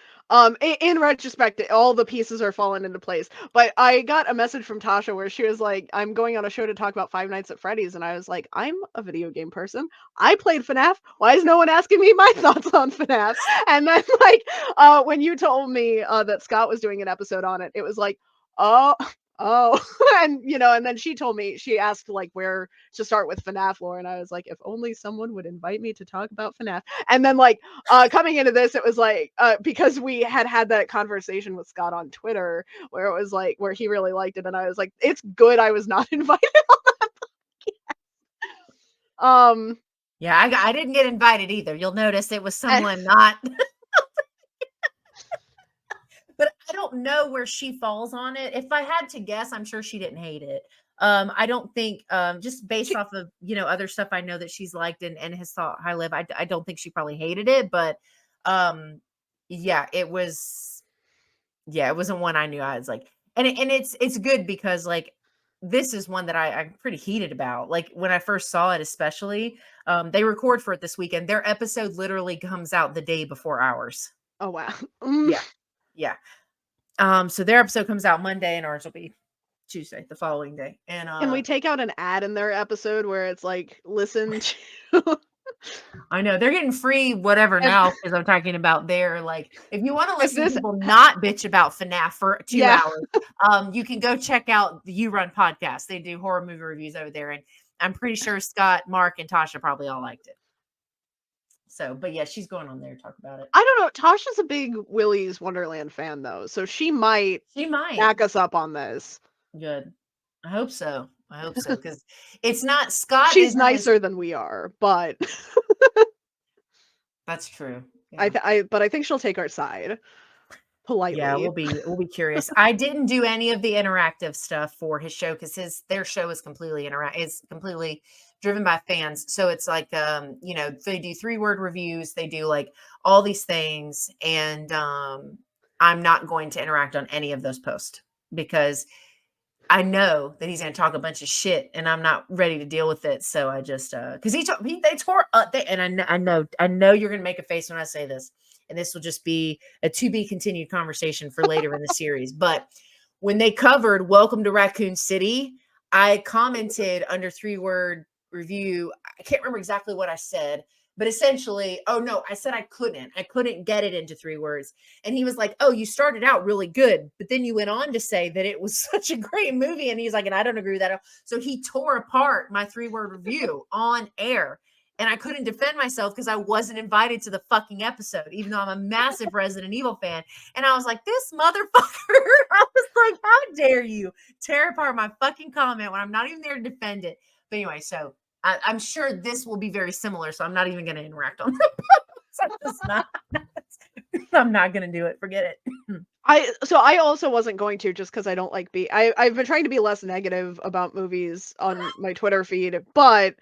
In retrospect, all the pieces are falling into place. But I got a message from Tasha where she was like, "I'm going on a show to talk about Five Nights at Freddy's," and I was like, "I'm a video game person. I played FNAF. Why is no one asking me my thoughts on FNAF?" And then like, when you told me that Scott was doing an episode on it, it was like, oh. Oh, and and then she told me, she asked like where to start with FNAF lore, and I was like, if only someone would invite me to talk about FNAF. And then like coming into this, it was like because we had that conversation with Scott on Twitter where it was like where he really liked it, and I was like, it's good I was not invited on that. Yeah, I didn't get invited either. You'll notice it was someone not. But I don't know where she falls on it. If I had to guess, I'm sure she didn't hate it. I don't think just based off of other stuff I know that she's liked and has thought high live, I don't think she probably hated it, but yeah, it wasn't one I knew. I was like, and it's good because like this is one that I'm pretty heated about. Like when I first saw it, especially, they record for it this weekend. Their episode literally comes out the day before ours. Oh wow. Yeah. Yeah. So their episode comes out Monday and ours will be Tuesday, the following day. And Can we take out an ad in their episode where it's like, listen to I know they're getting free whatever now because I'm talking about their like if you want to listen this to people not bitch about FNAF for 2 Yeah. hours, you can go check out the You Run podcast. They do horror movie reviews over there, and I'm pretty sure Scott, Mark, and Tasha probably all liked it. So, but yeah, she's going on there to talk about it. I don't know. Tasha's a big Willy's Wonderland fan though, so she might back us up on this. Good. I hope so. I hope so because it's not Scott. She's nicer than we are, but that's true. Yeah. But I think she'll take our side politely. Yeah, we'll be curious. I didn't do any of the interactive stuff for his show because their show is completely completely driven by fans. So it's like they do 3-word reviews, they do like all these things, and I'm not going to interact on any of those posts because I know that he's going to talk a bunch of shit, and I'm not ready to deal with it. So I just because they tore up, and I know you're going to make a face when I say this, and this will just be a to be continued conversation for later in the series. But when they covered Welcome to Raccoon City, I commented under 3-word review. I can't remember exactly what I said, but essentially, oh no, I said I couldn't get it into 3 words. And he was like, oh, you started out really good, but then you went on to say that it was such a great movie. And he's like, and I don't agree with that. So he tore apart my 3-word review on air. And I couldn't defend myself because I wasn't invited to the fucking episode, even though I'm a massive Resident Evil fan. And I was like, this motherfucker. I was like, how dare you tear apart my fucking comment when I'm not even there to defend it. But anyway, so I'm sure this will be very similar, so I'm not even going to interact on that. I'm not going to do it. Forget it. I also wasn't going to just because I don't like I've been trying to be less negative about movies on my Twitter feed, but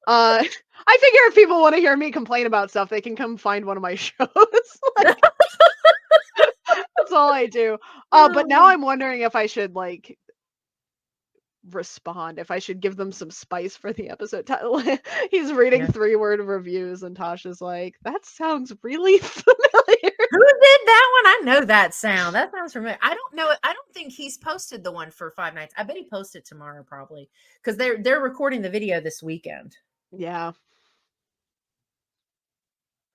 I figure if people want to hear me complain about stuff, they can come find one of my shows. Like, that's all I do. But now I'm wondering if I should like respond, if I should give them some spice for the episode title. He's reading 3-word reviews and Tasha's like, that sounds really familiar. Who did that one? I know that sound. That sounds familiar. I don't know. I don't think he's posted the one for Five Nights. I bet he posted tomorrow probably because they're recording the video this weekend. Yeah.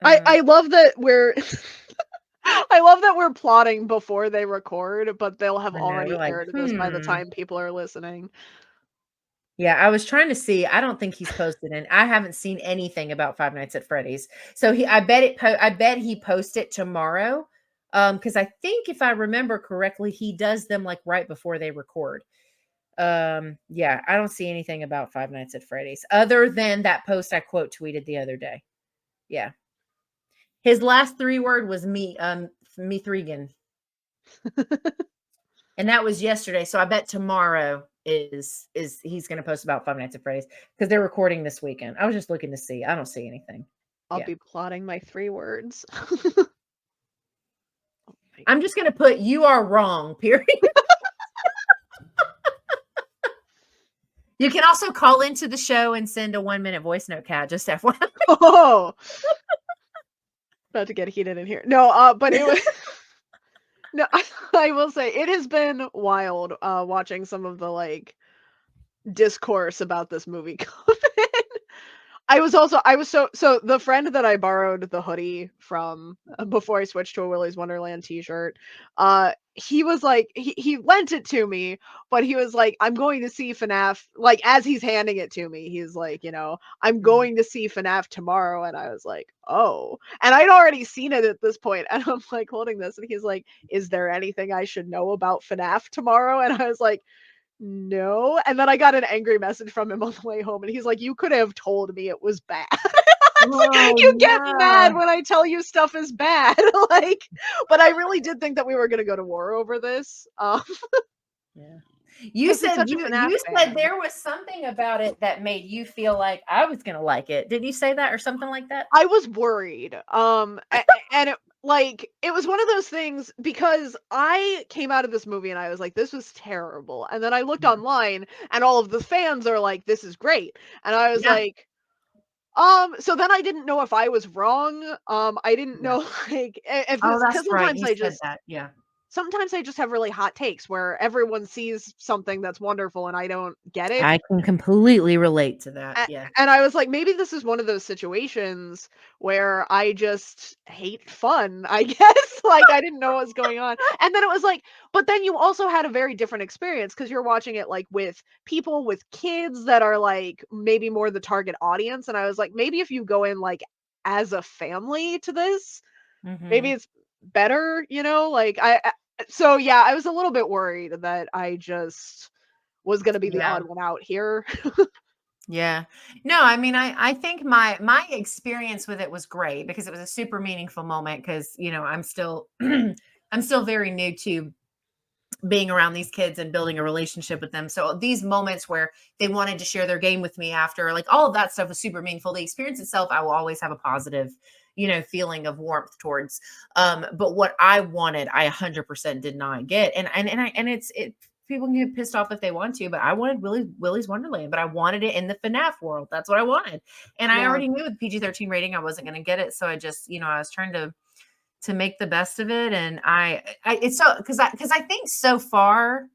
I love that we're I love that we're plotting before they record, but they'll have already aired this by the time people are listening. Yeah, I was trying to see. I don't think he's posted, and I haven't seen anything about Five Nights at Freddy's. So I bet he posts it tomorrow. Because I think if I remember correctly, he does them like right before they record. Yeah, I don't see anything about Five Nights at Freddy's other than that post I quote tweeted the other day. Yeah. His last 3-word was me Thregan. And that was yesterday. So I bet tomorrow is he's going to post about Five Nights at Freddy's because they're recording this weekend. I was just looking to see. I don't see anything. I'll be plotting my 3 words. I'm just going to put you are wrong, period. You can also call into the show and send a 1-minute voice note, Cat. Just FYI. Oh, about to get heated in here. No, but it was no. I will say it has been wild watching some of the like discourse about this movie come in. I was so the friend that I borrowed the hoodie from before I switched to a Willy's Wonderland t-shirt, he was like he lent it to me, but he was like, "I'm going to see FNAF," like as he's handing it to me, he's like, "I'm Mhm. going to see FNAF tomorrow." And I was like, "Oh." And I'd already seen it at this point, and I'm like holding this, and he's like, "Is there anything I should know about FNAF tomorrow?" And I was like, "No." And then I got an angry message from him on the way home, and he's like, "You could have told me it was bad." It's like, Oh, "You get mad no. when I tell you stuff is bad." Like, but I really did think that we were gonna go to war over this, Yeah. 'cause he's such a FNAF You said fan. there was something about it that made you feel like I was gonna like it. Didn't you say that or something like that? I was worried, and it like, it was one of those things because I came out of this movie and I was like, "This was terrible," and then I looked Yeah. online and all of the fans are like, "This is great," and I was Yeah. like, so then I didn't know if I was wrong. I didn't Yeah. know like if Oh, this that's because right. You said that. Yeah. sometimes I just have really hot takes where everyone sees something that's wonderful and I don't get it. I can completely relate to that. A Yeah. and I was like, maybe this is one of those situations where I just hate fun, I guess, like, I didn't know what was going on, and then it was like but then you also had a very different experience because 'cause you're watching it, like, with people with kids that are, like, maybe more the target audience, and I was like, maybe if you go in, like, as a family to this, maybe Mhm. it's better, like, so, yeah, I was a little bit worried that I just was gonna be the Yeah. odd one out here. Yeah. No, I mean, I think my experience with it was great because it was a super meaningful moment because, I'm still I'm still very new to being around these kids and building a relationship with them. So these moments where they wanted to share their game with me after, like all of that stuff was super meaningful. The experience itself, I will always have a positive, feeling of warmth towards. But what I wanted, I 100% did not get. And people can get pissed off if they want to, but I wanted Willy's Wonderland, but I wanted it in the FNAF world. That's what I wanted. And I Yeah. already knew with PG-13 rating I wasn't going to get it. So I just, I was trying to make the best of it. And I it's so because I think so far,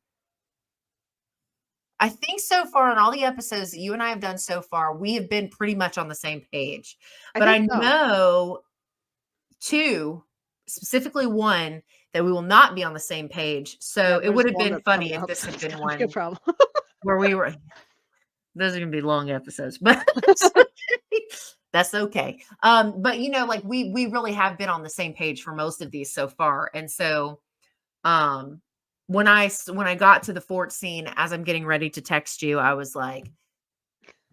on all the episodes that you and I have done so far, we have been pretty much on the same page. I But think I so. know two, specifically one, that we will not be on the same page. Yeah, So it there's would have one been that's funny coming if up this had that's been gonna be a one problem. where we were. Those are gonna be long episodes, but that's okay. But like we really have been on the same page for most of these so far, and so Um, when I got to the fort scene, as I'm getting ready to text you, I was like,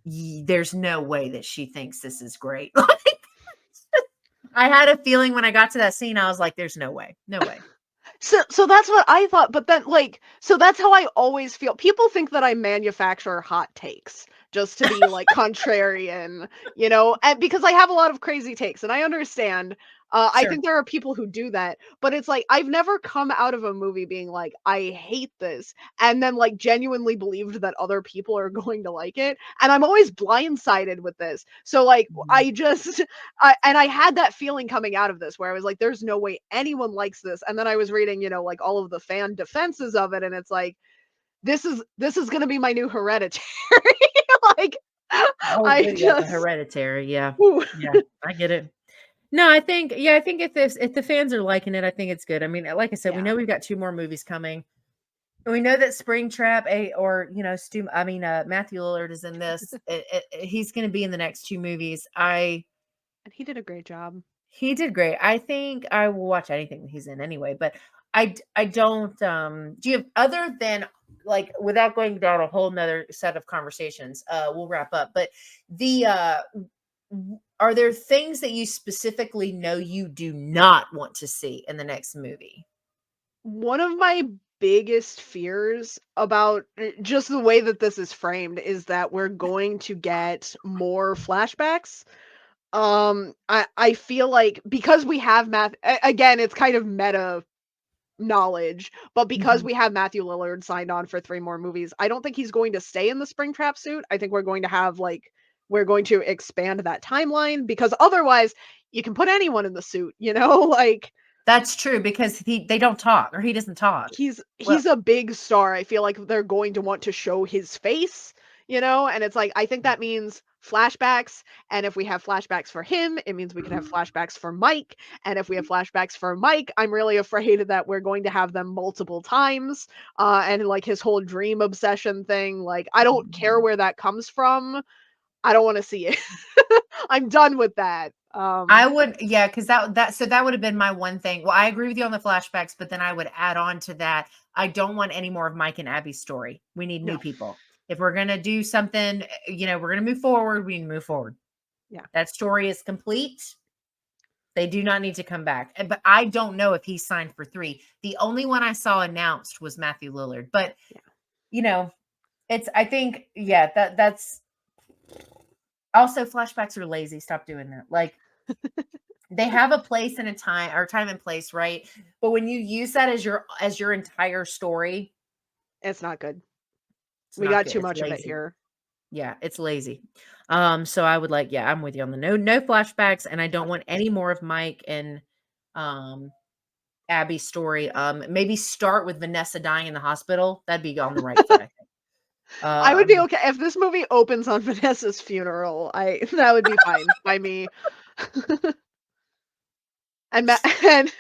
There's no way that she thinks this is great." Like, I had a feeling when I got to that scene, I was like, "There's no way, no way." So that's what I thought, but then, like so that's how I always feel. People think that I manufacture hot takes just to be, like, contrarian, and because I have a lot of crazy takes, and I understand. I Sure. think there are people who do that, but it's like, I've never come out of a movie being like, "I hate this," and then, like, genuinely believed that other people are going to like it, and I'm always blindsided with this. So, like, Mhm. I just I had that feeling coming out of this where I was like, there's no way anyone likes this. And then I was reading, like all of the fan defenses of it, and it's like, this is gonna be my new hereditary. Like Oh, I good. Yeah, the just hereditary. Yeah. ooh, Yeah. I get it. No, I think if the fans are liking it, I think it's good. I mean, like I said, we yeah. know we've got two more movies coming. We know that Springtrap, Matthew Lillard is in this. He's going to be in the next two movies. And he did a great job. He did great. I think I will watch anything that he's in anyway. But I don't. Do you have other than like without going down a whole nother set of conversations? We'll wrap up. But the are there things that you specifically know you do not want to see in the next movie? One of my biggest fears about just the way that this is framed is that we're going to get more flashbacks. I feel like because we have again, it's kind of meta knowledge, but because Mhm. we have Matthew Lillard signed on for 3 more movies, I don't think he's going to stay in the Springtrap suit. I think we're going to have, like we're going to expand that timeline because otherwise you can put anyone in the suit, you know? Like, That's true because they don't talk or he doesn't talk. Well, he's a big star. I feel like they're going to want to show his face, you know? And it's like, I think that means flashbacks, and if we have flashbacks for him, it means we can have flashbacks for Mike, and if we have flashbacks for Mike, I'm really afraid that we're going to have them multiple times, and, like, his whole dream obsession thing, like, I don't care where that comes from. I don't wanna see it. I'm done with that. I would, yeah, because that would have been my one thing. Well, I agree with you on the flashbacks, but then I would add on to that. I don't want any more of Mike and Abby's story. We need new No. people. If we're gonna do something, we're gonna move forward. We need to move forward. Yeah. That story is complete. They do not need to come back. But I don't know if he's signed for 3. The only one I saw announced was Matthew Lillard. But Yeah. you know, I think, yeah, that's also flashbacks are lazy. Stop doing that. Like they have a place and a time or time and place, right? But when you use that as your entire story, It's not good. it's We not got good. too It's much of it lazy. here. Yeah, it's lazy. So I would like, yeah, I'm with you on the no flashbacks, and I don't want Flashbacks. any more of Mike and um Abby's story. Maybe start with Vanessa dying in the hospital. That'd be on the right foot, I think. I would be Um okay if this movie opens on Vanessa's funeral, I that would be fine by me. And and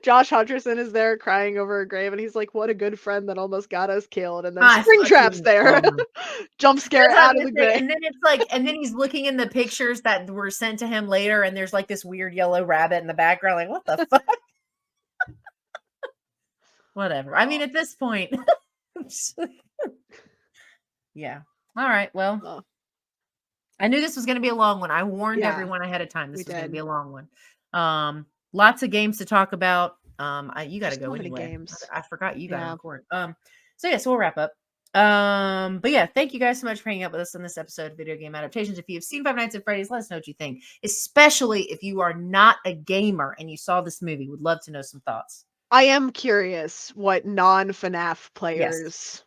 Josh Hutcherson is there crying over a grave, and he's like, "What a good friend that almost got us killed," and then I Springtrap's fucking there. Jump scare That's what I was out of gonna the say, grave. and then it's like and then he's looking in the pictures that were sent to him later, and there's, like, this weird yellow rabbit in the background, like, "What the fuck?" Whatever. I mean, Oh, at this point yeah. Alright, well, oh, I knew this was gonna be a long one. I warned yeah, everyone ahead of time we this was gonna be did. a long one. Lots of games to talk about. You gotta There's go so many anyway. games. I forgot you gotta Yeah. record. So we'll wrap up. But yeah, thank you guys so much for hanging out with us on this episode of Video Game Adaptations. If you've seen Five Nights at Freddy's, let us know what you think. Especially if you are not a gamer and you saw this movie. Would love to know some thoughts. I am curious what non-FNAF Yes. players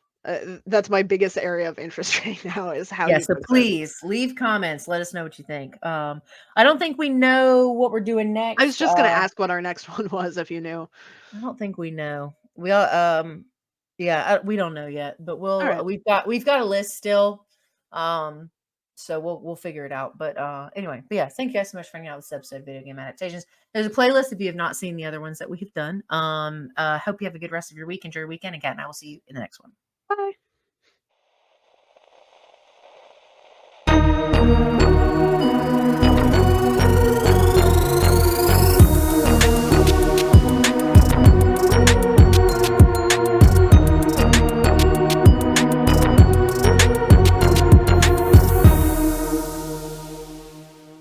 that's my biggest area of interest right now is how Yeah, you so did this. please leave comments. Let us know what you think. I don't think we know what we're doing I was next. just gonna ask what our next one was if you knew. I don't think we know. We all, yeah, we don't know yet, but Alright. we've got a list still. Um, so we'll figure it out. But anyway, but yeah, thank you guys so much for hanging out with this episode of Video Game Adaptations. There's a playlist if you have not seen the other ones that we have done. Hope you have a good rest of your week. Enjoy your weekend again. I will see you in the next one. Bye.